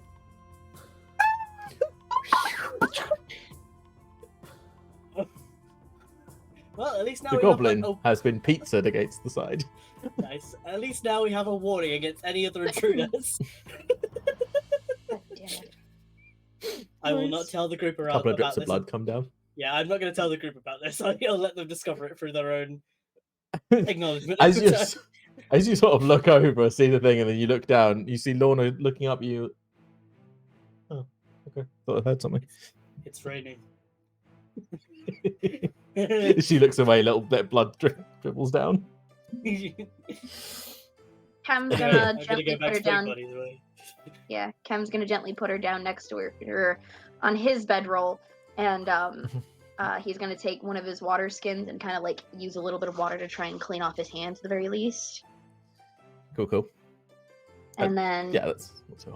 Well, at least now The we goblin have has been pizzaed against the side. nice. At least now we have a warning against any other intruders. God damn it. I will not Nice. tell the group A around couple of about drips of this. blood come down. Yeah, I'm not going to tell the group about this. I'll let them discover it through their own acknowledgement. As you sort of look over, see the thing, and then you look down, you see Lorna looking up at you. Oh, okay. Thought I heard something. It's raining. She looks away, a little bit of blood dribbles down. Cam's I'm gonna gonna gently go put back her to down. bodies away. Yeah, Cam's gonna gently put her down next to her on his bedroll, and he's gonna take one of his water skins and kind of like use a little bit of water to try and clean off his hands at the very least. Cool. And then Yeah, that's not so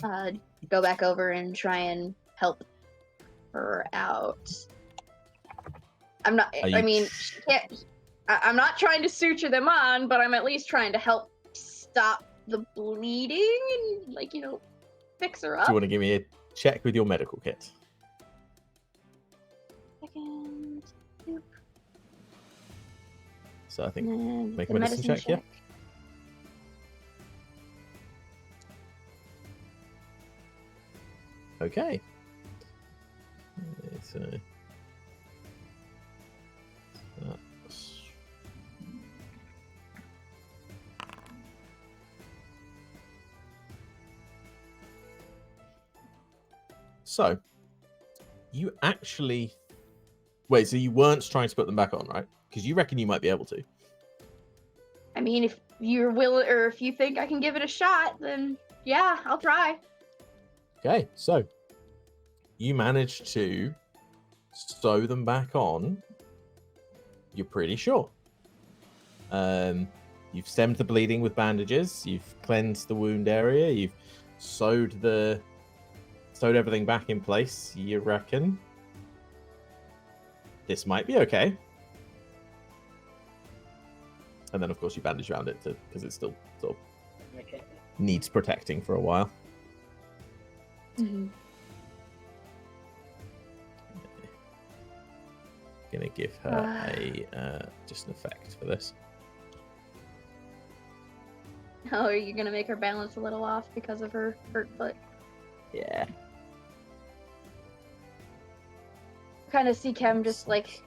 hard. go back over and try and help her out. I'm not. Are I you mean, she can't, I'm not trying to suture them on, but I'm at least trying to help stop the bleeding and, like, fix her Do up. you want to give me a check with your medical kit? Second. So I think And then make a the medicine check, yeah? Okay. So that's... So you actually wait. So you weren't trying to put them back on, right? Because you reckon you might be able to. I mean, if you're willing, or if you think I can give it a shot, then yeah, I'll try. Okay, so you managed to sew them back on. You're pretty sure. You've stemmed the bleeding with bandages. You've cleansed the wound area. You've sewed everything back in place. You reckon this might be okay? And then, of course, you bandage around it because it still sort of Okay. needs protecting for a while. Mm-hmm. Gonna give her a just an effect for this. Oh, are you gonna make her balance a little off because of her hurt foot? Yeah. Kind of see Kem just like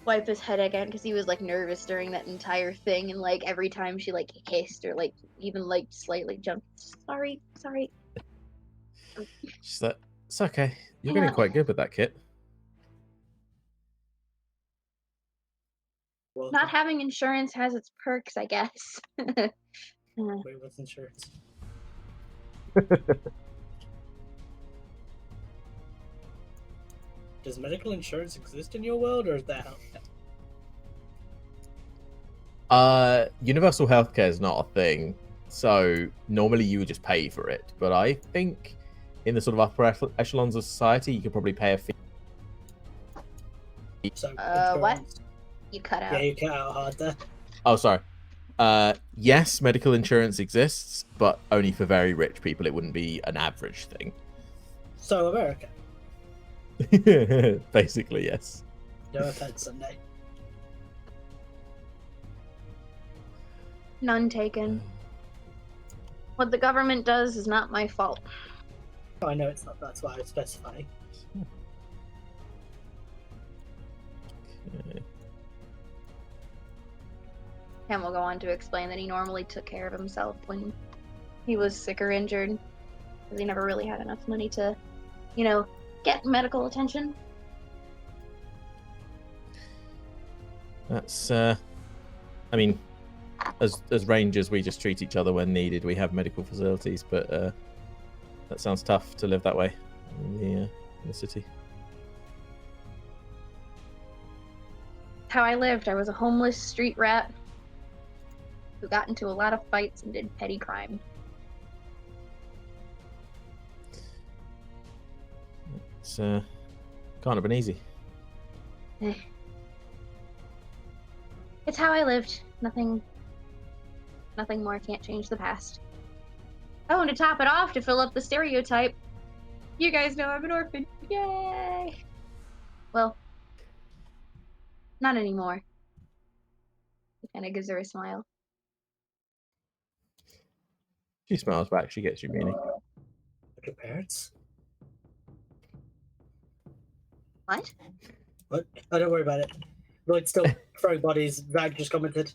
wipe his head again because he was like nervous during that entire thing, and like every time she like hissed or like even like slightly jumped. Sorry. Just that It's okay. You're getting Yeah. quite good with that kit. Well, Not having insurance has its perks, I guess. wait, what's insurance? Does medical insurance exist in your world, or is that healthcare? Universal healthcare is not a thing, so normally you would just pay for it. But I think in the sort of upper echelons of society, you could probably pay a fee. So What? insurance. You cut out. Yeah, you cut out hard there. Oh, sorry. Yes, medical insurance exists, but only for very rich people. It wouldn't be an average thing. So America. Basically, yes. No offense, Sunday. None taken. What the government does is not my fault. Oh, I know it's not. That's why I was specifying. Okay. Ken will go on to explain that he normally took care of himself when he was sick or injured, because he never really had enough money to, get medical attention. That's I mean, as rangers, we just treat each other when needed. We have medical facilities, but that sounds tough to live that way in the city. How I lived. I was a homeless street rat who got into a lot of fights and did petty crime. It's kind of been easy. It's how I lived. Nothing more. Can't change the past. Oh, and to top it off, to fill up the stereotype, you guys know I'm an orphan. Yay! Well, not anymore. He kind of gives her a smile. She smiles back. She gets you, meaning. Like your parents? What? What? Oh, don't worry about it. Lloyd's still throwing bodies. Rag just commented.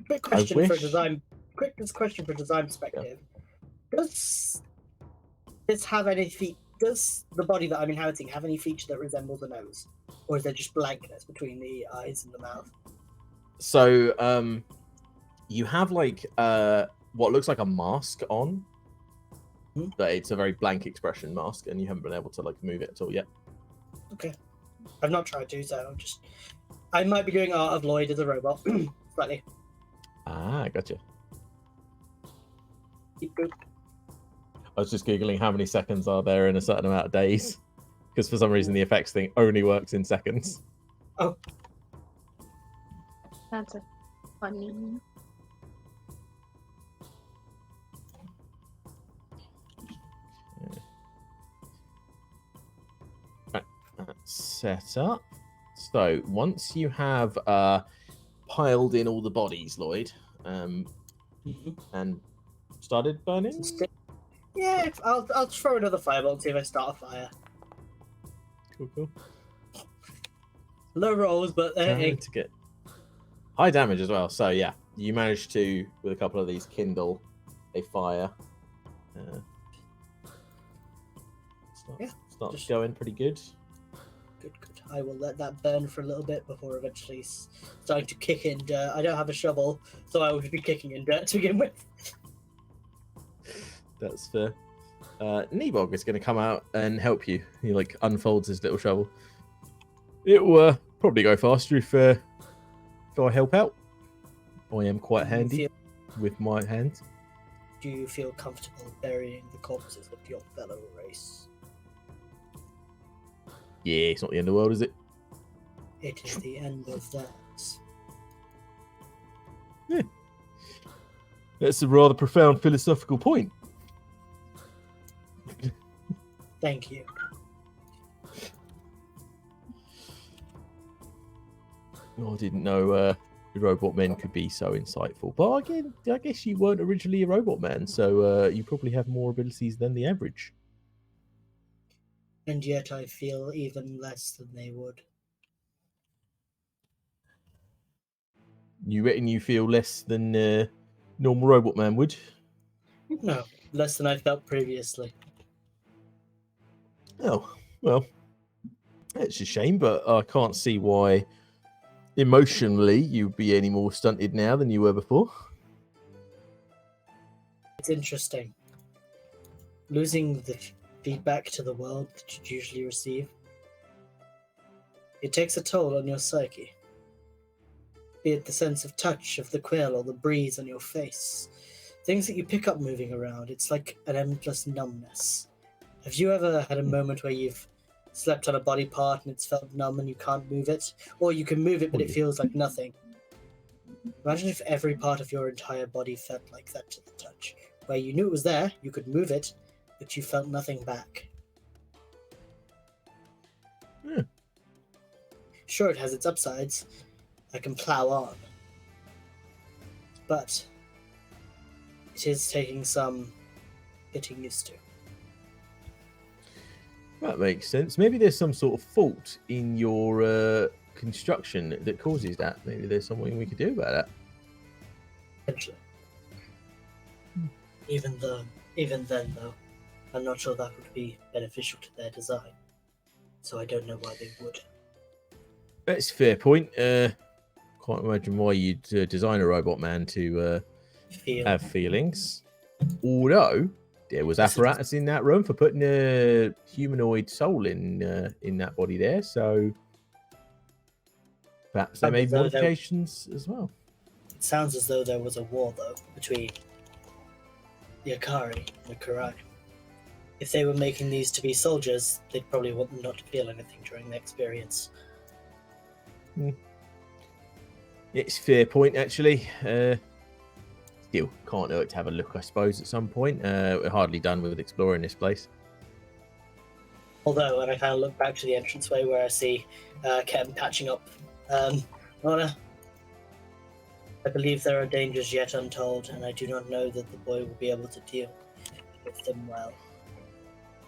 Quick question for wish- design. Quick question for design perspective. Does this have any Does the body that I'm inheriting have any feature that resembles a nose, or is there just blankness between the eyes and the mouth? So, you have like what looks like a mask on, but it's a very blank expression mask, and you haven't been able to like move it at all yet. Okay, I've not tried to, so I might be doing Art of Lloyd as a robot, slightly. Ah, gotcha. Keep good. I was just googling how many seconds are there in a certain amount of days, because for some reason the effects thing only works in seconds. Oh, That's a funny. Right, that's set up. So once you have piled in all the bodies, Lloyd, and started burning. yeah. I'll throw another fireball and see if I start a fire. Cool. Low rolls, but Trying to get high damage as well. So yeah, you managed to, with a couple of these, kindle a fire. Starts just- going pretty good. Good. I will let that burn for a little bit before eventually starting to kick in dirt. I don't have a shovel, so I would be kicking in dirt to begin with. That's fair. Nebog is going to come out and help you. He like unfolds his little shovel. It will probably go faster if I help out. I am quite handy with my hands. Do you feel comfortable burying the corpses of your fellow race? Yeah, it's not the end of the world, is it? It is the end of that. That's a rather profound philosophical point. Thank you. I didn't know robot men could be so insightful. But again, I guess you weren't originally a robot man, so you probably have more abilities than the average. And yet I feel even less than they would. You reckon you feel less than normal robot man would. No, less than I felt previously. Oh, well, it's a shame, but I can't see why emotionally you'd be any more stunted now than you were before. It's interesting. Losing the feedback to the world that you'd usually receive. It takes a toll on your psyche. Be it the sense of touch of the quill or the breeze on your face. Things that you pick up moving around. It's like an endless numbness. Have you ever had a moment where you've slept on a body part and it's felt numb and you can't move it? Or you can move it but it feels like nothing? Imagine if every part of your entire body felt like that to the touch. Where you knew it was there, you could move it, but you felt nothing back. Yeah. Sure, it has its upsides. I can plow on. But it is taking some getting used to. That makes sense. Maybe there's some sort of fault in your construction that causes that. Maybe there's something we could do about that. Potentially. Even then, though, I'm not sure that would be beneficial to their design. So I don't know why they would. That's a fair point. Can't imagine why you'd design a robot man to have feelings. Although there was apparatus in that room for putting a humanoid soul in that body there, so perhaps they made modifications as well. It sounds as though there was a war, though, between the Akari and the Kurai. If they were making these to be soldiers, they'd probably want them not to feel anything during the experience. It's a fair point, actually. Still, can't hurt to have a look, I suppose, at some point. We're hardly done with exploring this place. Although, when I kind of look back to the entranceway where I see Kem patching up Lorna, I believe there are dangers yet untold, and I do not know that the boy will be able to deal with them well.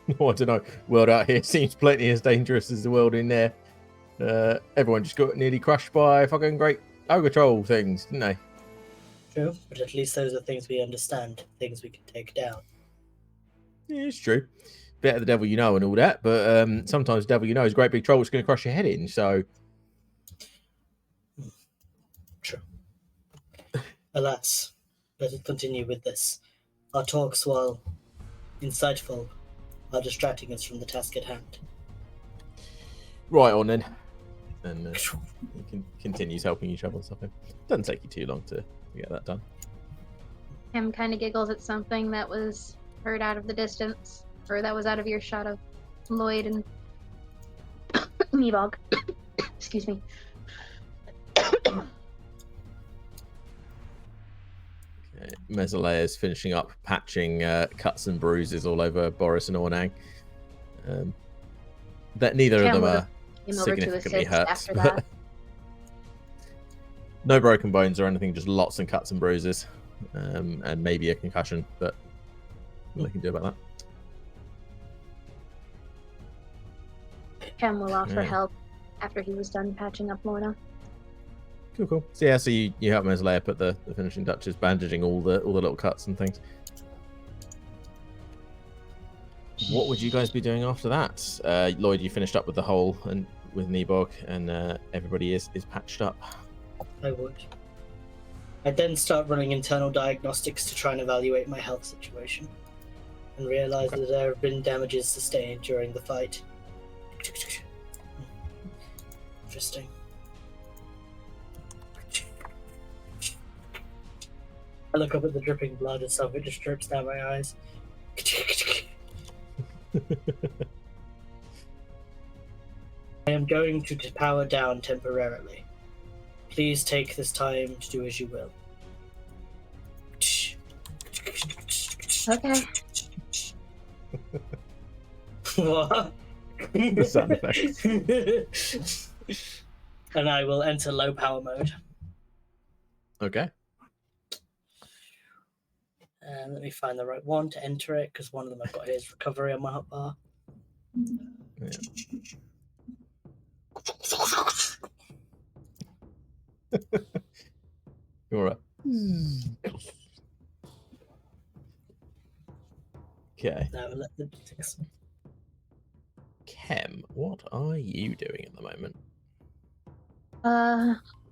I don't know. World out here seems plenty as dangerous as the world in there. Everyone just got nearly crushed by fucking great ogre troll things, didn't they? True, but at least those are things we understand, things we can take down. Yeah, it's true. Better the devil you know and all that, but sometimes the devil you know is a great big troll that's going to crush your head in, so... True. Alas, let us continue with this. Our talks, while insightful, are distracting us from the task at hand. Right on then. And he continues helping you shovel stuff in. Doesn't take you too long to get that done. Em kind of giggles at something that was heard out of the distance, or that was out of earshot of Lloyd and Meebog. Excuse me. Okay. Mesolea is finishing up patching cuts and bruises all over Boris and Ornang. That neither of them are significantly hurt. After that. No broken bones or anything, just lots and cuts and bruises, and maybe a concussion, but what they can do about that. Kem will offer help after he was done patching up Lorna. Cool. So yeah, so you help Mesolea put the finishing touches, bandaging all the little cuts and things. What would you guys be doing after that? Lloyd, you finished up with the hole and with Nebog, and everybody is patched up. I would. I'd then start running internal diagnostics to try and evaluate my health situation, and realize that there have been damages sustained during the fight. Interesting. I look up at the dripping blood and some of it just drips down my eyes. I am going to power down temporarily. Please take this time to do as you will. Okay. What? The sound effects. And I will enter low power mode. Okay. Let me find the right one to enter it, because one of them I've got here is recovery on my hotbar. Yeah. All right. Okay. No, logistics. Kem, what are you doing at the moment?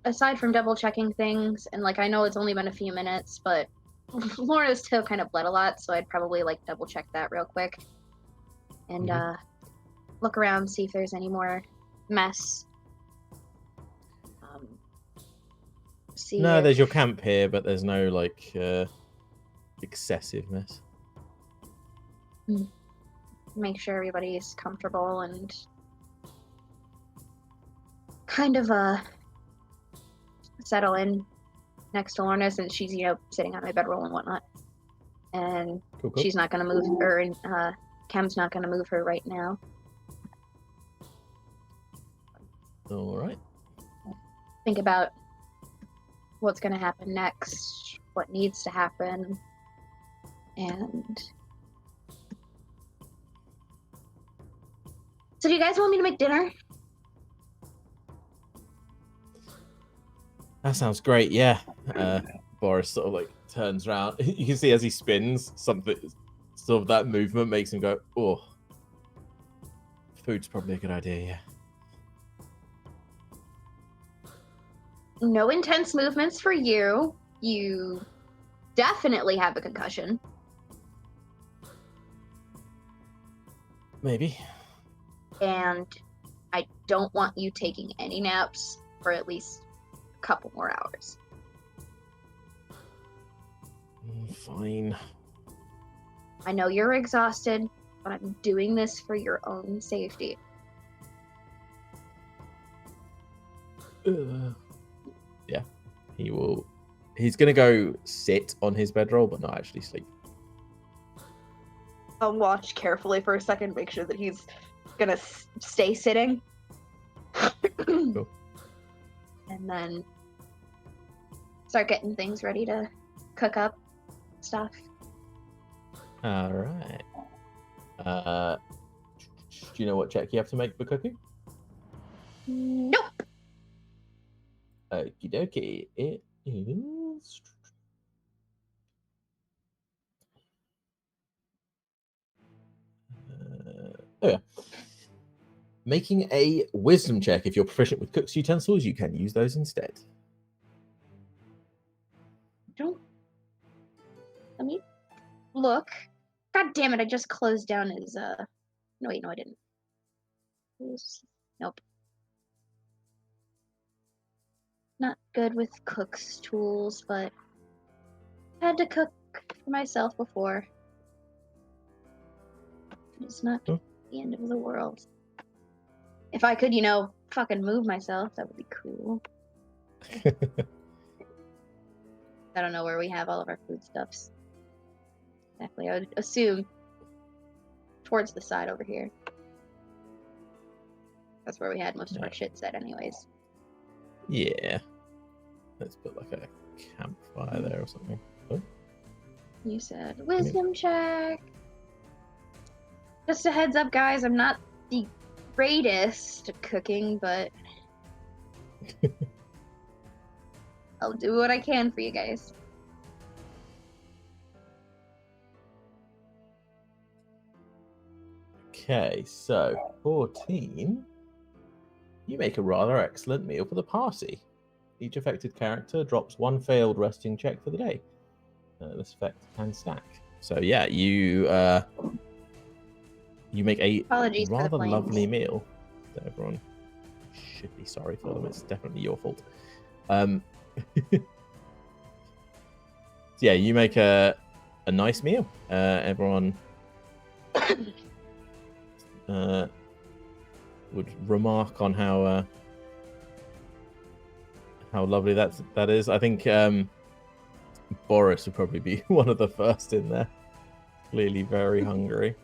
Aside from double checking things, and like I know it's only been a few minutes, but Lorna's still kind of bled a lot, so I'd probably like double check that real quick. And look around, see if there's any more mess. See No, if... there's your camp here, but there's no like excessive mess. Make sure everybody's comfortable and kind of settle in next to Lorna, since she's, you know, sitting on my bedroll and whatnot. And Cool. she's not gonna move her, and Kem's not gonna move her right now. All right. Think about what's gonna happen next, what needs to happen, and so do you guys want me to make dinner? That sounds great. Yeah. Boris sort of like turns around. You can see as he spins, something sort of that movement makes him go, "Oh, food's probably a good idea." Yeah. No intense movements for you. You definitely have a concussion. Maybe. And I don't want you taking any naps for at least a couple more hours. Fine. I know you're exhausted, but I'm doing this for your own safety. Yeah. He's gonna go sit on his bedroll, but not actually sleep. I'll watch carefully for a second, make sure that he's gonna stay sitting. Cool. And then start getting things ready to cook up stuff. All right. Do you know what check you have to make for cooking? Nope. Okie dokie. It is. Oh yeah. Making a wisdom check. If you're proficient with cook's utensils, you can use those instead. Don't. Let me look. God damn it! I just closed down his. No, wait, no, I didn't. Nope. Not good with cook's tools, but had to cook for myself before. It's not the end of the world. If I could, you know, fucking move myself, that would be cool. I don't know where we have all of our foodstuffs. Exactly. I would assume towards the side over here. That's where we had most of our shit set anyways. Yeah. Let's put like a campfire there or something. Oh. You said wisdom check. Just a heads up, guys, I'm not the greatest at cooking, but I'll do what I can for you guys. Okay, so 14. You make a rather excellent meal for the party. Each affected character drops one failed resting check for the day. This effect can stack. So yeah, you make a Apologies for the rather flames. lovely meal that everyone should be sorry for them. It's definitely your fault. Yeah, you make a nice meal. Everyone would remark on how lovely that is. I think Boris would probably be one of the first in there. Clearly very hungry.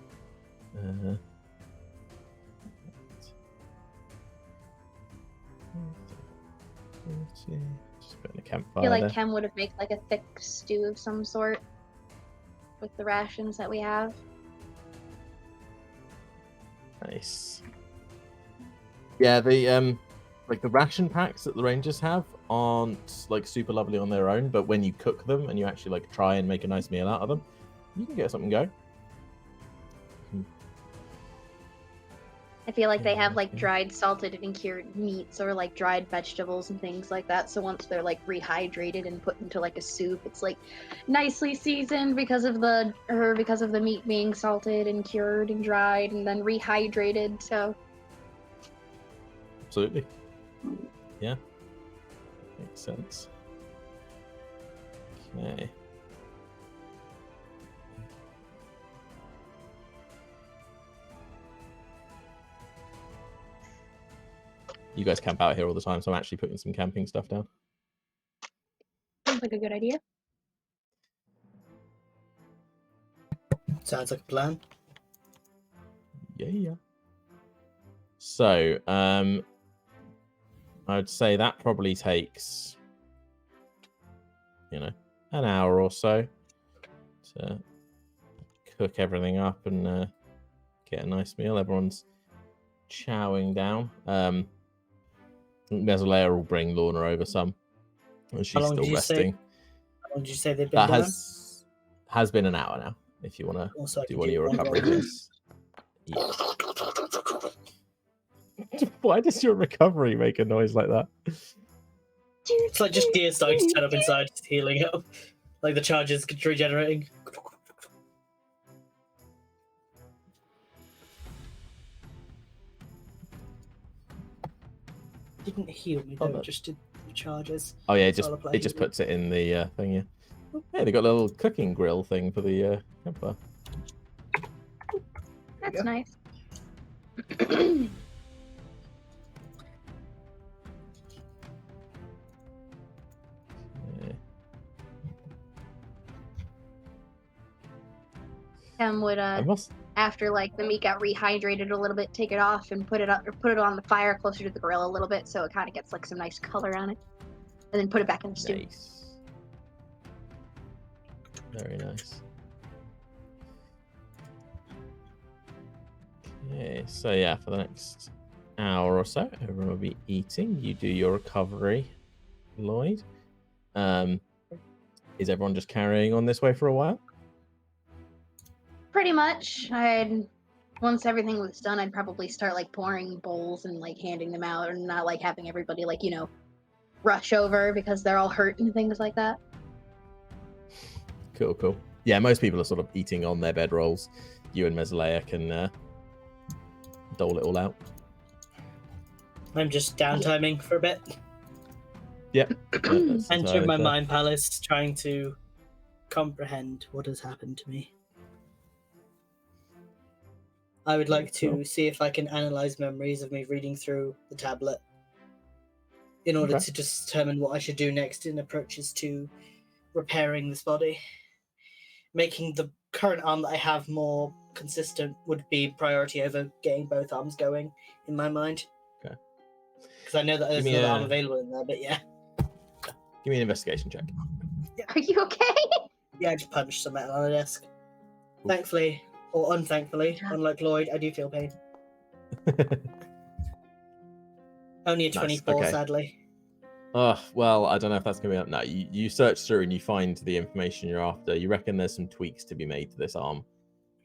Just putting a campfire I feel like there. Kem would have made like a thick stew of some sort with the rations that we have. Nice. Yeah, the like the ration packs that the Rangers have aren't like super lovely on their own, but when you cook them and you actually like try and make a nice meal out of them, you can get something going. I feel like they have like Yeah. dried, salted, and cured meats or like dried vegetables and things like that. So once they're like rehydrated and put into like a soup, it's like nicely seasoned because of the meat being salted and cured and dried and then rehydrated. So Absolutely. Yeah. Makes sense. Okay. You guys camp out here all the time, so I'm actually putting some camping stuff down. sounds like a good idea. Sounds like a plan. Yeah. So, I would say that probably takes, an hour or so to cook everything up and get a nice meal. Everyone's chowing down. Mesolea will bring Lorna over some, and she's long still did you say resting. How long did you say they've been That down? has been an hour now. If you want to Also, I do can one of your one recovery more. things. Yeah. Why does your recovery make a noise like that? It's like just gear starting to turn up inside, just healing up. Like the charges regenerating. Didn't heal me though, Oh, it just did the charges. Oh yeah, Solar plate it just healing. puts it in the thing. Yeah. Hey, they got a little cooking grill thing for the campfire. That's nice. Yeah. Em would I must. after like the meat got rehydrated a little bit, take it off and put it up or put it on the fire closer to the grill a little bit so it kind of gets like some nice color on it, and then put it back in the stew. Nice. Very nice. Okay, so yeah, for the next hour or so, everyone will be eating. You do your recovery, Lloyd. Is everyone just carrying on this way for a while? Pretty much. Once everything was done, I'd probably start like pouring bowls and like handing them out, and not like having everybody like rush over because they're all hurt and things like that. Cool. Yeah, most people are sort of eating on their bedrolls. You and Mesolea can dole it all out. I'm just downtiming for a bit. Yep. Enter my mind palace, trying to comprehend what has happened to me. I would like to Cool. see if I can analyze memories of me reading through the tablet in order Okay. to determine what I should do next in approaches to repairing this body. Making the current arm that I have more consistent would be priority over getting both arms going in my mind. Okay. Because I know that there's Give me another a- arm available in there, but yeah. Give me an investigation check. Are you okay? Yeah, I just punched some metal on the desk. Thankfully, or unthankfully, unlike Lloyd, I do feel pain. Only a Nice, 24, okay. sadly. Oh, well, I don't know if that's going to be up. No, you search through and you find the information you're after. You reckon there's some tweaks to be made to this arm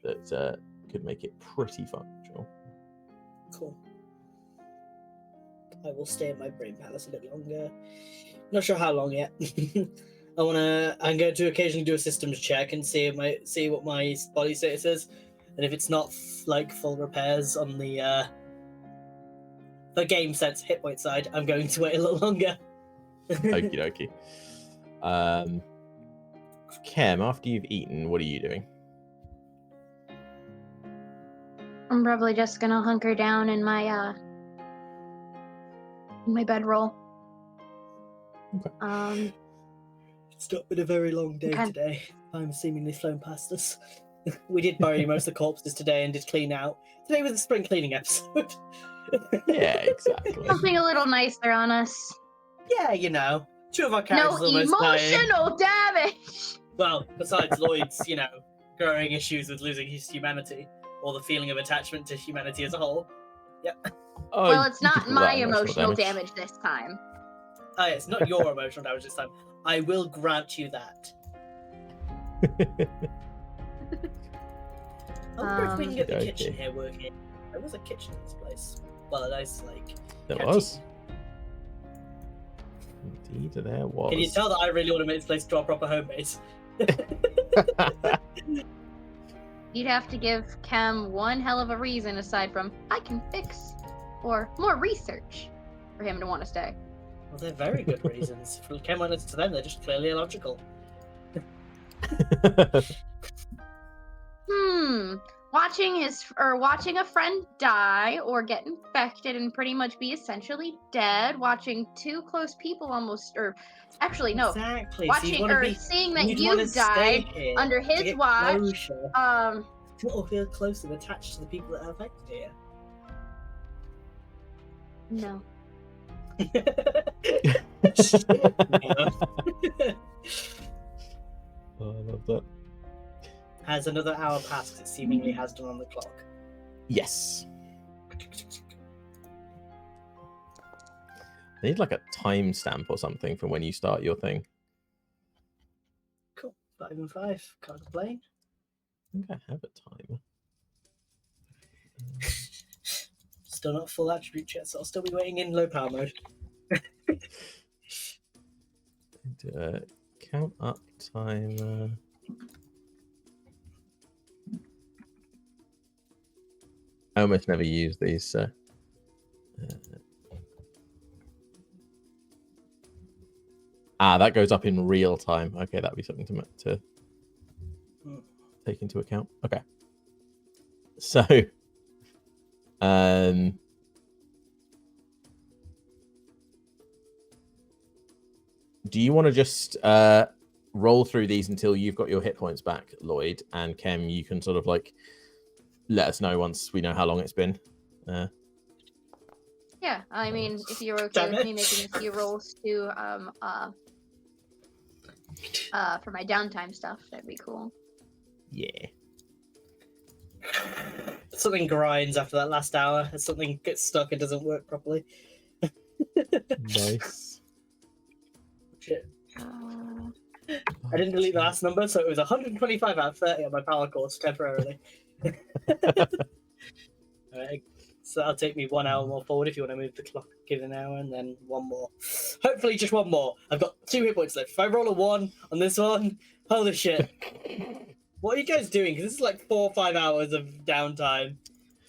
that could make it pretty functional. Cool. I will stay in my brain palace a bit longer. Not sure how long yet. I'm going to occasionally do a systems check and see what my body status is, and if it's not like full repairs on the game sense hit point side, I'm going to wait a little longer. Okie dokie. Kem, after you've eaten, what are you doing? I'm probably just gonna hunker down in my bedroll. Okay. It's not been a very long day Okay. today. Time's seemingly flown past us. We did bury most of the corpses today and did clean out. Today was a spring cleaning episode. Yeah, exactly. Something a little nicer on us. Yeah, two of our No characters almost dying. emotional damage. Well, besides Lloyd's, growing issues with losing his humanity, or the feeling of attachment to humanity as a whole. Oh, Well, it's you could not call my that emotional damage this time. Oh, yeah, it's not your emotional damage this time. I will grant you that. I wonder if we can get the Okay. kitchen here working. There was a kitchen in this place. Well, a nice like. There canteen. was. Indeed, there was. Can you tell that I really want to make this place to our proper home base? You'd have to give Chem one hell of a reason aside from I can fix or more research for him to want to stay. Well, they're very good reasons. If we came on to them, they're just clearly illogical. Watching a friend die or get infected and pretty much be essentially dead, watching two close people exactly. Watching or seeing that you died under his watch. Or feel close and attached to the people that are affected here. No. Oh, I love that. Has another hour passed? It seemingly has done on the clock. Yes. I need like a timestamp or something from when you start your thing. Cool. 5 and 5. Can't complain. I think I have a timer. Still not full attribute yet, so I'll still be waiting in low power mode. Count up timer. I almost never use these, so. That goes up in real time. Okay, that'd be something to take into account. Okay. So, do you want to just roll through these until you've got your hit points back, Lloyd, and Kem? You can sort of like let us know once we know how long it's been. Yeah, I mean, if you're okay with me making a few rolls to for my downtime stuff, that'd be cool. Yeah. Something grinds after that last hour. Something gets stuck and doesn't work properly. Nice. Shit. I didn't delete the last number, so it was 125 out of 30 on my power course temporarily. Alright, so that'll take me 1 hour more forward if you want to move the clock, give it an hour, and then one more. Hopefully just one more. I've got 2 hit points left. If I roll a 1 on this one, holy shit. What are you guys doing? Because this is like 4 or 5 hours of downtime.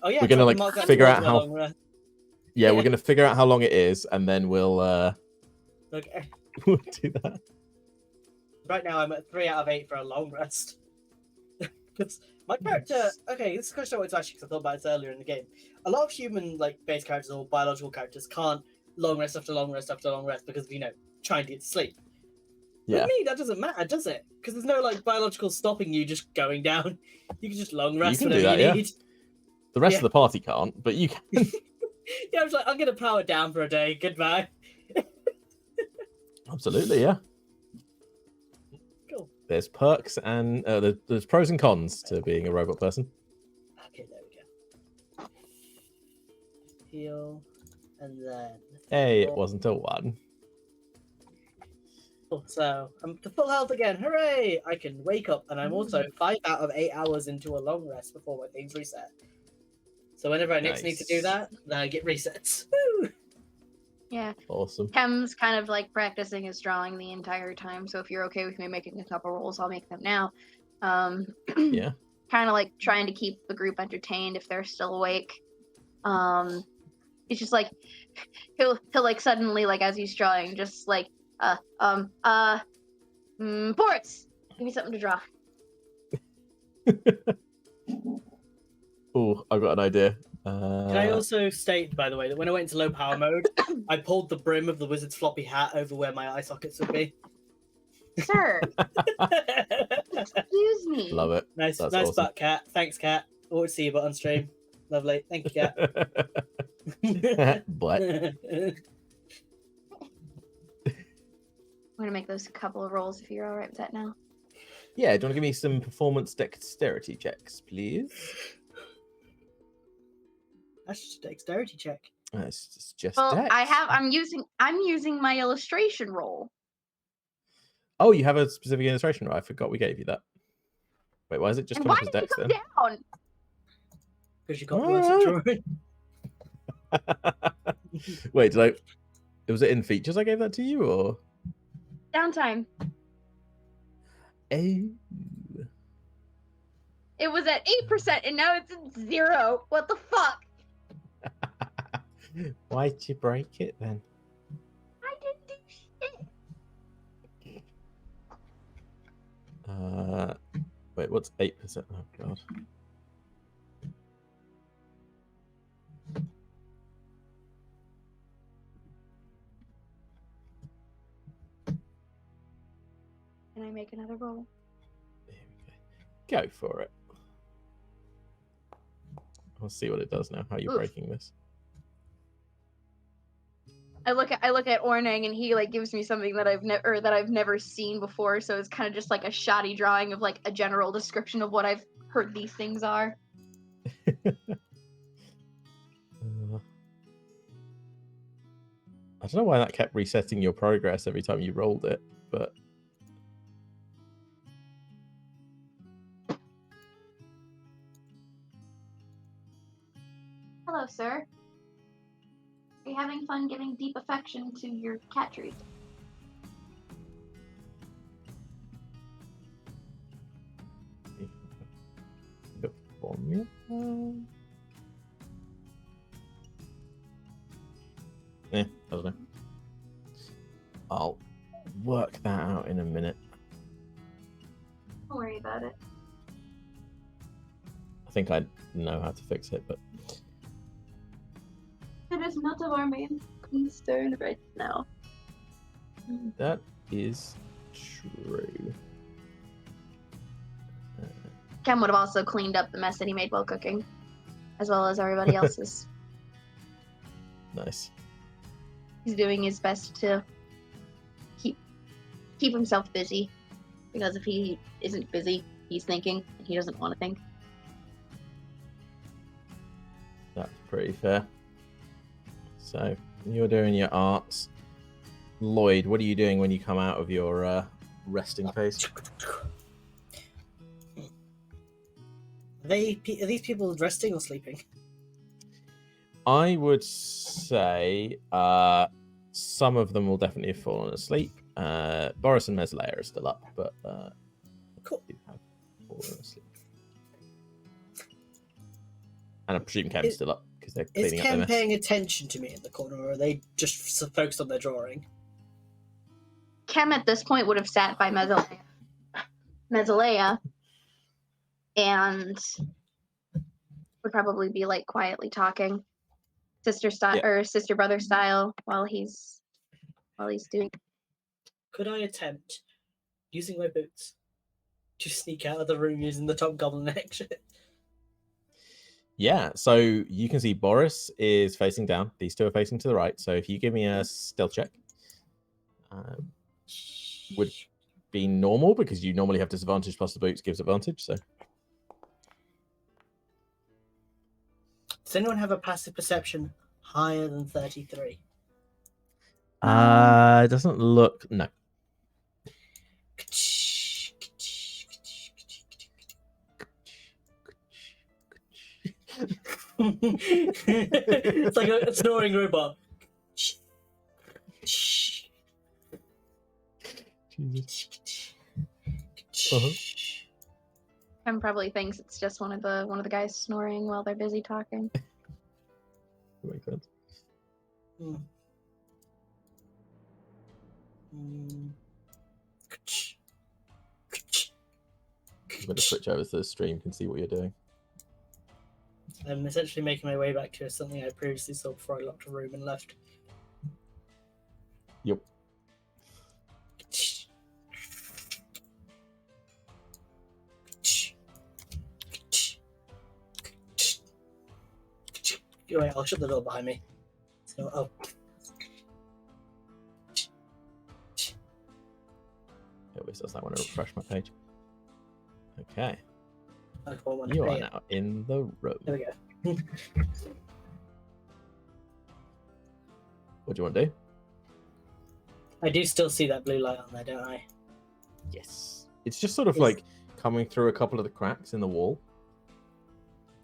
Oh yeah, we're gonna like figure out how. Yeah, we're gonna figure out how long it is, and then we'll Okay. we'll do that. Right now I'm at 3 out of 8 for a long rest. Because my character, okay, this is a question I wanted to ask you because I thought about this earlier in the game. A lot of human like base characters or biological characters can't long rest after long rest after long rest because of, trying to get to sleep. Yeah. For me, that doesn't matter, does it? Because there's no like biological stopping you just going down. You can just long rest You can whenever do that, you need. The rest of the party can't, but you can. Yeah, I was like, I'm gonna power down for a day. Goodbye. Absolutely, yeah. Cool. There's perks and there's pros and cons to being a robot person. Okay, there we go. Heal, and then. Hey, it wasn't a 1. So I'm to full health again. Hooray! I can wake up, and I'm also 5 out of 8 hours into a long rest before my things reset. So whenever I next need to do that, then I get resets. Woo! Yeah. Awesome. Kem's kind of like practicing his drawing the entire time, so if you're okay with me making a couple rolls, I'll make them now. Yeah. Kind of like trying to keep the group entertained if they're still awake. It's just like he'll like suddenly like as he's drawing, just like ports. Give me something to draw. Oh, I've got an idea. Can I also state, by the way, that when I went into low power mode, I pulled the brim of the wizard's floppy hat over where my eye sockets would be. Sir, excuse me. Love it. Nice awesome. butt, Cat. Thanks, Cat. Always see you, but on stream. Lovely. Thank you, Cat. But I'm gonna make those a couple of rolls if you're all right with that now. yeah, do you want to give me some performance dexterity checks, please? That's just a dexterity check. It's just Well, dex. I'm using my illustration roll. Oh, you have a specific illustration, right? I forgot we gave you that. Wait, why is it just And coming why as did dex it then? go down? because you got worse at drawing. Wait, was it in features I gave that to you, or? Downtime. Oh. It was at 8% and now it's at 0. What the fuck? Why'd you break it then? I didn't do shit. Wait, what's 8%? Oh god. Can I make another roll? There we go. Go for it. I'll see what it does now. How you're Oof. breaking this? I look at Ornang and he like gives me something that I've never seen before, so it's kind of just like a shoddy drawing of like a general description of what I've heard these things are. I don't know why that kept resetting your progress every time you rolled it, but Hello, sir. Are you having fun giving deep affection to your cat treat? the formula. I don't know. I'll work that out in a minute. Don't worry about it. I think I know how to fix it, but It is not of our main concern right now. that is true. Ken would have also cleaned up the mess that he made while cooking, as well as everybody else's. Nice. He's doing his best to keep himself busy, because if he isn't busy, he's thinking, and he doesn't want to think. That's pretty fair. So you're doing your arts. Lloyd, what are you doing when you come out of your resting phase? Are these people resting or sleeping? I would say some of them will definitely have fallen asleep. Boris and Meslea are still up, but Cool. do have fallen asleep. And I presume Cam's still up because they're Is cleaning up their Ken mess. paying attention to me in the corner, or are they just focused on their drawing? Kem at this point would have sat by Mesalea and would probably be like quietly talking, sister style or sister brother style, while he's doing. Could I attempt using my boots to sneak out of the room using the top goblin exit? Yeah, so you can see Boris is facing down. These two are facing to the right. So if you give me a stealth check, would be normal because you normally have disadvantage plus the boots gives advantage. So Does anyone have a passive perception higher than 33? it doesn't look no. It's like a snoring robot. Jesus. Kem probably thinks it's just one of the guys snoring while they're busy talking. Makes sense. I'm going to switch over to the stream and see what you're doing. I'm essentially making my way back to something I previously saw before I locked a room and left. Yep. Wait, I'll shut the door behind me. So, At least does I want to refresh my page. Okay. you You are now in the room. There we go. What do you want to do? I do still see that blue light on there, don't I? Yes. It's just sort of like coming through a couple of the cracks in the wall.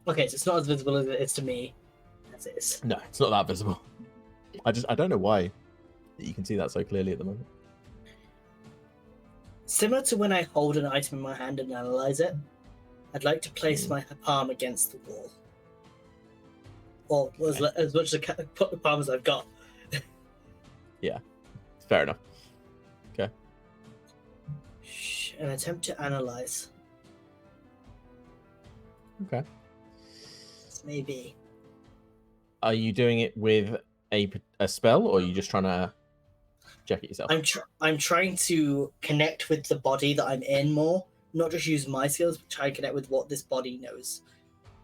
Okay, so it's not as visible as it is to me, as it is. No, it's not that visible. I don't know why you can see that so clearly at the moment. Similar to when I hold an item in my hand and analyze it, I'd like to place my palm against the wall. Or as much as I can put the palm as I've got. Fair enough. An attempt to analyze. Okay. This may be. Are you doing it with a spell, or are you just trying to check it yourself? I'm trying to connect with the body that I'm in more, not just use my skills, but try and connect with what this body knows.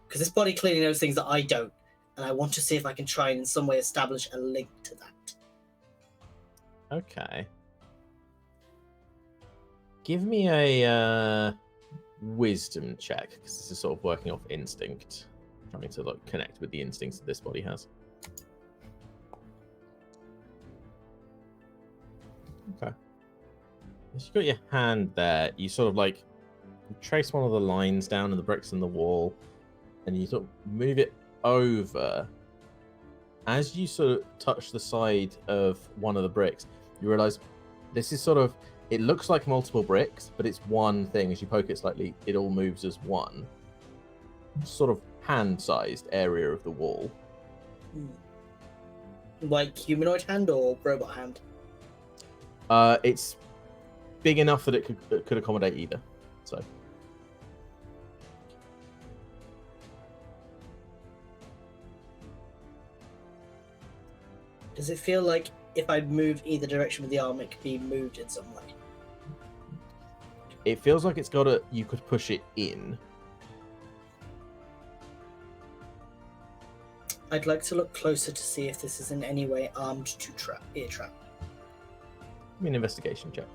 Because this body clearly knows things that I don't, and I want to see if I can try and in some way establish a link to that. Okay. Give me a wisdom check, because this is sort of working off instinct, trying to like connect with the instincts that this body has. Okay. As you got your hand there, you sort of like trace one of the lines down in the bricks in the wall, and you sort of move it over. As you sort of touch the side of one of the bricks, you realize this is sort of, it looks like multiple bricks, but it's one thing. As you poke it slightly, it all moves as one sort of hand-sized area of the wall. Like humanoid hand or robot hand? It's big enough that it could accommodate either. So Does it feel like if I move either direction with the arm, it could be moved in some way? it feels like it's got a, you could push it in. I'd like to look closer to see if this is in any way armed to ear trap. Give me an investigation check.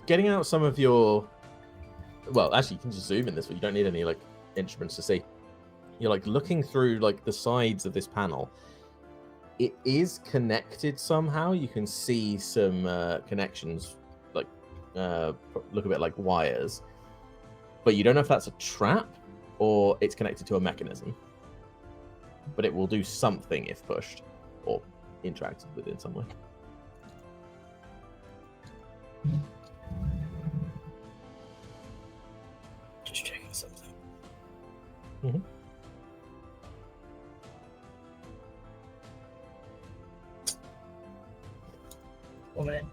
Getting out some of your, well, actually, you can just zoom in this, but you don't need any like instruments to see. You're like looking through like the sides of this panel. It is connected somehow. You can see some connections, like look a bit like wires, but you don't know if that's a trap or it's connected to a mechanism. But it will do something if pushed or interacted with in some way. Just checking something. Mm-hmm. One minute.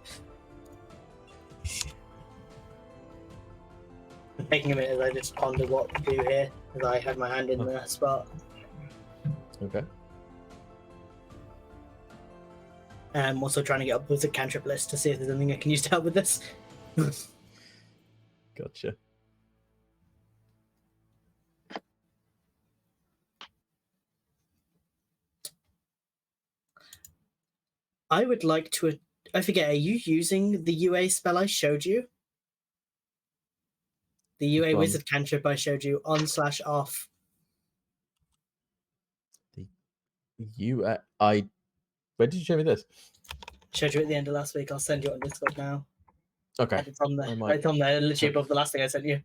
I'm taking a minute as I just ponder what to do here, as I have my hand in the spot. Okay. I'm also trying to get up with the cantrip list to see if there's anything I can use to help with this. Gotcha. I would like to. I forget, are you using the UA spell I showed you? The UA Which one? wizard cantrip I showed you on/off. Where did you show me this? Showed you at the end of last week. I'll send you on Discord now. Okay. And it's on there. I might- It's on there, literally above the last thing I sent you.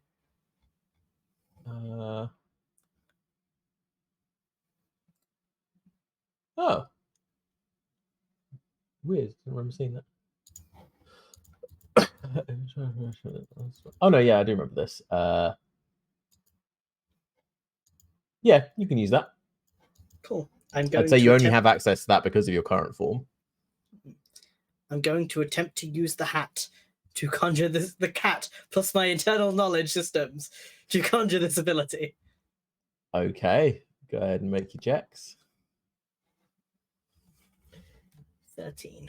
Oh. Weird. I don't remember seeing that. Oh no, yeah, I do remember this. Yeah, you can use that. Cool. I'm going. I'd say to you only attempt- have access to that because of your current form. I'm going to attempt to use the hat to conjure the cat plus my internal knowledge systems to conjure this ability. Okay, go ahead and make your checks. 13.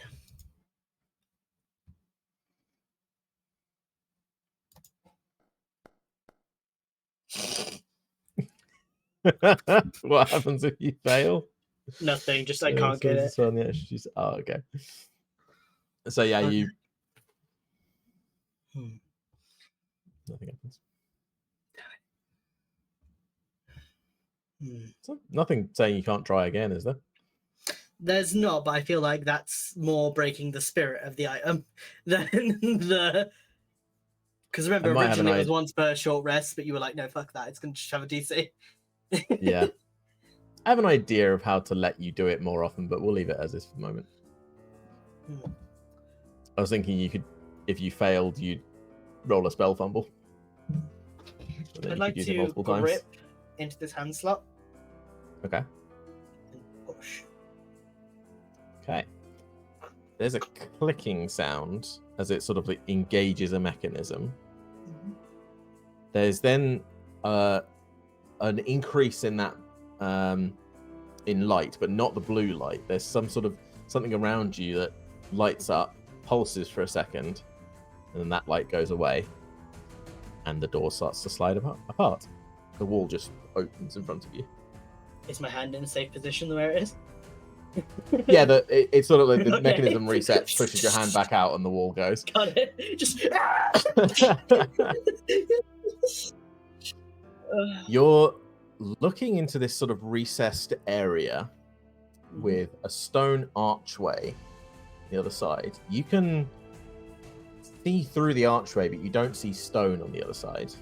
What happens if you fail? Nothing. Just I can't get it. Oh, okay. So yeah, you. Nothing happens. So nothing saying you can't try again, is there? There's not, but I feel like that's more breaking the spirit of the item than the. Because remember, might have an originally it was idea. once per short rest, but you were like, no, fuck that. It's going to just have a DC. Yeah. I have an idea of how to let you do it more often, but we'll leave it as is for the moment. Hmm. I was thinking you could, if you failed, you'd roll a spell fumble. So then I'd you like could use it to multiple grip times. into this hand slot Okay. and push. Okay. There's a clicking sound as it sort of like engages a mechanism. There's then an increase in that in light, but not the blue light. There's something around you that lights up, pulses for a second, and then that light goes away, and the door starts to slide apart. The wall just opens in front of you. Is my hand in a safe position the way it is? Yeah, it's sort of like the Okay. mechanism resets, pushes your hand back out, and the wall goes. Got it. Just. You're looking into this sort of recessed area with a stone archway on the other side. You can see through the archway, but you don't see stone on the other side.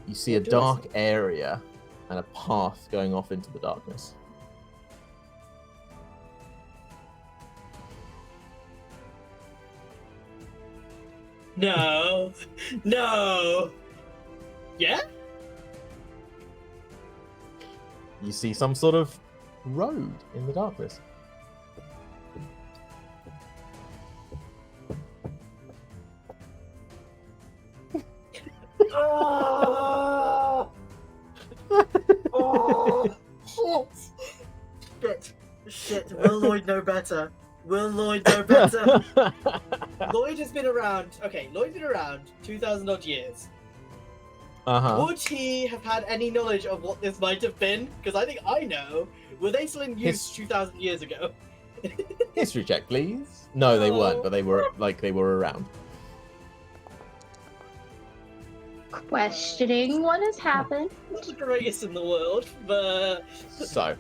You see a What do I dark see? area and a path going off into the darkness. No. No. Yeah? You see some sort of road in the darkness. Oh! Oh! Shit. Shit. Will Lloyd know better? Will Lloyd know better? Lloyd has been around. Okay, Lloyd's been around 2,000 odd years. Uh-huh. Would he have had any knowledge of what this might have been? Because I think I know. Were they still in use 2,000 years ago? History check, please. No, they weren't, Oh. but they were around. Questioning what has happened. Not the greatest in the world, but So,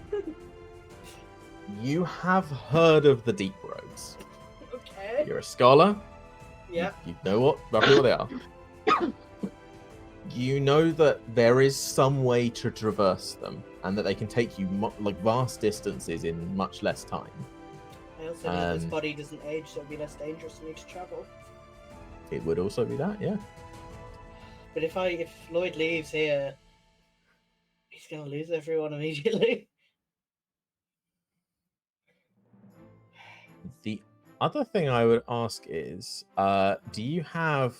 you have heard of the Deep Roads. okay. You're a scholar. Yeah. You know roughly what they are. You know that there is some way to traverse them, and that they can take you vast distances in much less time. I also know this body doesn't age, so it'd be less dangerous for me to travel. It would also be that, yeah. But if Lloyd leaves here, he's gonna lose everyone immediately. The other thing I would ask is, do you have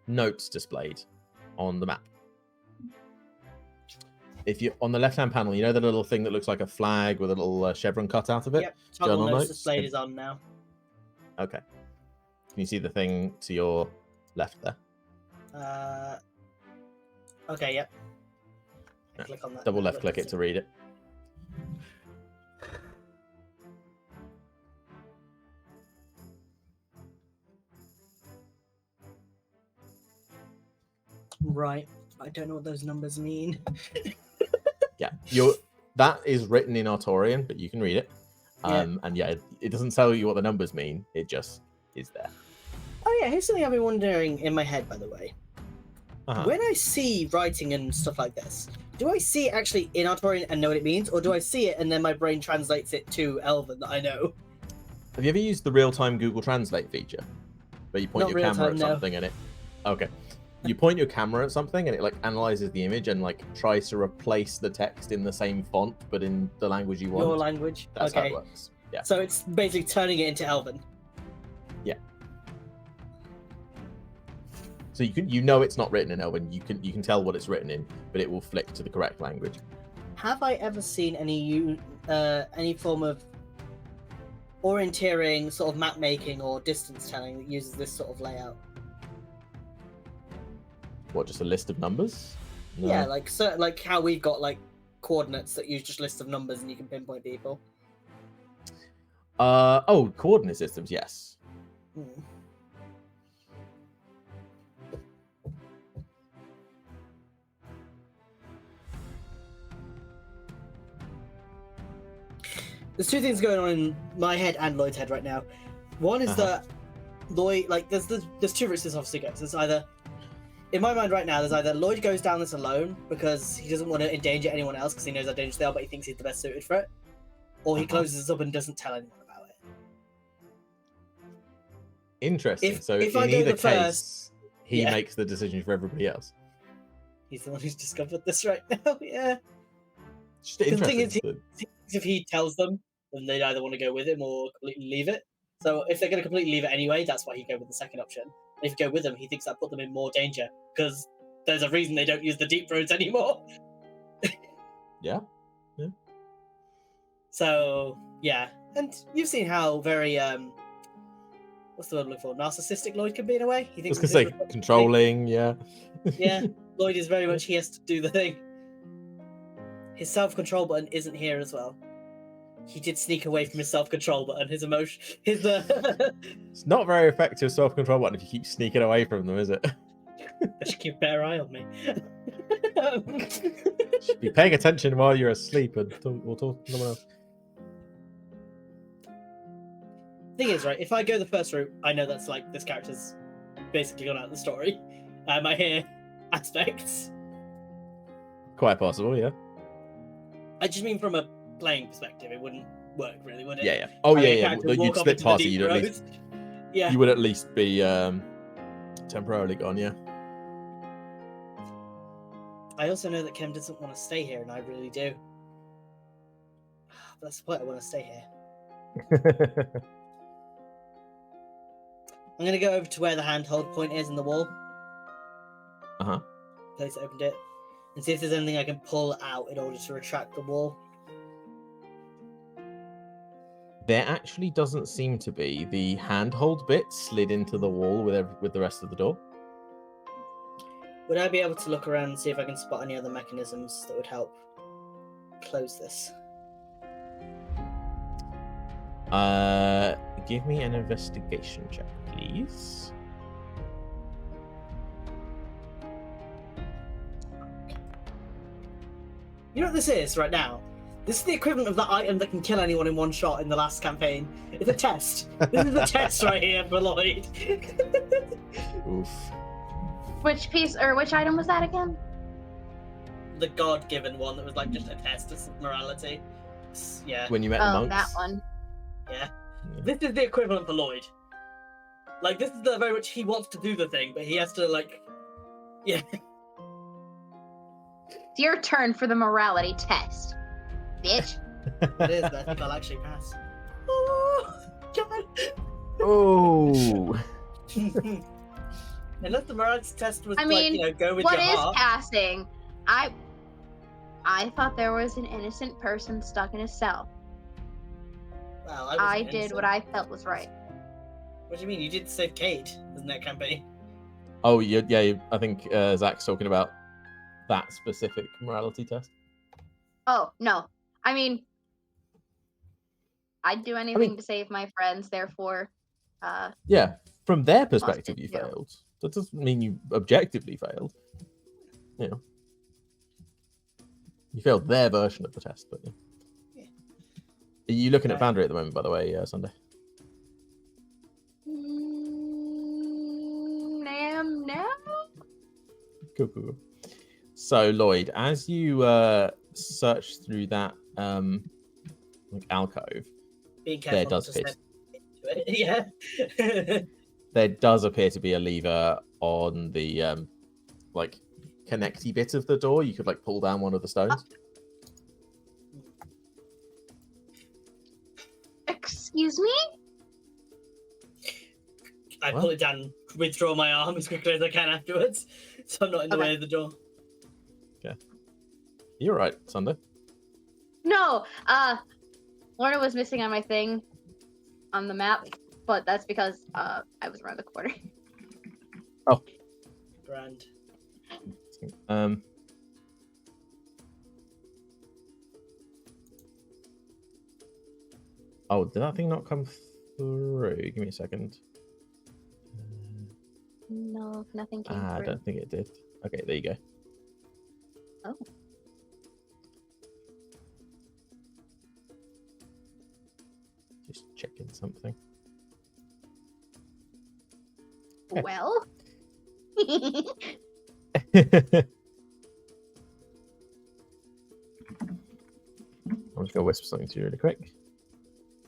notes displayed on the map? If you on the left-hand panel, you know the little thing that looks like a flag with a little chevron cut out of it? Yep. Toggle Journal notes notes? displayed is on now. Okay. Can you see the thing to your left there? Okay. Yep. Yeah. Click on that. Double left click it to read it. Right. I don't know what those numbers mean. Yeah, that is written in Artorian, but you can read it. Yeah. And yeah, it doesn't tell you what the numbers mean. It just is there. Oh yeah, here's something I've been wondering in my head, by the way. Uh-huh. When I see writing and stuff like this, do I see it actually in Artorian and know what it means, or do I see it and then my brain translates it to Elven that I know? Have you ever used the real-time Google Translate feature? Where you point Not your camera real-time, at no. something and it... Okay. You point your camera at something and it like analyzes the image and like tries to replace the text in the same font, but in the language you want. Your language. That's how Okay. it works. Yeah. So it's basically turning it into Elven. So you know it's not written in Elven. You can tell what it's written in, but it will flick to the correct language. Have I ever seen any form of orienteering, sort of map making or distance telling that uses this sort of layout? What, just a list of numbers? No. Yeah, like how we've got like coordinates that use just lists of numbers and you can pinpoint people. Coordinate systems, yes. Hmm. there's two things going on in my head and Lloyd's head right now. One is that Lloyd, like, there's two routes this obviously goes. There's either, in my mind right now, there's either Lloyd goes down this alone because he doesn't want to endanger anyone else because he knows how dangerous they are, but he thinks he's the best suited for it, or he closes this up and doesn't tell anyone about it. Interesting. So if in I go either the case, first- he Yeah. makes the decision for everybody else. He's the one who's discovered this right now. Yeah. Just The thing interesting. is, if he tells them, then they'd either want to go with him or completely leave it. So if they're going to completely leave it anyway, that's why he'd go with the second option. And if you go with them, he thinks that put them in more danger because there's a reason they don't use the deep roads anymore. Yeah. So yeah, and you've seen how very what's the word I'm looking for? Narcissistic Lloyd can be in a way. He I thinks was gonna it's say his controlling. Yeah. Yeah, Lloyd is very much he has to do the thing. His self-control button isn't here as well. He did sneak away from his self-control button. His emotion, his It's not very effective self-control button if you keep sneaking away from them, is it? I should keep a better eye on me. Should be paying attention while you're asleep and or talking to someone else. Thing is, right, if I go the first route, I know that's like this character's basically gone out of the story. I hear aspects. Quite possible, yeah. I just mean from a playing perspective, it wouldn't work really, would it? Yeah, yeah. Oh, Having a yeah, yeah. character You'd walk off slip into the past it. deep You'd at least, road. Yeah. you would at least be temporarily gone, yeah. I also know that Kem doesn't want to stay here, and I really do. But that's the point. I want to stay here. I'm going to go over to where the handhold point is in the wall. Uh-huh. Place that opened it. And see if there's anything I can pull out in order to retract the wall. There actually doesn't seem to be. The handhold bit slid into the wall with the rest of the door. Would I be able to look around and see if I can spot any other mechanisms that would help close this? Give me an investigation check, please. You know what this is right now? This is the equivalent of that item that can kill anyone in one shot in the last campaign. It's a test. This is a test right here for Lloyd. Oof. Which piece or which item was that again? The God-given one that was like just a test of morality. Yeah, When you met the Oh, monks. that one. yeah. Yeah. This is the equivalent for Lloyd. Like, this is the very much he wants to do the thing, but he has to, like... Yeah. It's your turn for the morality test, bitch. It is, but I think I'll actually pass. Oh, God. Oh. Unless the morality test was, I mean, like, you know, go with What your is heart. passing? I thought there was an innocent person stuck in a cell. Well, I wasn't did what innocent. I felt was right. What do you mean? You did save Kate, isn't that campaign? Oh, yeah. I think Zach's talking about that specific morality test. Oh, no. I mean, I'd do anything to save my friends, therefore, Yeah, from their perspective, it you too. failed. That doesn't mean you objectively failed. You know, you failed their version of the test, but yeah. Are you looking at Foundry at the moment, by the way, Sunday? am now? Cool. So, Lloyd, as you search through that like alcove, Being there careful does not to appear step into it. Yeah. there does appear to be a lever on the like connecty bit of the door. You could like pull down one of the stones. Excuse me? I What? pull it down, withdraw my arm as quickly as I can afterwards, so I'm not in the Okay. way of the door. You're right, Sunday. No, Lorna was missing on my thing on the map, but that's because I was around the corner. Grand. Oh, did that thing not come through? Give me a second. No, nothing came I through. don't think it did. Okay, there you go. Oh. checking something. Okay. Well. I'm just gonna whisper something to you really quick.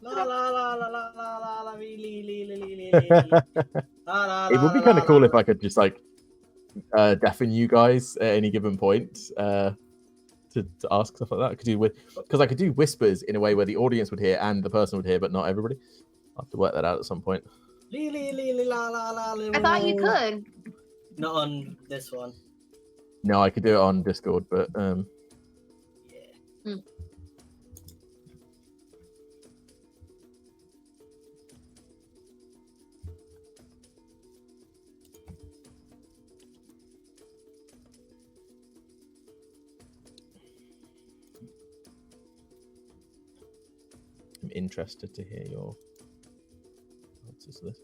La la la la la la la la li li li li li li. It would be kind of cool if I could just like deafen you guys at any given point to ask stuff like that. I could do because I could do whispers in a way where the audience would hear and the person would hear, but not everybody. I'll have to work that out at some point. Li li li li la la la. I thought you could. Not on this one. No, I could do it on Discord, but Yeah. I'm interested to hear your answers to this.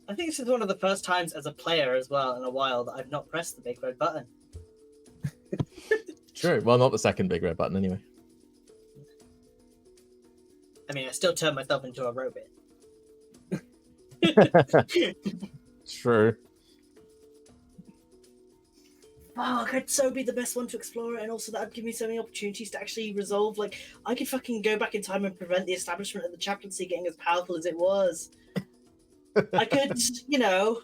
I think this is one of the first times as a player as well in a while that I've not pressed the big red button. True. Well, not the second big red button, anyway. I mean, I still turned myself into a robot. True. Fuck, I'd so be the best one to explore it, and also that would give me so many opportunities to actually resolve. Like, I could fucking go back in time and prevent the establishment of the chaplaincy getting as powerful as it was. I could, you know,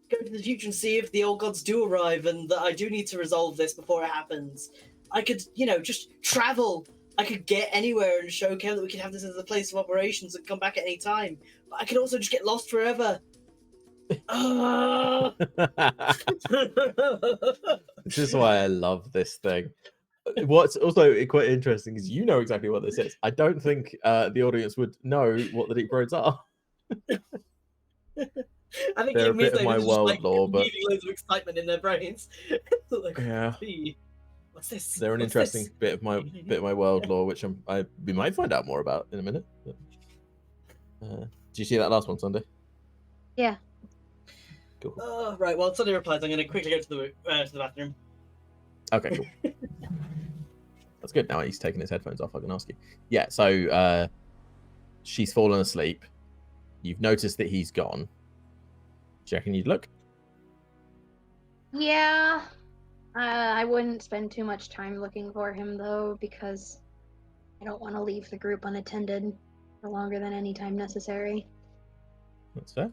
go to the future and see if the old gods do arrive and that I do need to resolve this before it happens. I could, you know, just travel. I could get anywhere and show Kev that we could have this as a place of operations and come back at any time. But I could also just get lost forever. This is why I love this thing. What's also quite interesting is you know exactly what this is. I don't think the audience would know what the deep roads are. I think They're it a means bit of my world lore, but leaving loads of excitement in their brains. Like, yeah, what's this? they're an What's interesting this? bit of my world lore, which we might find out more about in a minute. Did you see that last one, Sunday? Yeah. Cool. Oh, right. Well, Sunday replies. I'm going to quickly go to the bathroom. Okay, cool. That's good. Now he's taking his headphones off. I can ask you. Yeah. So she's fallen asleep. You've noticed that he's gone. Do you reckon you'd look? Yeah. I wouldn't spend too much time looking for him, though, because I don't want to leave the group unattended for longer than any time necessary. That's fair.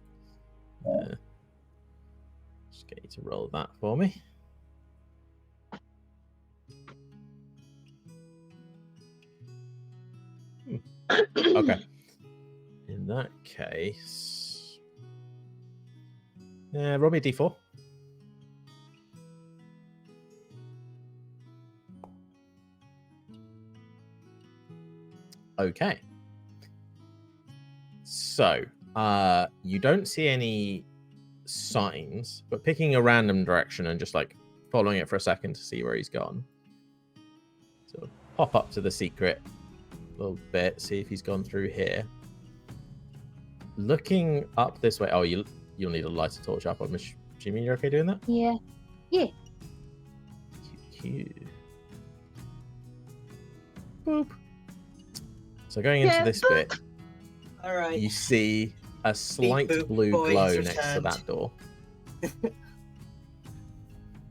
Just get you to roll that for me. Okay. In that case, roll me a d4. Okay. So, you don't see any signs, but picking a random direction and just like following it for a second to see where he's gone. So hop up to the secret a little bit, see if he's gone through here. Looking up this way. Oh, you'll need a lighter torch up. I'm assuming you're okay doing that? Yeah. Yeah. Cute. Boop. So going into this bit, All right. you see a slight boop, blue boys glow next to returned. that door.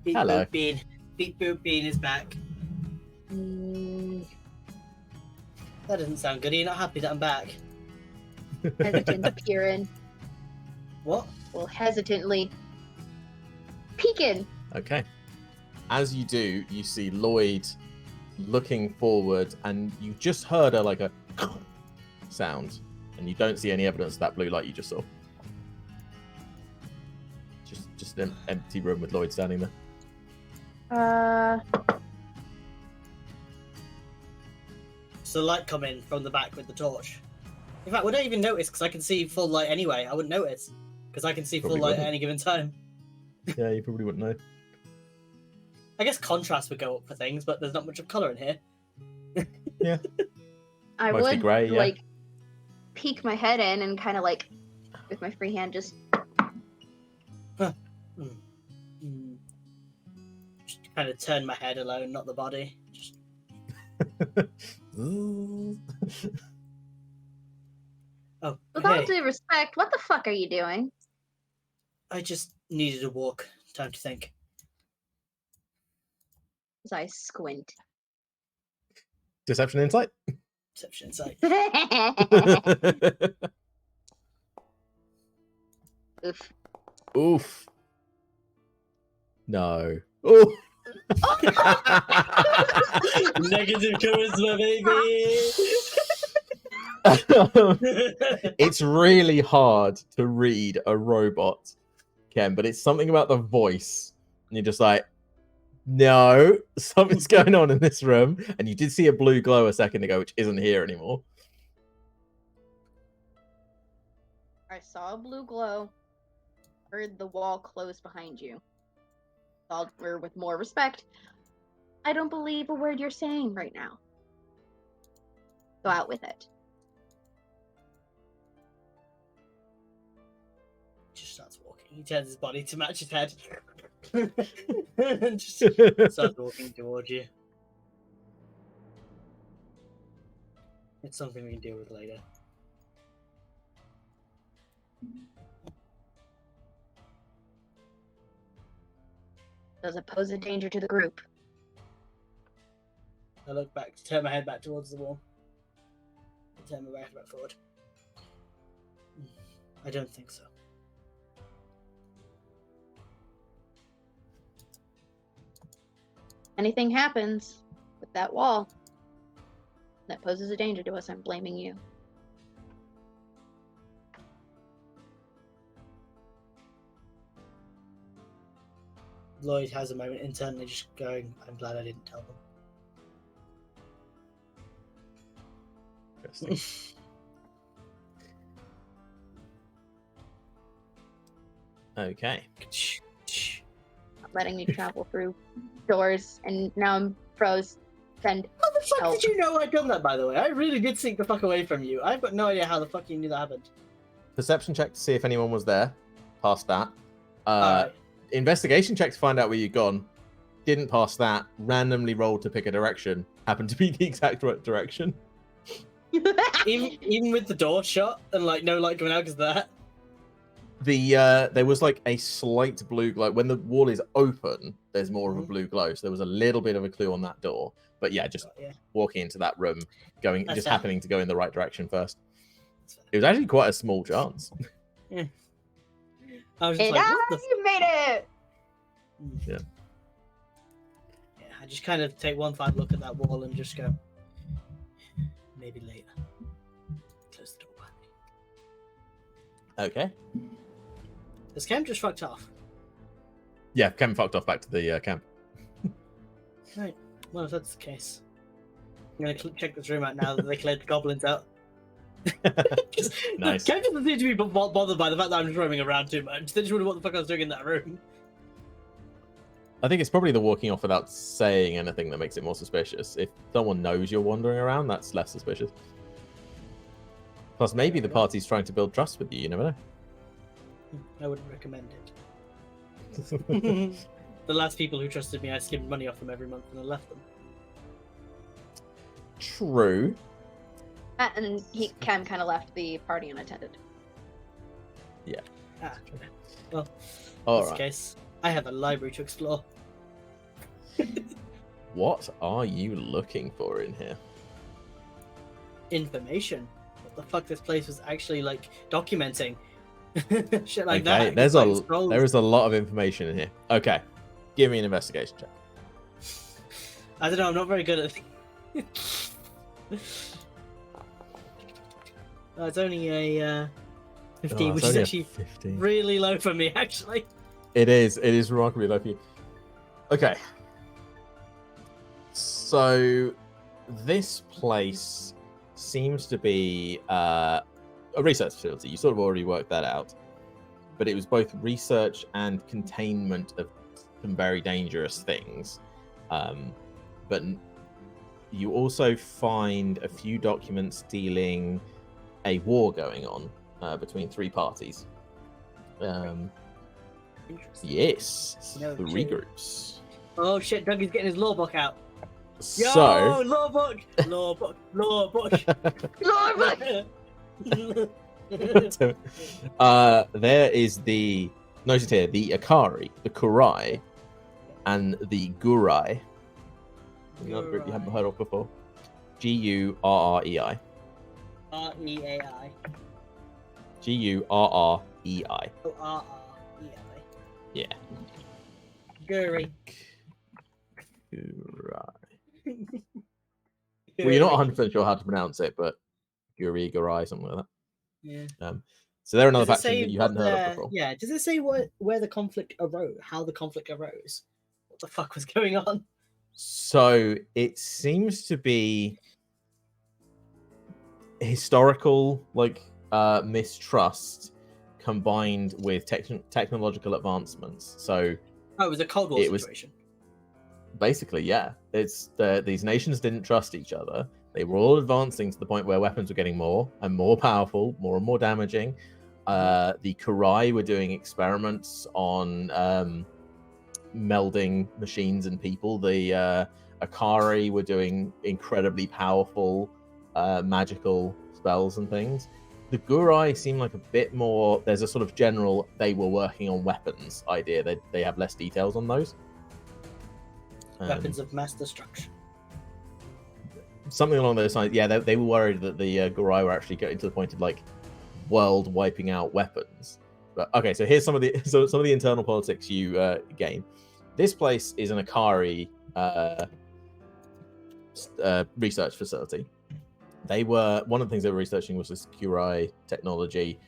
Beep Hello. Boop Bean. Beep Boop Bean is back. That doesn't sound good. Are you not happy that I'm back? Hesitant to peer in. What? Well, hesitantly peeking. Okay. As you do, you see Lloyd looking forward, and you just heard a sound, and you don't see any evidence of that blue light you just saw. Just an empty room with Lloyd standing there. So light come in from the back with the torch. In fact, we don't even notice because I can see full light anyway. I wouldn't notice because I can see Probably full light wouldn't. at any given time. Yeah, you probably wouldn't know. I guess contrast would go up for things, but there's not much of colour in here. I Mostly would grey, yeah. like peek my head in and kind of like with my free hand, just Just kind of turn my head alone, not the body. Just... Oh, with all hey. due respect, what the fuck are you doing? I just needed a walk. Time to think. As I squint. Deception insight. Deception insight. Oof. Oof. No. Ooh. Negative charisma, baby. It's really hard to read a robot, Ken, but it's something about the voice. And you're just like, no, something's going on in this room. And you did see a blue glow a second ago, which isn't here anymore. I saw a blue glow. Heard the wall close behind you. Or with more respect, I don't believe a word you're saying right now. Go out with it. Just starts walking. He turns his body to match his head. And just starts walking towards you. It's something we can deal with later. Does it pose a danger to the group? I look back, turn my head back towards the wall. Turn my back forward. I don't think so. Anything happens with that wall that poses a danger to us, I'm blaming you. Lloyd has a moment internally just going, I'm glad I didn't tell them. Interesting. Okay. Not letting me travel through doors, and now I'm froze. And How the fuck help. did you know I'd done that, by the way? I really did sneak the fuck away from you. I've got no idea how the fuck you knew that happened. Perception check to see if anyone was there. Past that. Alright. Investigation check to find out where you've gone. Didn't pass that. Randomly rolled to pick a direction. Happened to be the exact right direction. Even with the door shut and like no light coming out because of that. There was like a slight blue glow. When the wall is open, there's more of a blue glow. So there was a little bit of a clue on that door. But yeah, just walking into that room, going, That's just fair. happening to go in the right direction first. It was actually quite a small chance. I was just And like, what the you made it! Yeah. Yeah, I just kind of take one final look at that wall and just go, maybe later. Close the door behind me. Okay. Has Cam just fucked off? Yeah, Ken fucked off back to the camp. Right. Well, if that's the case, I'm gonna check this room out now that they cleared the goblins out. Nice. Cam doesn't seem to be bothered by the fact that I'm just roaming around too much. They just wonder what the fuck I was doing in that room. I think it's probably the walking off without saying anything that makes it more suspicious. If someone knows you're wandering around, that's less suspicious. Plus, maybe the party's trying to build trust with you. You never know. I wouldn't recommend it. The last people who trusted me, I skimmed money off them every month and I left them. True. And Cam kind of left the party unattended. Ah, well, All that's right. the case. I have a library to explore. What are you looking for in here? Information. What the fuck this place was actually like documenting. Shit like Okay, that. there Like, is a lot of information in here. Okay, give me an investigation check. I don't know, I'm not very good at it's only a 15, Oh, which it's is only a actually 15. really low for me, actually. It is remarkably low for you. Okay. So this place seems to be a research facility. You sort of already worked that out. But it was both research and containment of some very dangerous things. But you also find a few documents dealing a war going on between 3 parties. Interesting. Yes, No 3 shit. groups. Oh shit, Dougie's getting his law book out. Yo, So, law book! Law book! Law book! there is the noted here the Akari, the Kurai, and the Gurai. Another group you haven't heard of before. Gurrei. R-E-A-I. Gurrei. Oh, R-R-E-I. Yeah. Guri. Gurai. Well, you're not 100% sure how to pronounce it, but Gurai, something like that. Yeah. So they're another Does it faction say that you what hadn't heard of their- before. Yeah, does it say where the conflict arose? How the conflict arose? What the fuck was going on? So it seems to be historical, mistrust combined with technological advancements. So Oh, it was a Cold War It was- situation. basically, yeah, it's these nations didn't trust each other. They were all advancing to the point where weapons were getting more and more powerful, more and more damaging. The Kurai were doing experiments on melding machines and people. The Akari were doing incredibly powerful magical spells and things. The Gurai seem like a bit more. There's a sort of general they were working on weapons idea. They have less details on those. Weapons of mass destruction. Something along those lines. Yeah, they were worried that the Gurai were actually getting to the point of world wiping out weapons. But okay, so here's some of the internal politics you gain. This place is an Akari research facility. They were one of the things they were researching was this Kurai technology,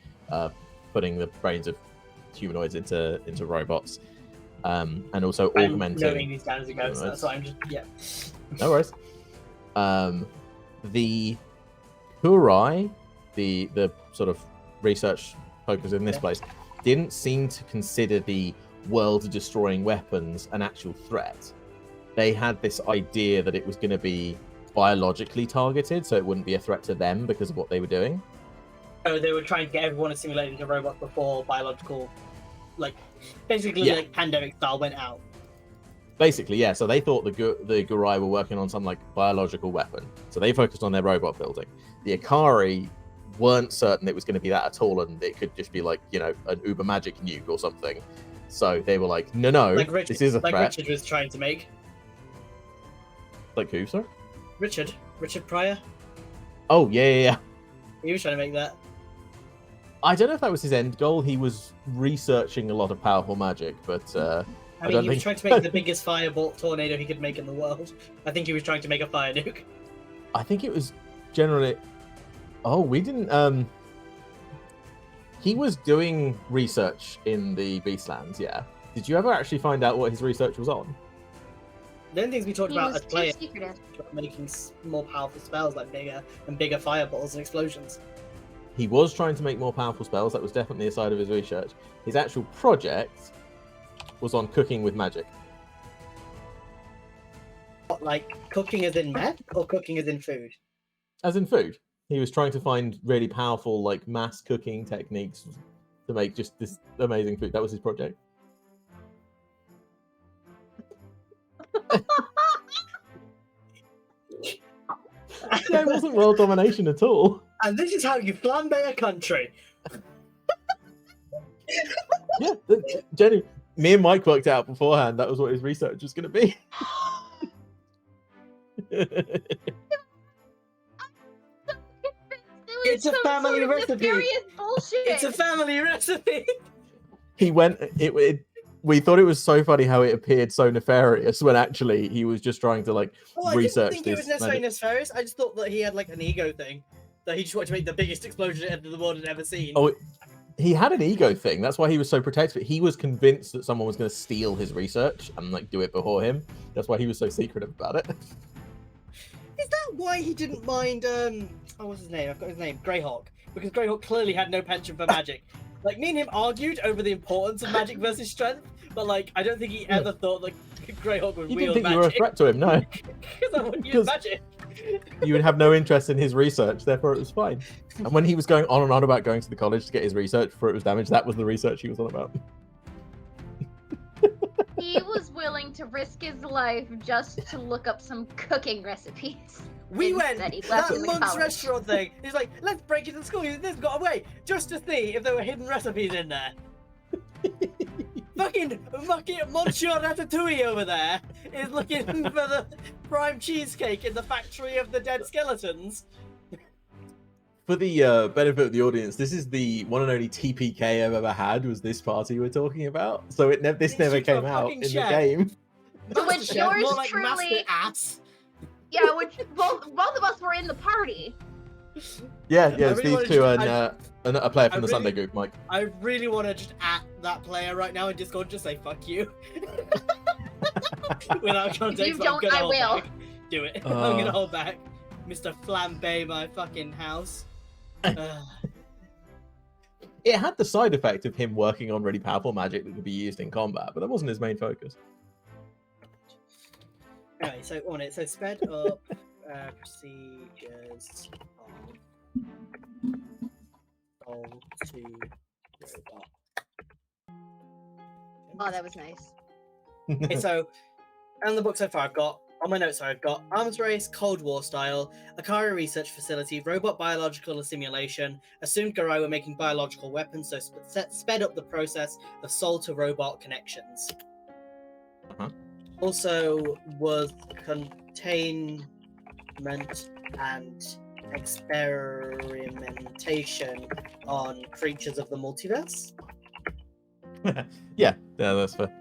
putting the brains of humanoids into robots, and also augmenting. I'm knowing these down as it goes, so I'm just No worries. The Kurai, the sort of research focus in this place, didn't seem to consider the world-destroying weapons an actual threat. They had this idea that it was going to be biologically targeted, so it wouldn't be a threat to them because of what they were doing. So they were trying to get everyone assimilated into robots before biological, basically pandemic style went out. Basically, yeah. So they thought the Gurai were working on some biological weapon, so they focused on their robot building. The Akari weren't certain it was going to be that at all, and it could just be an uber magic nuke or something. So they were like, no, this is a threat. Richard was trying to make. Like who, sorry? Richard Pryor. Oh yeah. He was trying to make that. I don't know if that was his end goal. He was researching a lot of powerful magic, but I mean, he was trying to make the biggest firebolt tornado he could make in the world. I think he was trying to make a fire nuke. I think it was generally. Oh, we didn't. He was doing research in the Beastlands. Yeah. Did you ever actually find out what his research was on? The only things we talked He about was as too players secretive. were making more powerful spells, like bigger fireballs and explosions. He was trying to make more powerful spells. That was definitely a side of his research. His actual project was on cooking with magic. What, like cooking as in meth or cooking as in food? As in food. He was trying to find really powerful, mass cooking techniques to make just this amazing food. That was his project. Yeah, it wasn't world domination at all. And this is how you flambe a country. Yeah, Jenny, me and Mike worked out beforehand that was what his research was going to be. It's a family recipe. Nefarious bullshit. It's a family recipe. He went. We thought it was so funny how it appeared so nefarious when actually he was just trying to research I didn't think it was this necessarily magic. nefarious. I just thought that he had an ego thing, that he just wanted to make the biggest explosion the world had ever seen. Oh, he had an ego thing. That's why he was so protective. He was convinced that someone was going to steal his research and do it before him. That's why he was so secretive about it. Is that why he didn't mind? What's his name? I've got his name. Greyhawk, because Greyhawk clearly had no penchant for magic. Me and him argued over the importance of magic versus strength, but I don't think he ever thought that Greyhawk would You wield didn't think you were a magic. threat to him, no? Because I wouldn't use magic. You would have no interest in his research, therefore it was fine. And when he was going on and on about going to the college to get his research before it was damaged, that was the research he was on about. He was willing to risk his life just to look up some cooking recipes. We went Instead, he left that in the Monk's college. restaurant thing. He's like, let's break into the school. This got away just to see if there were hidden recipes in there. Fucking Monsieur Ratatouille over there is looking for the prime cheesecake in the factory of the dead skeletons. For the benefit of the audience, this is the one and only TPK I've ever had. Was this party we're talking about? So this He's never just a came out fucking in chef. the game. To which Master Chef, yours more like truly- Master Ass. Yeah, which both of us were in the party. Yeah, I it's really wanna these two just- and a player from the really- Sunday group, Mike. I really want to just at that player right now and just go and just say fuck you. Without context, If you but I'm don't, gonna I hold will. back. Do it. I'm gonna hold back. Mr. Flambe my fucking house. It had the side effect of him working on really powerful magic that could be used in combat, but that wasn't his main focus. Anyway, so on it. So sped up procedures of to robot. Oh, that was nice. Okay, so on the book so far, I've got on my notes. I've got arms race, Cold War style, Akari research facility, robot biological simulation. Assumed Garai were making biological weapons, so sped up the process of soul to robot connections. Uh-huh. Also was containment and experimentation on creatures of the multiverse. yeah, that's fair.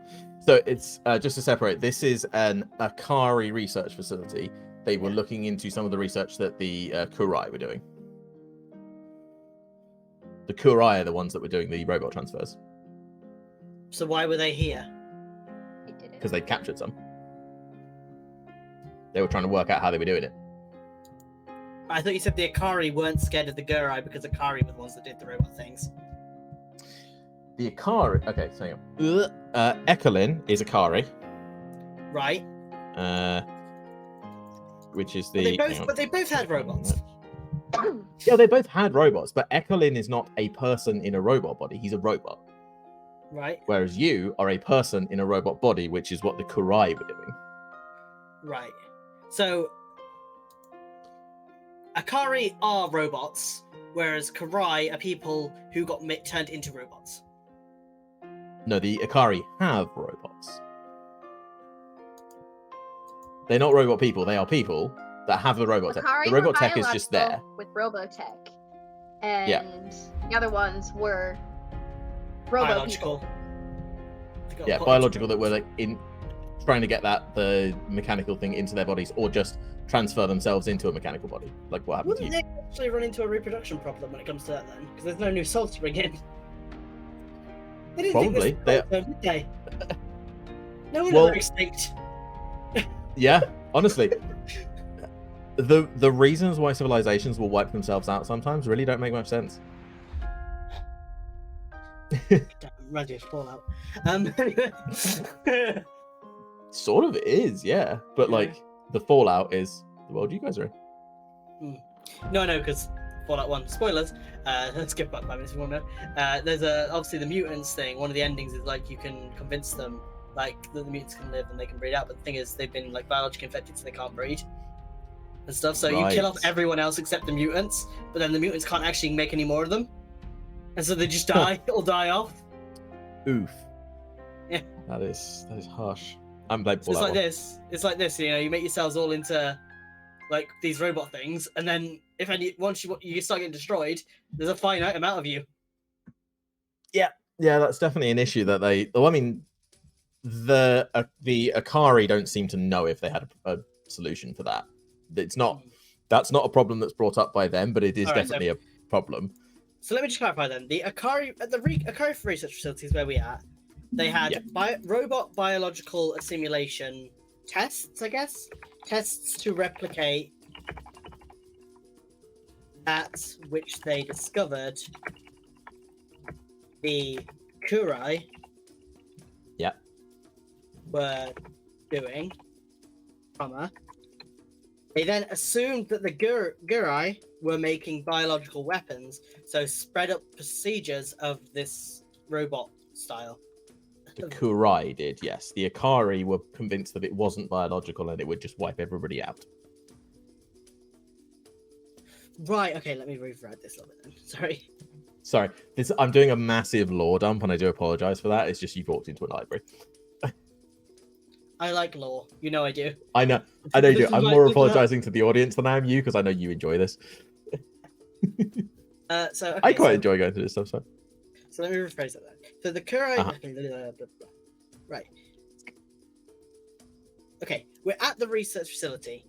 So it's just to separate. This is an Akari research facility. They were looking into some of the research that the Kurai were doing. The Kurai are the ones that were doing the robot transfers So why were they here? He did it. because they captured some. They were trying to work out how they were doing it. I thought you said the Akari weren't scared of the Gurai because Akari were the ones that did the robot things. The Akari. Okay, so hang on. Ekelin is Akari, Right? which is But the. they both had robots. Yeah, they both had robots, but Ekelin is not a person in a robot body. He's a robot. Right? Whereas you are a person in a robot body, which is what the Kurai were doing. Right. So Akari are robots, whereas Kurai are people who got turned into robots. No, the Akari have robots. They're not robot people. They are people that have the robot tech. Akari The were robot tech is just there. biological with Robotech, and the other ones were robo Biological. people. Forgot Yeah, what biological that robots. were like in trying to get the mechanical thing into their bodies, or just transfer themselves into a mechanical body, like what happened to Wouldn't you. they actually run into a reproduction problem when it comes to that then? Because there's no new souls to bring in. They didn't Probably. think this was did they? No one Well- ever extinct. Yeah, honestly. The reasons why civilizations will wipe themselves out sometimes really don't make much sense. Damn, reminds me of Fallout. Anyway. Sort of is, yeah. But Yeah. like the fallout is the world you guys are in. No, because Fallout 1, spoilers, let's skip back 5 minutes if you want to know. There's obviously the mutants thing. One of the endings is like you can convince them like that the mutants can live and they can breed out, but the thing is they've been like biologically infected so they can't breed and stuff. So you kill off Right. everyone else except the mutants, but then the mutants can't actually make any more of them. And so they just Huh. die or die off. Oof. Yeah. That is harsh. I'm played So it's Fallout like 1. this. It's like this, you know, you make yourselves all into like these robot things, and then if any once you start getting destroyed, there's a finite amount of you. Yeah, that's definitely an issue that they. Well, I mean, the Akari don't seem to know if they had a solution for that. It's not. That's not a problem that's brought up by them, but it is Alright, definitely a problem. So let me just clarify then. The Akari at the Akari research facilities where we at, they had Yeah. robot biological assimilation tests, I guess, tests to replicate that which they discovered the Kurai Yeah. were doing, comma, They then assumed that the Gurai were making biological weapons, so spread up procedures of this robot style. The Kurai did, yes. The Ikari were convinced that it wasn't biological and it would just wipe everybody out. Right, okay, let me rewrite this a little bit then. Sorry. Sorry, I'm doing a massive lore dump and I do apologize for that. It's just you've walked into a library. I like lore. You know I do. I know you do. I'm more apologizing to the audience than I am you because I know you enjoy this. Okay, I quite enjoy going through this stuff, so. So let me rephrase that then. So the Kurai... Uh-huh. Okay, blah, blah, blah. Right. Okay, we're at the research facility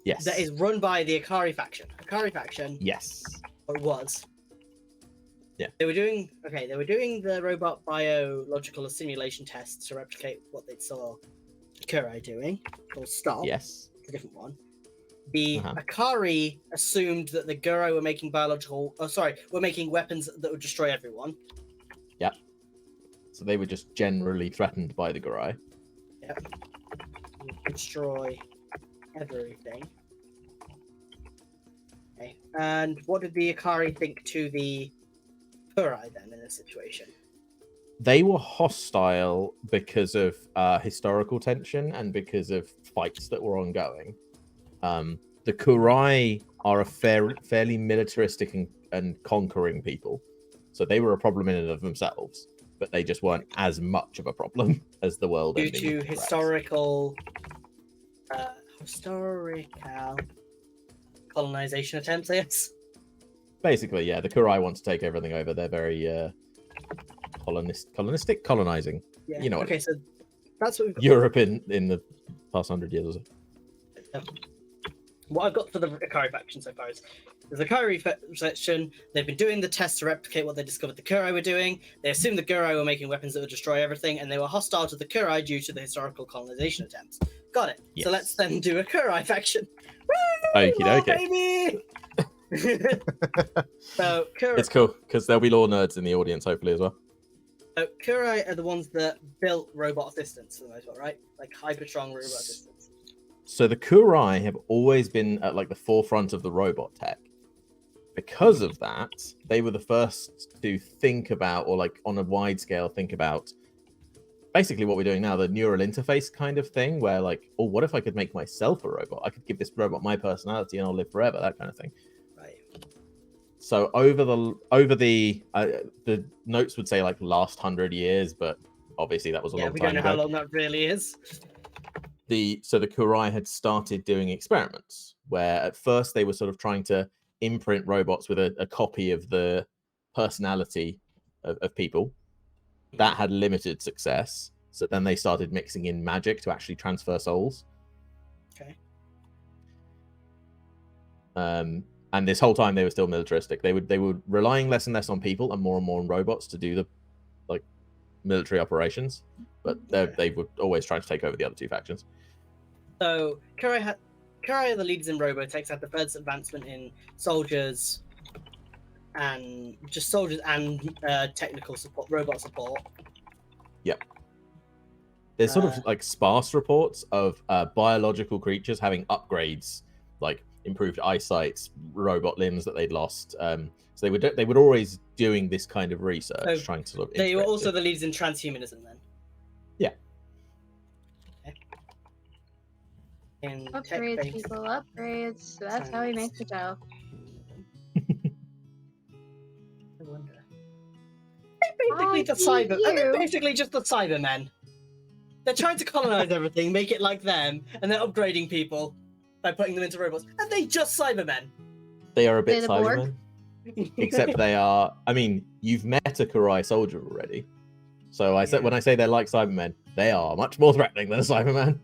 Yes. that is run by the Ikari faction. Ikari faction, Yes. or it was. Yeah. They were doing the robot biological simulation tests to replicate what they saw Kurai doing. Called Stop. Yes. It's a different one. The Uh-huh. Ikari assumed that the Gurai were making were making weapons that would destroy everyone. So they were just generally threatened by the Gurai. Destroy everything. Okay. And what did the Ikari think to the Kurai then in this situation? They were hostile because of historical tension and because of fights that were ongoing. The Kurai are a fairly militaristic and conquering people. So they were a problem in and of themselves, but they just weren't as much of a problem as the world Due ending to threats. historical colonization attempts, yes. Basically, yeah, the Kurai want to take everything over. They're very colonizing. Yeah. You know what Okay, so that's what we've got. Europe in the past 100 years or so. What I've got for the Ikari faction so far is the Ikari section. They've been doing the tests to replicate what they discovered the Kurai were doing. They assumed the Kurai were making weapons that would destroy everything, and they were hostile to the Kurai due to the historical colonization attempts. Got it. Yes. So let's then do a Kurai faction. Okie Woo, law, dokie. baby! So Kurai, It's cool because there'll be lore nerds in the audience, hopefully, as well. Kurai are the ones that built robot assistants for the most part, right? Like hyper strong robot assistants. So the Kurai have always been at like the forefront of the robot tech. Because of that, they were the first to think about, or like on a wide scale, think about basically what we're doing now, the neural interface kind of thing, where like, oh, what if I could make myself a robot? I could give this robot my personality and I'll live forever, that kind of thing. Right. So over the notes would say like last 100 years, but obviously that was a Yeah, long we time don't know ago. how long that really is. So the Kurai had started doing experiments where at first they were sort of trying to imprint robots with a copy of the personality of people. That had limited success. So then they started mixing in magic to actually transfer souls. Okay. And this whole time they were still militaristic. They were relying less and less on people and more on robots to do the like military operations. But they were always trying to take over the other two factions. So Kurai are the leaders in Robotech, had the first advancement in soldiers and technical support, robot support. Yep. There's sort of like sparse reports of biological creatures having upgrades, like improved eyesight, robot limbs that they'd lost. So they were always doing this kind of research, So trying to sort of. They were integrate also it. the leaders in transhumanism then. Yeah. Okay. In Upgrades, tech-based- people, upgrades. That's how we make the dough. I wonder. They're basically just the Cybermen. They're trying to colonize everything, make it like them, and they're upgrading people by putting them into robots. And they just Cybermen. They are a bit They're the Borg? Cybermen, except they are. I mean, you've met a Kurai soldier already, so when I say they're like Cybermen, they are much more threatening than a Cyberman.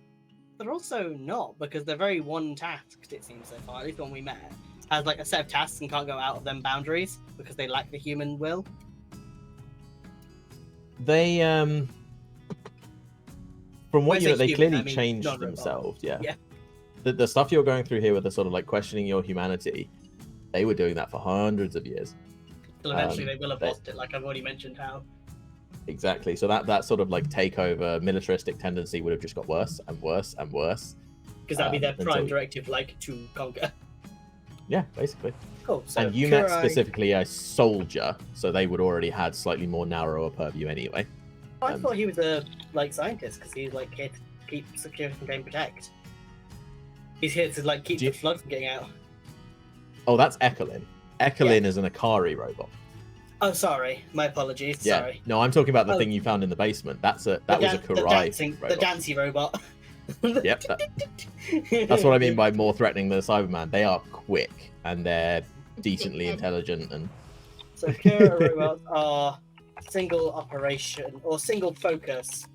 They're also not, because they're very one-tasked, it seems so far, at least the one we met. Has like a set of tasks and can't go out of them boundaries because they lack the human will. They from what When I you know, say they human, clearly I mean changed non-robot. themselves. Yeah. Yeah. The stuff you're going through here with the sort of like questioning your humanity, they were doing that for hundreds of years. Till eventually they will have they- lost it, like I've already mentioned how. Exactly. So that sort of like takeover militaristic tendency would have just got worse and worse and worse. Because that'd be their until- prime directive, like, to conquer. Yeah, basically. Cool. So And you met Kurai- specifically a soldier, so they would already had slightly more narrower purview anyway. I thought he was a like scientist because he's like here to keep security and protect. He's here to like keep Do you- the flood from getting out. Oh, that's Ekelin. Ekelin is an Akari robot. Oh, sorry, my apologies. Yeah. Sorry. No, I'm talking about the Oh. thing you found in the basement. That was a The Kurai the robot. dancey robot. Yep, that's what I mean by more threatening than Cyberman. They are quick and they're decently intelligent and So Kura robots are single operation or single focus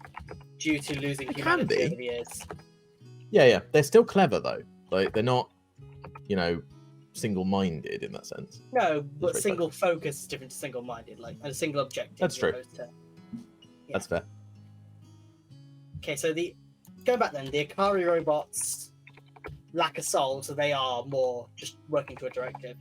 due to losing It can humanity be. over the years. yeah. They're still clever though. Like they're not, single-minded in that sense. No, but very single focus is different to single-minded, like a single objective. That's as true. opposed to- That's fair. Okay, so going back then, the Akari robots lack a soul, so they are more just working to a directive.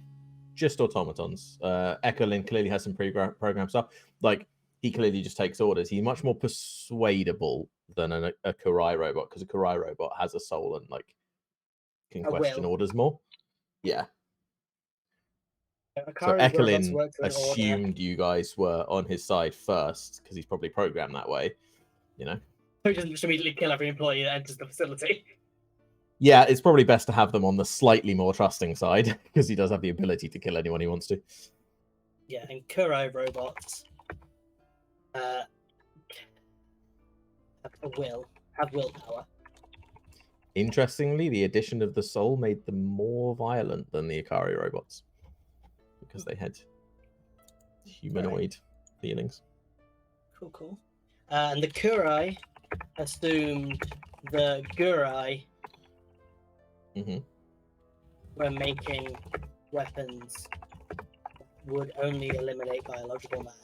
Just automatons. Ekelin clearly has some pre-programmed stuff. Like he clearly just takes orders. He's much more persuadable than a Kurai robot because a Kurai robot has a soul and like can A question will. orders more. Yeah. So Akari robots Ekelin work to an order. assumed you guys were on his side first because he's probably programmed that way. So he doesn't just immediately kill every employee that enters the facility. Yeah, it's probably best to have them on the slightly more trusting side because he does have the ability to kill anyone he wants to. Yeah, and Kurai robots have willpower. Interestingly, the addition of the soul made them more violent than the Akari robots because they had humanoid feelings. Cool. And the Kurai assumed the Gurai hmm when making weapons would only eliminate biological matter.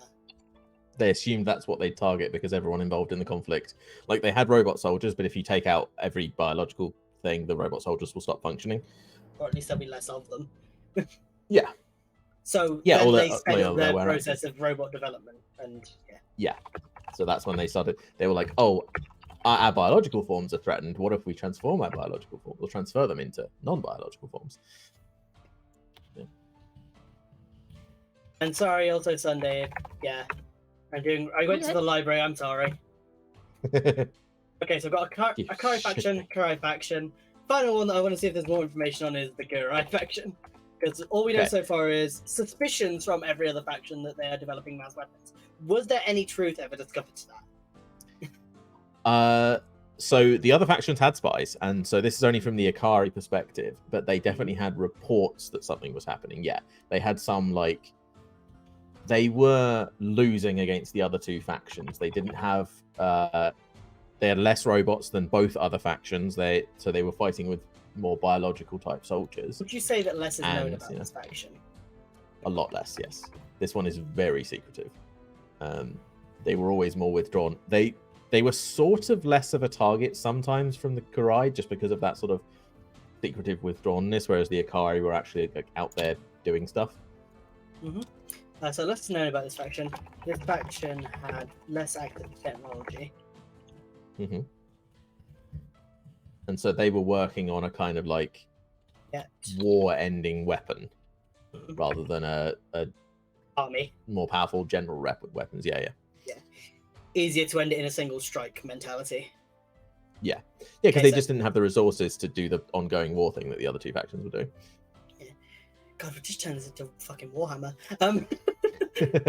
They assumed that's what they'd target because everyone involved in the conflict, like they had robot soldiers, but if you take out every biological thing, the robot soldiers will stop functioning. Or at least there'll be less of them. Yeah. So Yeah, then or they they're- sped they're up their aware of it. process of robot development, and So that's when they started. They were like, "Oh, our biological forms are threatened. What if we transform our biological forms? We'll transfer them into non-biological forms." And sorry, also Sunday. Yeah, I went to the library. I'm sorry. Okay, so I've got You a Akari shit faction, me. Kurai faction. Final one that I want to see if there's more information on is the Gurai faction. Because all we know Okay. so far is suspicions from every other faction that they are developing mass weapons. Was there any truth ever discovered to that? So the other factions had spies, and so this is only from the Akari perspective, but they definitely had reports that something was happening. Yeah, they had some like they were losing against the other two factions. They didn't have they had less robots than both other factions. So they were fighting with more biological type soldiers. Would you say that less is known And, about yeah. this faction? A lot less, yes. This one is very secretive. They were always more withdrawn. They were sort of less of a target sometimes from the Kurai just because of that sort of secretive withdrawnness, whereas the Akari were actually like out there doing stuff. So less is known about this faction. This faction had less access to technology. hmm And so they were working on a kind of like Yeah. war-ending weapon rather than a Army. more powerful general weapons. Yeah. Easier to end it in a single strike mentality. Yeah, because Okay, they so- just didn't have the resources to do the ongoing war thing that the other two factions were doing. God, we just turned this into fucking Warhammer.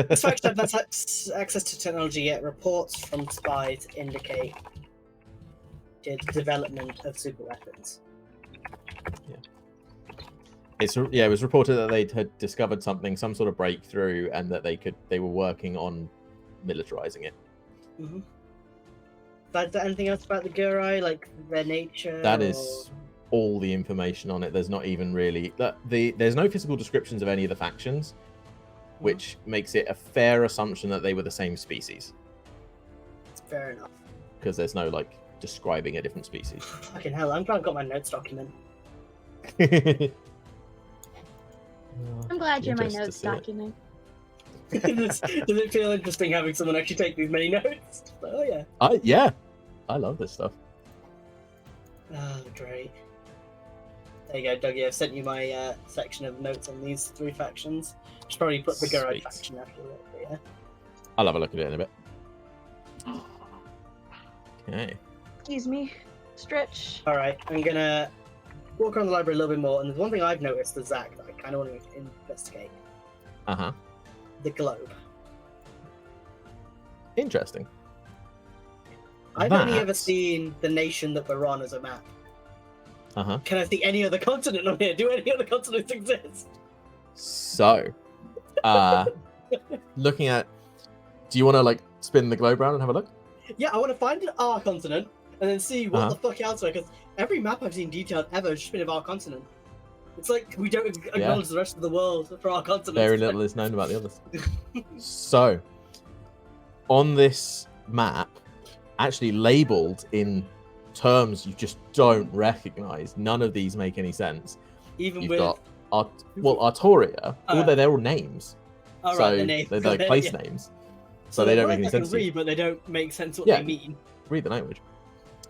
This faction had less access to technology, yet reports from spies indicate the development of super weapons. It was reported that they had discovered something, some sort of breakthrough, and that they were working on militarizing it. But is there anything else about the Gurai, like their nature? That or- is all the information on it. There's not even really there's no physical descriptions of any of the factions, which makes it a fair assumption that they were the same species Fair enough. because there's no like describing a different species. Fucking hell, I'm glad I got my notes document. I'm glad you're my Interested to notes see it. document. Does it feel interesting having someone actually take these many notes? Oh yeah. I love this stuff. Oh, great. There you go, Dougie. I've sent you my section of notes on these 3 factions. Should probably put the Garage Sweet. faction after it, but yeah. I'll have a look at it in a bit. Okay. Excuse me. Stretch. All right, I'm gonna walk around the library a little bit more, and there's one thing I've noticed with Zach that I kind of want to investigate: Uh-huh. the globe. Interesting. I've only ever That- seen the nation that we're on as a map. Uh-huh. Can I see any other continent on here? Do any other continents exist? So, looking at, do you want to like spin the globe around and have a look? Yeah, I want to find our continent and then see what Uh-huh. the fuck else. Because every map I've seen detailed ever has just been of our continent. It's like we don't acknowledge the rest of the world for our continent. Very little is known about the others. So, on this map, actually labeled in terms you just don't recognize. None of these make any sense. Even You've with got Artoria. Oh, They're all names. all So right, the name. they're like place names. So they they're don't make any words I can sense to you. read, but they don't make sense what Yeah. they mean. Read the language.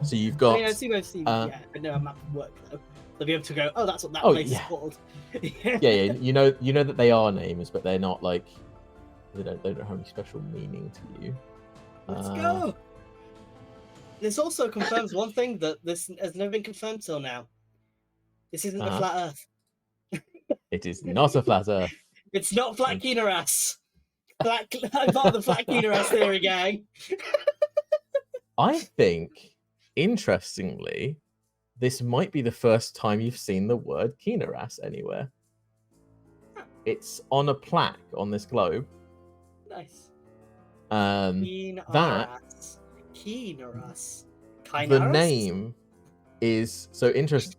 So you've I got mean, I see, yeah, I know how maps work though. They'll be able to go, oh, that's what that Oh, place yeah. is called. yeah, you know that they are names, but they're not like they don't have any special meaning to you. Let's go. This also confirms one thing that this has never been confirmed till now. This isn't a Uh-huh. flat Earth. It is not a flat Earth. It's not Flat Keenerass. I'm part of the Flat Keenerass theory, gang. I think, interestingly, this might be the first time you've seen the word Keeneras anywhere. It's on a plaque on this globe. Nice. That Keenerass. Keenerass. the name is so interesting.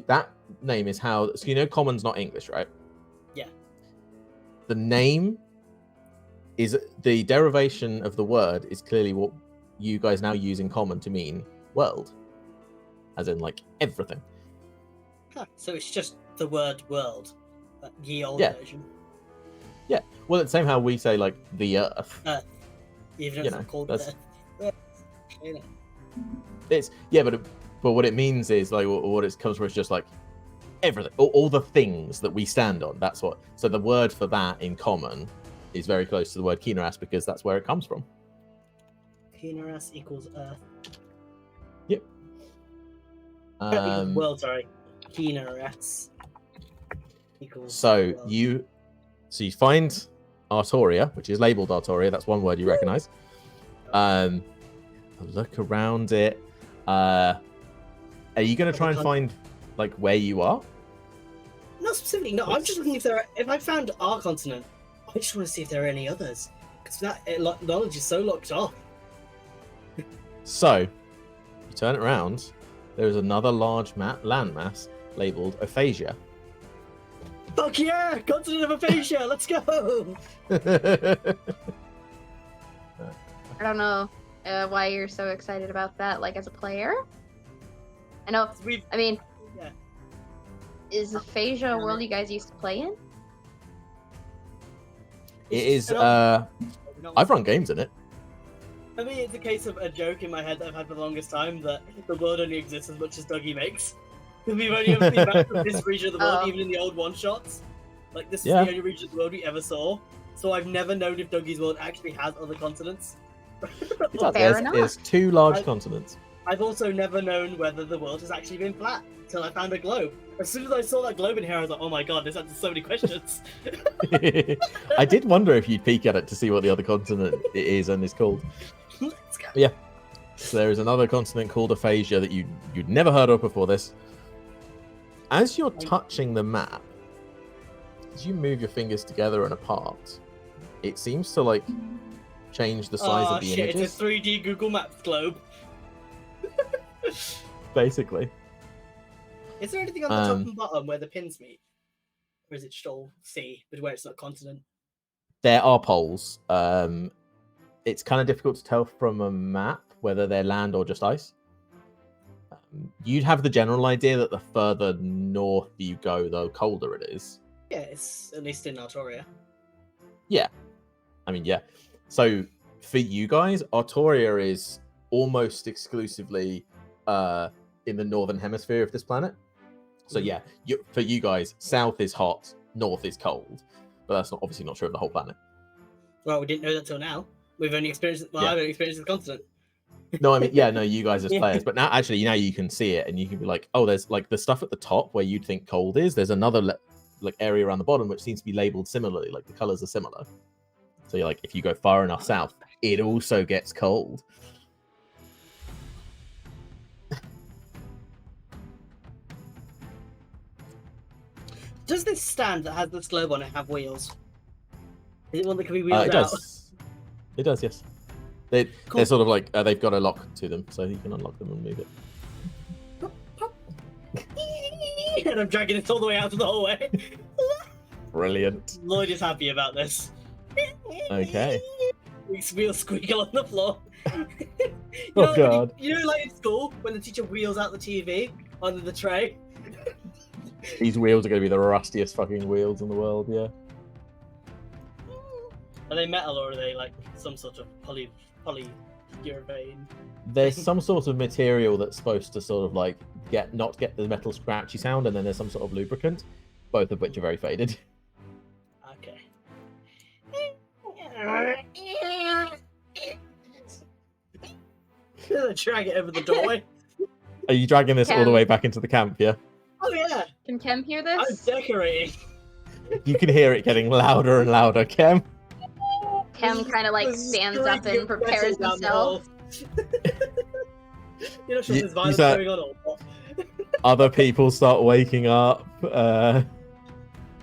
That name is how. So you know, common's not English, right? Yeah. The name is the derivation of the word is clearly what you guys now use in common to mean world, as in like everything. Huh, so it's just the word world. But ye old Yeah. version. Well, it's the same how we say like the Earth. Even if You it's know, not called that's- Earth. You know. It's but what it means is like what it comes from is just like everything, all the things that we stand on. That's what. So the word for that in common is very close to the word Keeneras because that's where it comes from. Keenerass equals Earth. Yep. Equals world, sorry. Keenerass equals So world. you find Artoria, which is labeled Artoria. That's one word you recognize. Look around it. Are you going to try and find like where you are? Not specifically. No, I'm just looking if I found our continent, I just want to see if there are any others because knowledge is so locked off. So you turn it around. There is another large landmass labeled Aphasia. Fuck yeah! Continent of Aphasia, let's go! I don't know why you're so excited about that, like as a player. I know. We've I mean, yeah. is Aphasia a world you guys used to play in? It is. Not- I've run games in it. For me, it's a case of a joke in my head that I've had for the longest time that the world only exists as much as Dougie makes. Because we've only ever seen maps of this region of the world, Oh. even in the old one-shots. Like, this Yeah. is the only region of the world we ever saw. So I've never known if Dougie's world actually has other continents. It does. Fair There's 2 large I- continents. I've also never known whether the world has actually been flat until I found a globe. As soon as I saw that globe in here, I was like, oh my god, this answers so many questions. I did wonder if you'd peek at it to see what the other continent it is and is called. Let's go. Yeah. So there is another continent called Aphasia that you'd never heard of before this. As you're touching the map, as you move your fingers together and apart, it seems to like change the size Oh of the shit, images. it's a 3D Google Maps globe. Basically. Is there anything on the top Um, and bottom where the pins meet? Or is it just all sea, but where it's not continent? There are poles. It's kind of difficult to tell from a map whether they're land or just ice. You'd have the general idea that the further north you go, the colder it is. Yeah, it's at least in Artoria. I mean, yeah. So for you guys, Artoria is almost exclusively in the northern hemisphere of this planet. So yeah, for you guys, south is hot, north is cold, but that's obviously not true of the whole planet. Well, we didn't know that till now. We've only experienced it. Well, Yeah. I've only experienced the continent. No, I mean, yeah, no, you guys as players, but now actually, now you can see it, and you can be like, oh, there's like the stuff at the top where you'd think cold is. There's another like area around the bottom which seems to be labeled similarly, like the colors are similar. So you're like, if you go far enough south, it also gets cold. Does this stand that has this globe on it have wheels? Is it one that can be wheeled It out? does. It does, yes. They're sort of like they've got a lock to them, so you can unlock them and move it. And I'm dragging it all the way out to the hallway. Brilliant. Lloyd is happy about this. Okay. Wheels squeal on the floor. Oh god. You know, like in school when the teacher wheels out the TV onto the tray. These wheels are going to be the rustiest fucking wheels in the world, yeah. Are they metal or are they like some sort of polyurethane? There's some sort of material that's supposed to sort of like not get the metal scratchy sound, and then there's some sort of lubricant, both of which are very faded. Okay. Drag it over the doorway. Are you dragging this all the way back into the camp, yeah? Oh yeah, Can Kem hear I'm this? decorating. You can hear it getting louder and louder, Kem. Kem kind of like There's stands streak up and of prepares metal down the himself. hall. You're not sure You- if there's violence that- going on or what. Other people start waking up.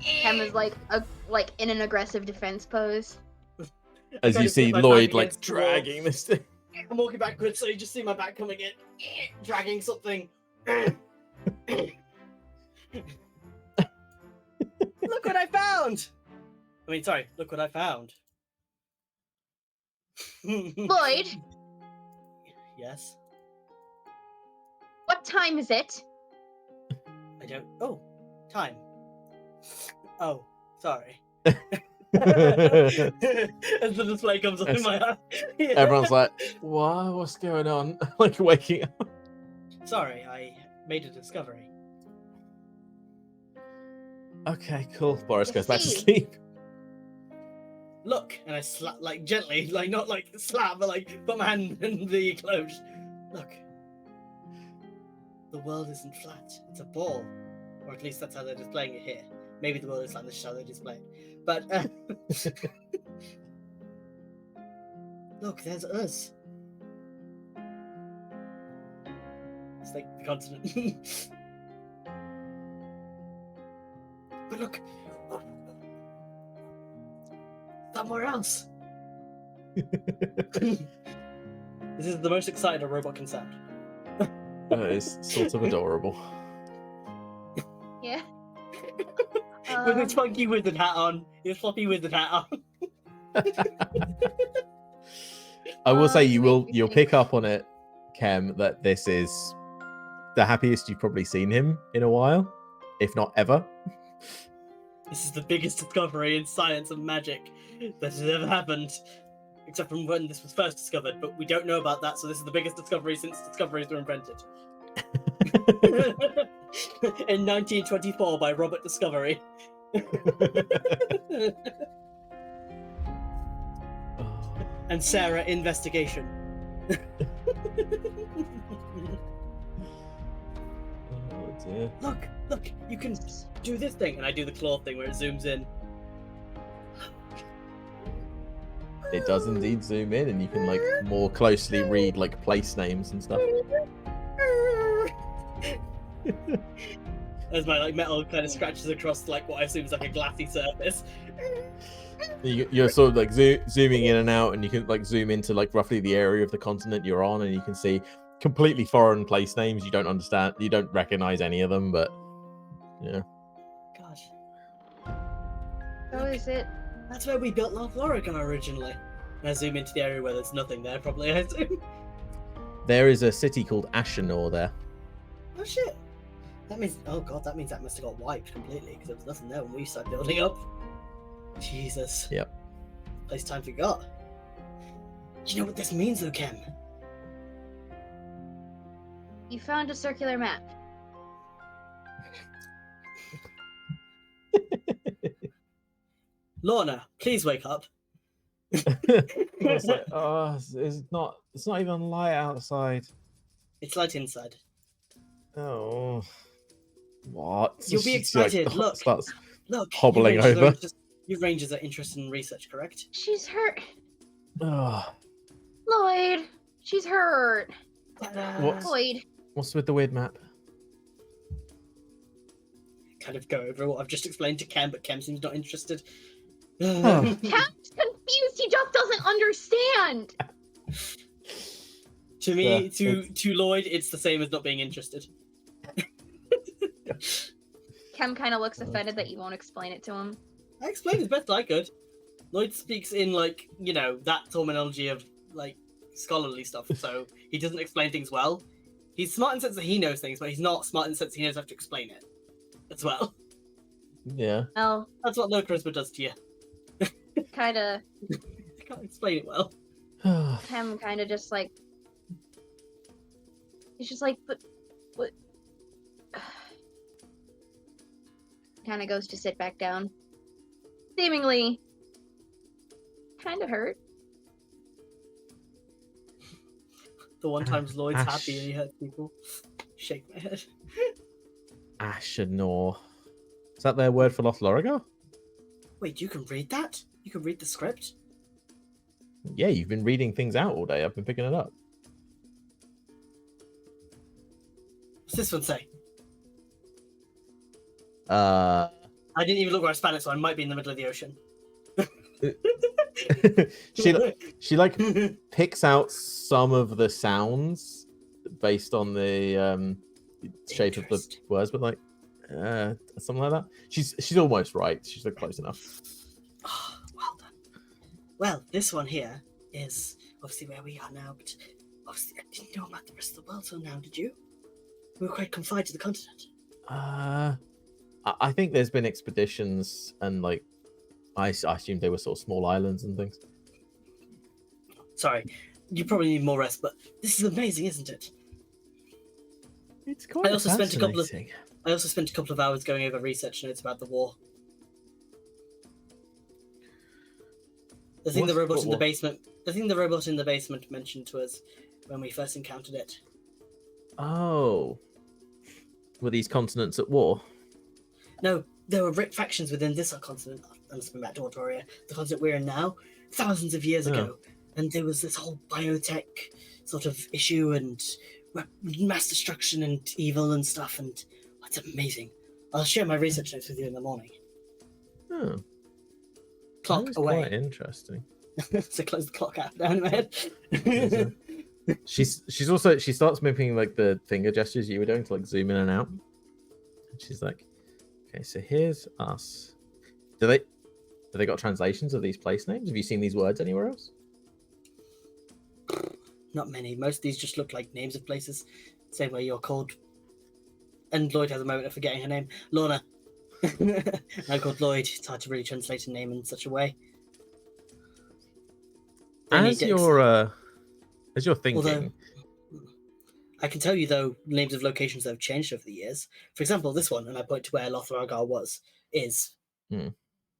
Kem is like in an aggressive defense pose. As Trying you to see put my Lloyd back like against the wall. dragging this thing. I'm walking backwards, so you just see my back coming in, dragging something. Look what I found! I mean, sorry, look what I found. Lloyd, Yes? what time is it? I don't. Oh, time. Oh, sorry. As the display comes up in my eye. Everyone's like, "What? What's going on?" Like waking up. Sorry, I made a discovery. Okay, cool. Boris goes back to See. sleep. Look, and I slap, like, gently, like, not like slap, but like, put my hand in the clothes. Look. The world isn't flat, it's a ball. Or at least that's how they're displaying it here. Maybe the world is flat, this is how they display it. But, look, there's us. It's like the continent. But look, somewhere else. This is the most excited a robot can sound. That is sort of adorable. Yeah. With his funky wizard hat on, his floppy wizard hat on. I will say you make me you'll think. pick up on it, Kem, that this is the happiest you've probably seen him in a while, if not ever. This is the biggest discovery in science and magic that has ever happened. Except from when this was first discovered, but we don't know about that, so this is the biggest discovery since discoveries were invented. In 1924 by Robert Discovery. And Sarah Investigation. Oh dear. Look, you can do this thing. And I do the claw thing where it zooms in. It does indeed zoom in, and you can like more closely read like place names and stuff. As my like metal kind of scratches across like what I assume is like a glassy surface. You're sort of like zooming in and out, and you can like zoom into like roughly the area of the continent you're on, and you can see completely foreign place names you don't understand, you don't recognize any of them, but yeah. Gosh, Oh, is it? that's where we built North Lorica originally. And I zoom into the area where there's nothing there, probably. I assume. There is a city called Ashenor there. Oh shit! That means, oh god, that means that must have got wiped completely because there was nothing there when we started building up. Jesus. Yep. Place time forgot. Do you know what this means, though, Kem? You found a circular map. Lorna, please wake up. It's like, oh, it's not even light outside. It's light inside. Oh, what? You'll be She, like, excited. Look. starts Look. hobbling you Rangers over. You Rangers are interested in research, correct? She's hurt. Oh, Lloyd, she's hurt. What? Lloyd. what's with the weird map? Kind of go over what I've just explained to Kem, but Kem seems not interested. Oh. Cam's confused. He just doesn't understand. To me, Yeah, to Lloyd, it's the same as not being interested. Chem kind of looks offended that you won't explain it to him. I explained as best I could. Lloyd speaks in like, that terminology of like scholarly stuff, so he doesn't explain things well. He's smart in the sense that he knows things, but he's not smart in the sense that he knows how to explain it as well. Yeah. Well, That's what low charisma does to you. kind of. I can't explain it well. Chem kind of just like. He's just like, but what? Kind of goes to sit back down, seemingly kind of hurt. The one times Lloyd's Ash. happy and he hurts people. Shake my head. Ashenor. Is that their word for Lothlorgar? Wait, you can read that? You can read the script? Yeah, you've been reading things out all day. I've been picking it up. What's this one say? Uh, I didn't even look where I span it, so I might be in the middle of the ocean. she like picks out some of the sounds based on the shape of the Interesting. words, but like something like that. She's almost right. She's like close enough. Oh, well done. Well, this one here is obviously where we are now, but obviously I didn't know about the rest of the world till now, did you? We were quite confined to the continent. I think there's been expeditions and like I assume they were sort of small islands and things. Sorry, you probably need more rest, but this is amazing, isn't it? It's quite I also spent a couple of- fascinating. I also spent a couple of hours going over research notes about the war. The thing the What robot in the war? basement. The thing the robot in the basement mentioned to us when we first encountered it. Oh, were these continents at war? No, there were factions within this continent. I must have been back to Autoria, the continent we're in now, thousands of years ago. And there was this whole biotech sort of issue and mass destruction and evil and stuff, and it's amazing. I'll share my research notes with you in the morning. Oh, Clock that is away. quite interesting. So close the clock out down in my head. She's also she starts mimicking like the finger gestures you were doing to like zoom in and out. And she's like, okay, so here's us. Do they got translations of these place names? Have you seen these words anywhere else? Not many. Most of these just look like names of places. Same way you're called. And Lloyd has a moment of forgetting her name. Lorna. I'm called Lloyd. It's hard to really translate a name in such a way. They need As to you're thinking, Although, I can tell you, though, names of locations that have changed over the years. For example, this one, and I point to where Lothlorgar was, is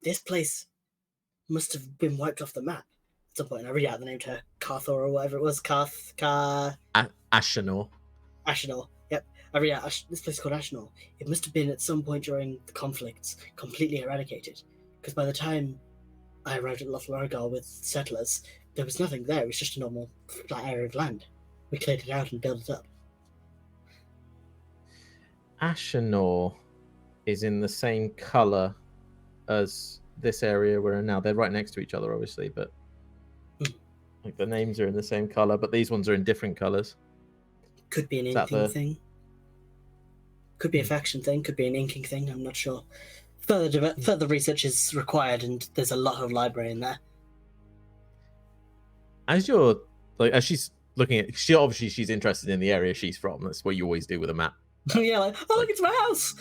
this place must have been wiped off the map at some point. And I read out the name to her, Carthor or whatever it was. Ashenor. Ashenor. Yep. I read out this place is called Ashenor. It must have been at some point during the conflicts completely eradicated. Because by the time I arrived at Lothlorgar with settlers, there was nothing there. It was just a normal flat area of land. We cleared it out and built it up. Ashenor is in the same color as this area we're in now. They're right next to each other, obviously, but like the names are in the same color, but these ones are in different colors. Could be an inking thing. Could be a faction thing. Could be an inking thing. I'm not sure. Further research is required, and there's a lot of library in there. As she's looking at, she's interested in the area she's from. That's what you always do with a map. Yeah, like, oh look, it's my house.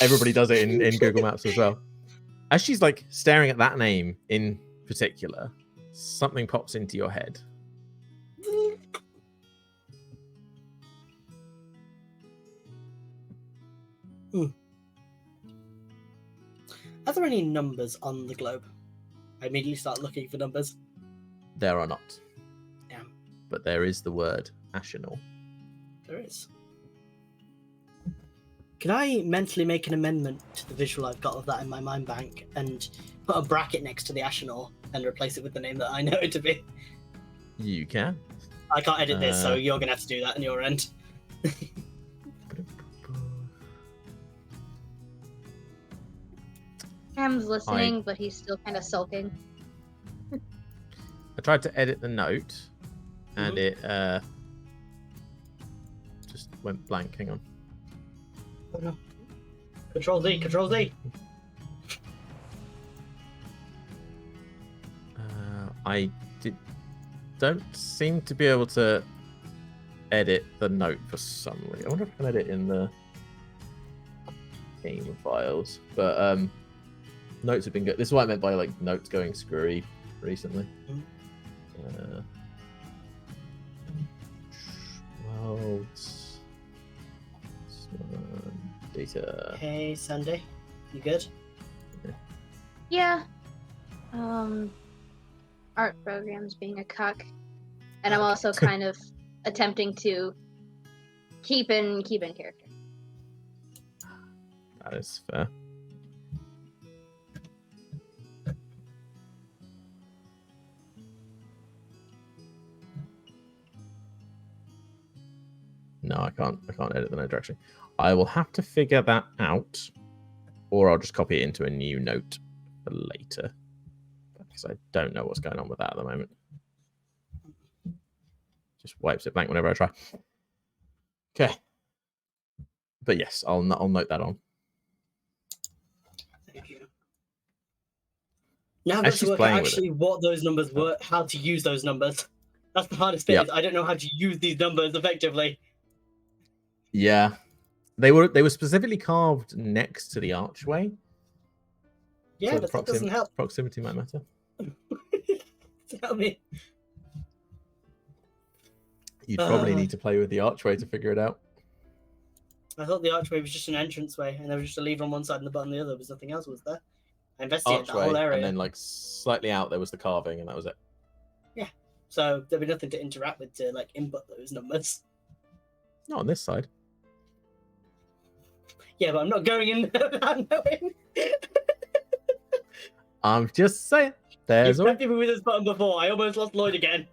Everybody does it in Google Maps as well. As she's like staring at that name in particular, something pops into your head. Are there any numbers on the globe? I immediately start looking for numbers. There are not. Damn. But there is the word Ashenor. There is. Can I mentally make an amendment to the visual I've got of that in my mind bank and put a bracket next to the Ashenor and replace it with the name that I know it to be? You can. I can't edit this, so Uh, you're going to have to do that on your end. Ham's listening, but he's still kind of sulking. I tried to edit the note, and it just went blank. Hang on. Oh no. Control Z, Control Z. I don't seem to be able to edit the note for some reason. I wonder if I can edit in the game files. But notes have been good. This is what I meant by like notes going screwy recently. Well, data. Hey, Sunday. You good? Yeah. Art programs being a cuck. And I'm also kind of attempting to keep in character. That is fair. No, I can't edit the note direction. I will have to figure that out, or I'll just copy it into a new note for later, because I don't know what's going on with that at the moment. Just wipes it blank whenever I try. Okay, but yes, I'll note that on. Thank you. Now I've got to work out actually what those numbers were, how to use those numbers. That's the hardest bit. Is I don't know how to use these numbers effectively. Yeah, they were specifically carved next to the archway. Yeah, so but that doesn't help. Proximity might matter. Tell me. You'd probably need to play with the archway to figure it out. I thought the archway was just an entranceway, and there was just a lever on one side and the button on the other. There was nothing else, was there? I investigated that whole area. And then like slightly out there was the carving, and that was it. Yeah. So there'd be nothing to interact with to like input those numbers. Not on this side. Yeah, but I'm not going in there without knowing. I'm just saying. There's You've me with this button before. I almost lost Lloyd again.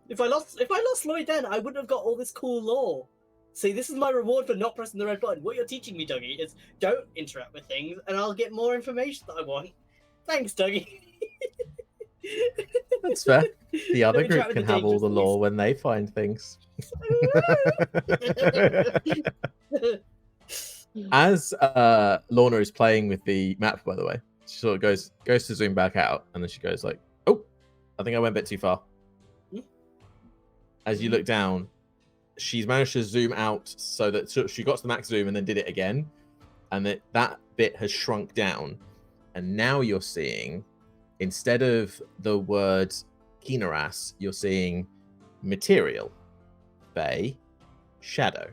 If I lost Lloyd then, I wouldn't have got all this cool lore. See, this is my reward for not pressing the red button. What you're teaching me, Dougie, is don't interact with things, and I'll get more information that I want. Thanks, Dougie. That's fair. The other group can have all the lore when they find things. As Lorna is playing with the map, by the way, she sort of goes to zoom back out, and then she goes like, "Oh, I think I went a bit too far." As you look down, she's managed to zoom out so that she got to the max zoom and then did it again, and that bit has shrunk down, and now you're seeing, instead of the word Kinaras, you're seeing material, Bay, shadow.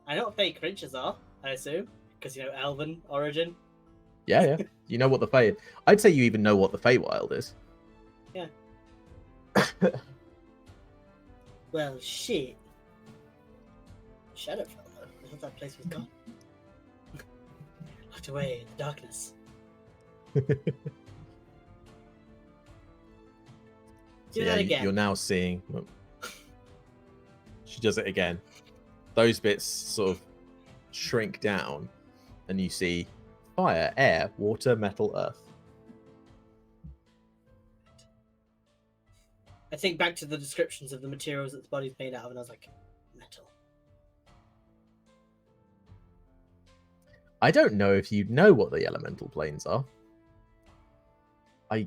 I know what fake creatures are, I assume, because elven origin. Yeah. You know what the Fey is. I'd say you even know what the Feywild is. Yeah. Well, shit. Shadowfell, though. I thought that place was gone. Locked away in the darkness. Do that again. You're now seeing. She does it again. Those bits sort of shrink down, and you see fire, air, water, metal, earth. I think back to the descriptions of the materials that the body's made out of, and I was like, metal. I don't know if you know what the elemental planes are.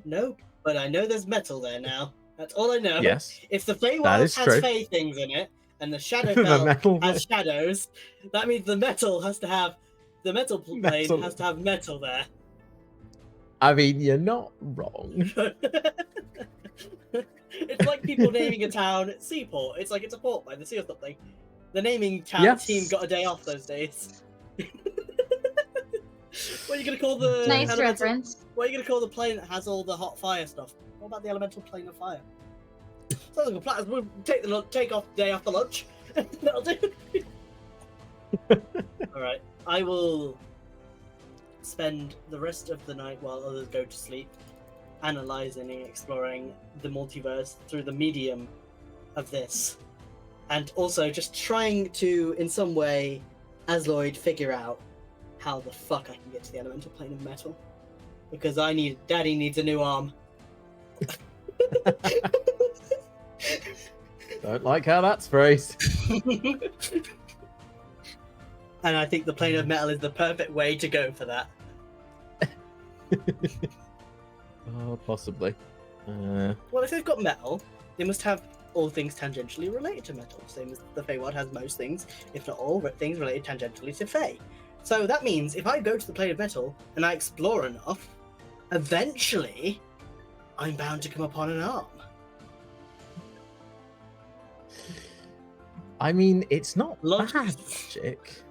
No, but I know there's metal there now. That's all I know. Yes. If the Feywild has true. Fey things in it, and the Shadowfell has shadows, that means the metal has to have... The metal plane has to have metal there. I mean, you're not wrong. It's like people naming a town Seaport. It's like it's a port by the sea or something. The naming town Yes. team got a day off those days. What are you gonna call the Nice elemental- reference. What are you gonna call the plane that has all the hot fire stuff? What about the elemental plane of fire? Sounds like a plan. We'll take off the day after lunch. That'll do. All right. I will spend the rest of the night while others go to sleep, analyzing and exploring the multiverse through the medium of this, and also just trying to, in some way, as Lloyd, figure out how the fuck I can get to the elemental plane of metal, because Daddy needs a new arm. Don't like how that's phrased. And I think the plane of metal is the perfect way to go for that. Oh, possibly. Well, if they've got metal, they must have all things tangentially related to metal, same as the Feywild has most things, if not all, things related tangentially to Fey. So that means if I go to the plane of metal and I explore enough, eventually I'm bound to come upon an arm. I mean, it's not Logic. bad logic.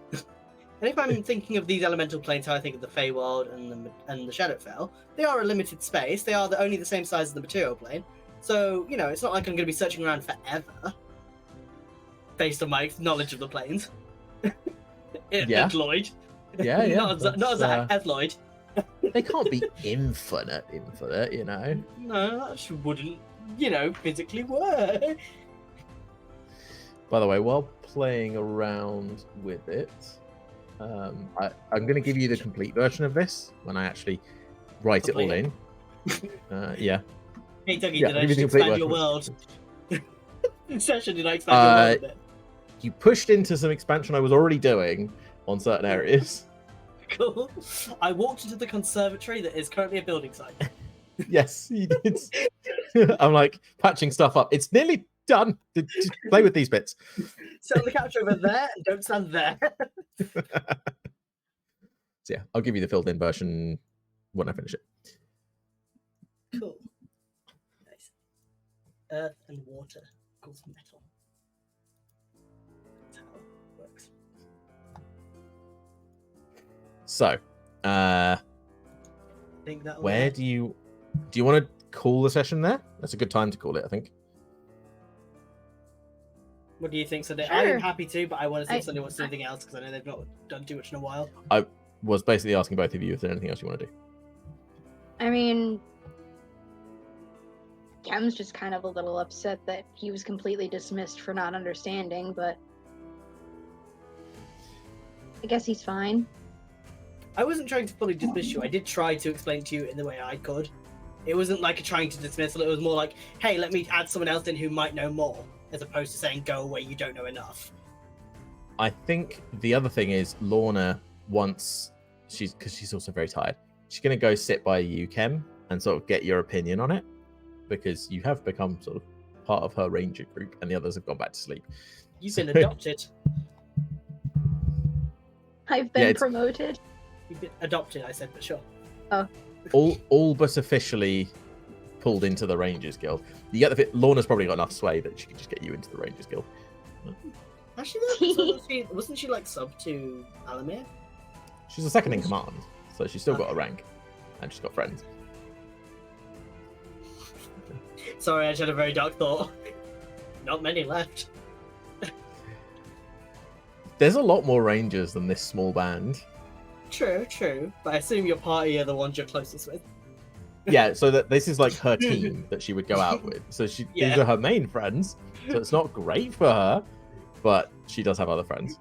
And if I'm thinking of these elemental planes, how I think of the Feywild and the Shadowfell, they are a limited space. They are only the same size as the material plane. So, you know, it's not like I'm going to be searching around forever, based on my knowledge of the planes. Yeah. And Lloyd. Yeah, yeah. not as Zach, as Lloyd. They can't be infinite, you know. No, that wouldn't, you know, physically work. By the way, while playing around with it, I'm going to give you the complete version of this when I actually write it all in. Yeah. Hey, Dougie, Yeah, did I give you just the complete expand your version. world? In session, did I expand your world a bit? You pushed into some expansion I was already doing on certain areas. Cool. I walked into the conservatory that is currently a building site. Yes, you did. I'm like patching stuff up. It's nearly done. Just play with these bits. Sit on the couch over there and don't stand there. So yeah, I'll give you the filled in version when I finish it. Cool. Nice. Earth and water equals metal. That's how it works. So, Think that where do you want to call the session there? That's a good time to call it, I think. What do you think, Sunday? Sure. I'm happy to, but I want to see if I- Sunday wants to do anything else because I know they've not done too much in a while. Was basically asking both of you if there's anything else you want to do. I mean, Kem's just kind of a little upset that he was completely dismissed for not understanding, but I guess he's fine. I wasn't trying to fully dismiss you. I did try to explain to you in the way I could. It wasn't like a trying to dismissal. It was more like, hey, let me add someone else in who might know more, as opposed to saying, go away, you don't know enough. I think the other thing is Lorna wants because she's also very tired. She's gonna go sit by you, Kem, and sort of get your opinion on it because you have become sort of part of her ranger group, and the others have gone back to sleep. You've been adopted. I've Yeah, been it's- promoted. You've been adopted, I said, but sure. All but officially pulled into the Rangers Guild. You get the bit. Lorna's probably got enough sway that she can just get you into the Rangers Guild. Actually, wasn't she like sub to Alamir? She's a second in command, so she's still got a rank, and she's got friends. Sorry, I just had a very dark thought. Not many left. There's a lot more Rangers than this small band. True. But I assume your party are the ones you're closest with. Yeah, so that this is like her team that she would go out with. So these Yeah. are her main friends. So it's not great for her, but she does have other friends.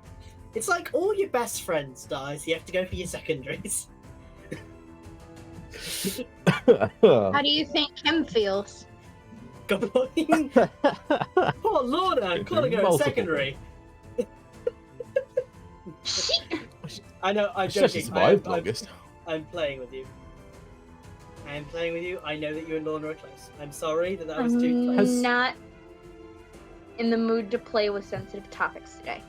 It's like all your best friends die, so you have to go for your secondaries. How do you think Kem feels? Come on. Poor Lorna, gotta go Multiple. secondary. I know, I'm She actually joking. survived longest. I'm playing with you. I am playing with you. I know that you and Lorna are close. I'm sorry that was too I'm close. not in the mood to play with sensitive topics today.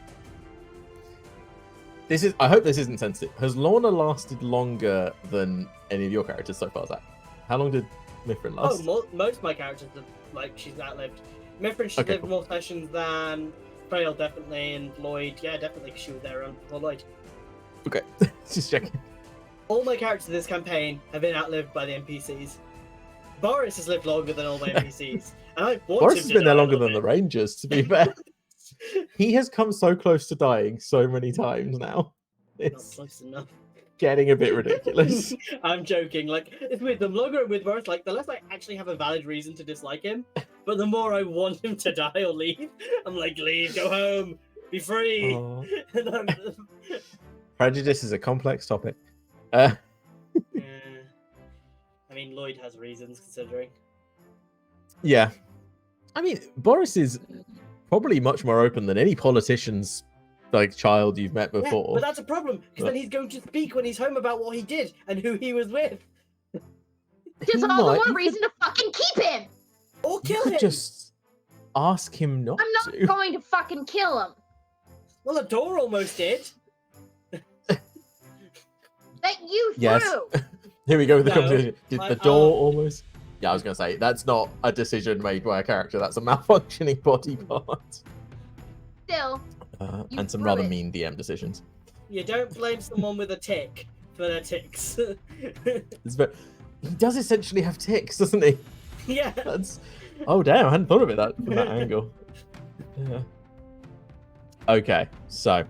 I hope this isn't sensitive. Has Lorna lasted longer than any of your characters so far, Zach? How long did Mithrin Oh, last? most of my characters have, she's outlived. Mithrin, she's Okay, lived cool. more sessions than Frail, definitely, and Lloyd, yeah, definitely, because she was there before Lloyd. Okay, just checking. All my characters in this campaign have been outlived by the NPCs. Boris has lived longer than all my NPCs, and I want Boris him has to been there die a longer little than the bit. Rangers, to be fair. He has come so close to dying so many times now. Not It's close enough. getting a bit ridiculous. I'm joking. It's weird. The longer I'm with Boris, the less I actually have a valid reason to dislike him, but the more I want him to die or leave. I'm like, leave, go home, be free. Oh, And I'm- prejudice is a complex topic. yeah. I mean, Lloyd has reasons considering. Yeah. I mean, Boris is probably much more open than any politician's child you've met Yeah, before. but that's a problem because then he's going to speak when he's home about what he did and who he was with, Just He all the might- more you reason to fucking keep him. or You kill could him. just ask him not I'm not to. going to fucking kill him. Well, Adora almost did. That you Yes. threw. Here we go with the No, conversation. Did the door almost? Yeah, I was going to say, that's not a decision made by a character. That's a malfunctioning body part. Still, You And some threw rather it. mean DM decisions. You don't blame someone with a tick for their ticks. It's very... He does essentially have ticks, doesn't he? Yeah. That's... Oh, damn, I hadn't thought of it from that angle. Yeah. Okay, so...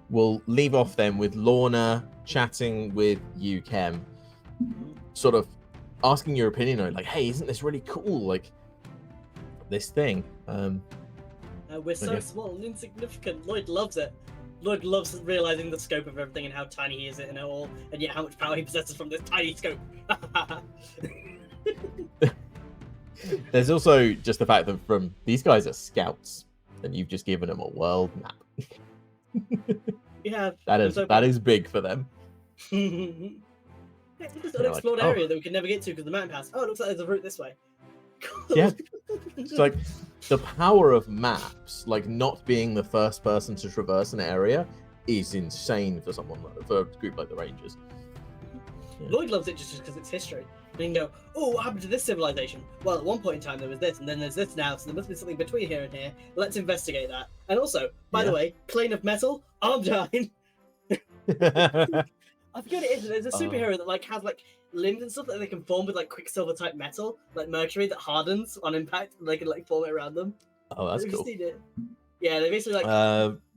we'll leave off then with Lorna chatting with you, Kem. Sort of asking your opinion on, hey, isn't this really cool? This thing. We're so Okay. small and insignificant. Lloyd loves it. Lloyd loves realizing the scope of everything and how tiny he is in it all, and yet how much power he possesses from this tiny scope. There's also just the fact that from these guys are scouts, and you've just given them a world map. Yeah, That I'm is so that is big for them. It's just an They're unexplored like, oh. area that we can never get to because the mountain pass. Oh, it looks like there's a route this way. Yeah. It's the power of maps, not being the first person to traverse an area, is insane for for a group like the Rangers. Lloyd loves it just because it's history. And you can go, oh, what happened to this civilization? Well, at one point in time there was this, and then there's this now, so there must be something between here and here. Let's investigate that. And also, by the Yeah. way, plane of metal, Armdine. I forget what it is. There's a superhero that has limbs and stuff that they can form with Quicksilver type metal, like mercury that hardens on impact, and they can form it around them. Oh, that's Have you cool. seen it? Yeah, they basically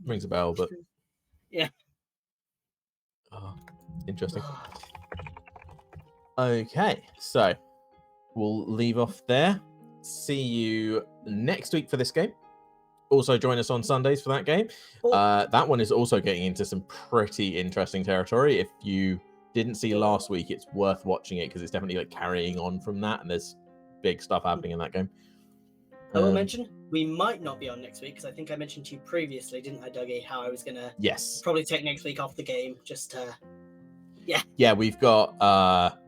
Rings a bell, but Yeah. Oh, interesting. Okay, so we'll leave off there. See you next week for this game. Also, join us on Sundays for that game. Oh. That one is also getting into some pretty interesting territory. If you didn't see last week, it's worth watching it because it's definitely carrying on from that, and there's big stuff happening in that game. I will mention we might not be on next week because I think I mentioned to you previously, didn't I, Dougie, how I was gonna Yes. probably take next week off the game just to. Yeah, we've got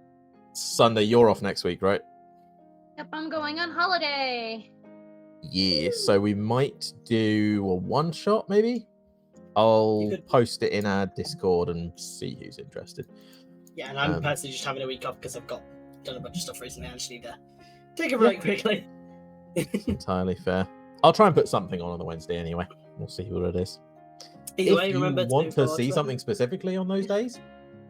Sunday. You're off next week, right? Yep, I'm going on holiday. Yeah, so we might do a one shot, maybe. I'll could- post it in our Discord and see who's interested. Yeah, and I'm Um, personally just having a week off because I've done a bunch of stuff recently. I just need to take a break quickly. It's entirely fair. I'll try and put something on the Wednesday anyway. We'll see what it is. Either If way, you remember want to follow see us. something specifically on those days,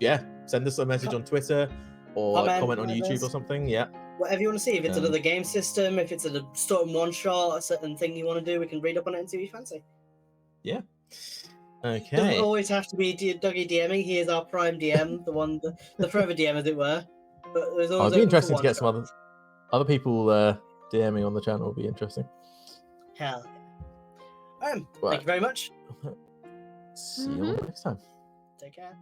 yeah, send us a message on Twitter or comment on whatever. YouTube or something. Yeah. Whatever you want to see. If it's Um, another game system, if it's a sort of one shot, a certain thing you want to do, we can read up on it and see what you fancy. Doesn't Okay. always have to be Dougie DMing. He is our prime DM, the forever DM, as it were. But there's I'd always be open interested for to get one some shot. other people DMing on the channel. Would be interesting. Hell. Yeah. Well, Thank you very much. see you all next time. Take care.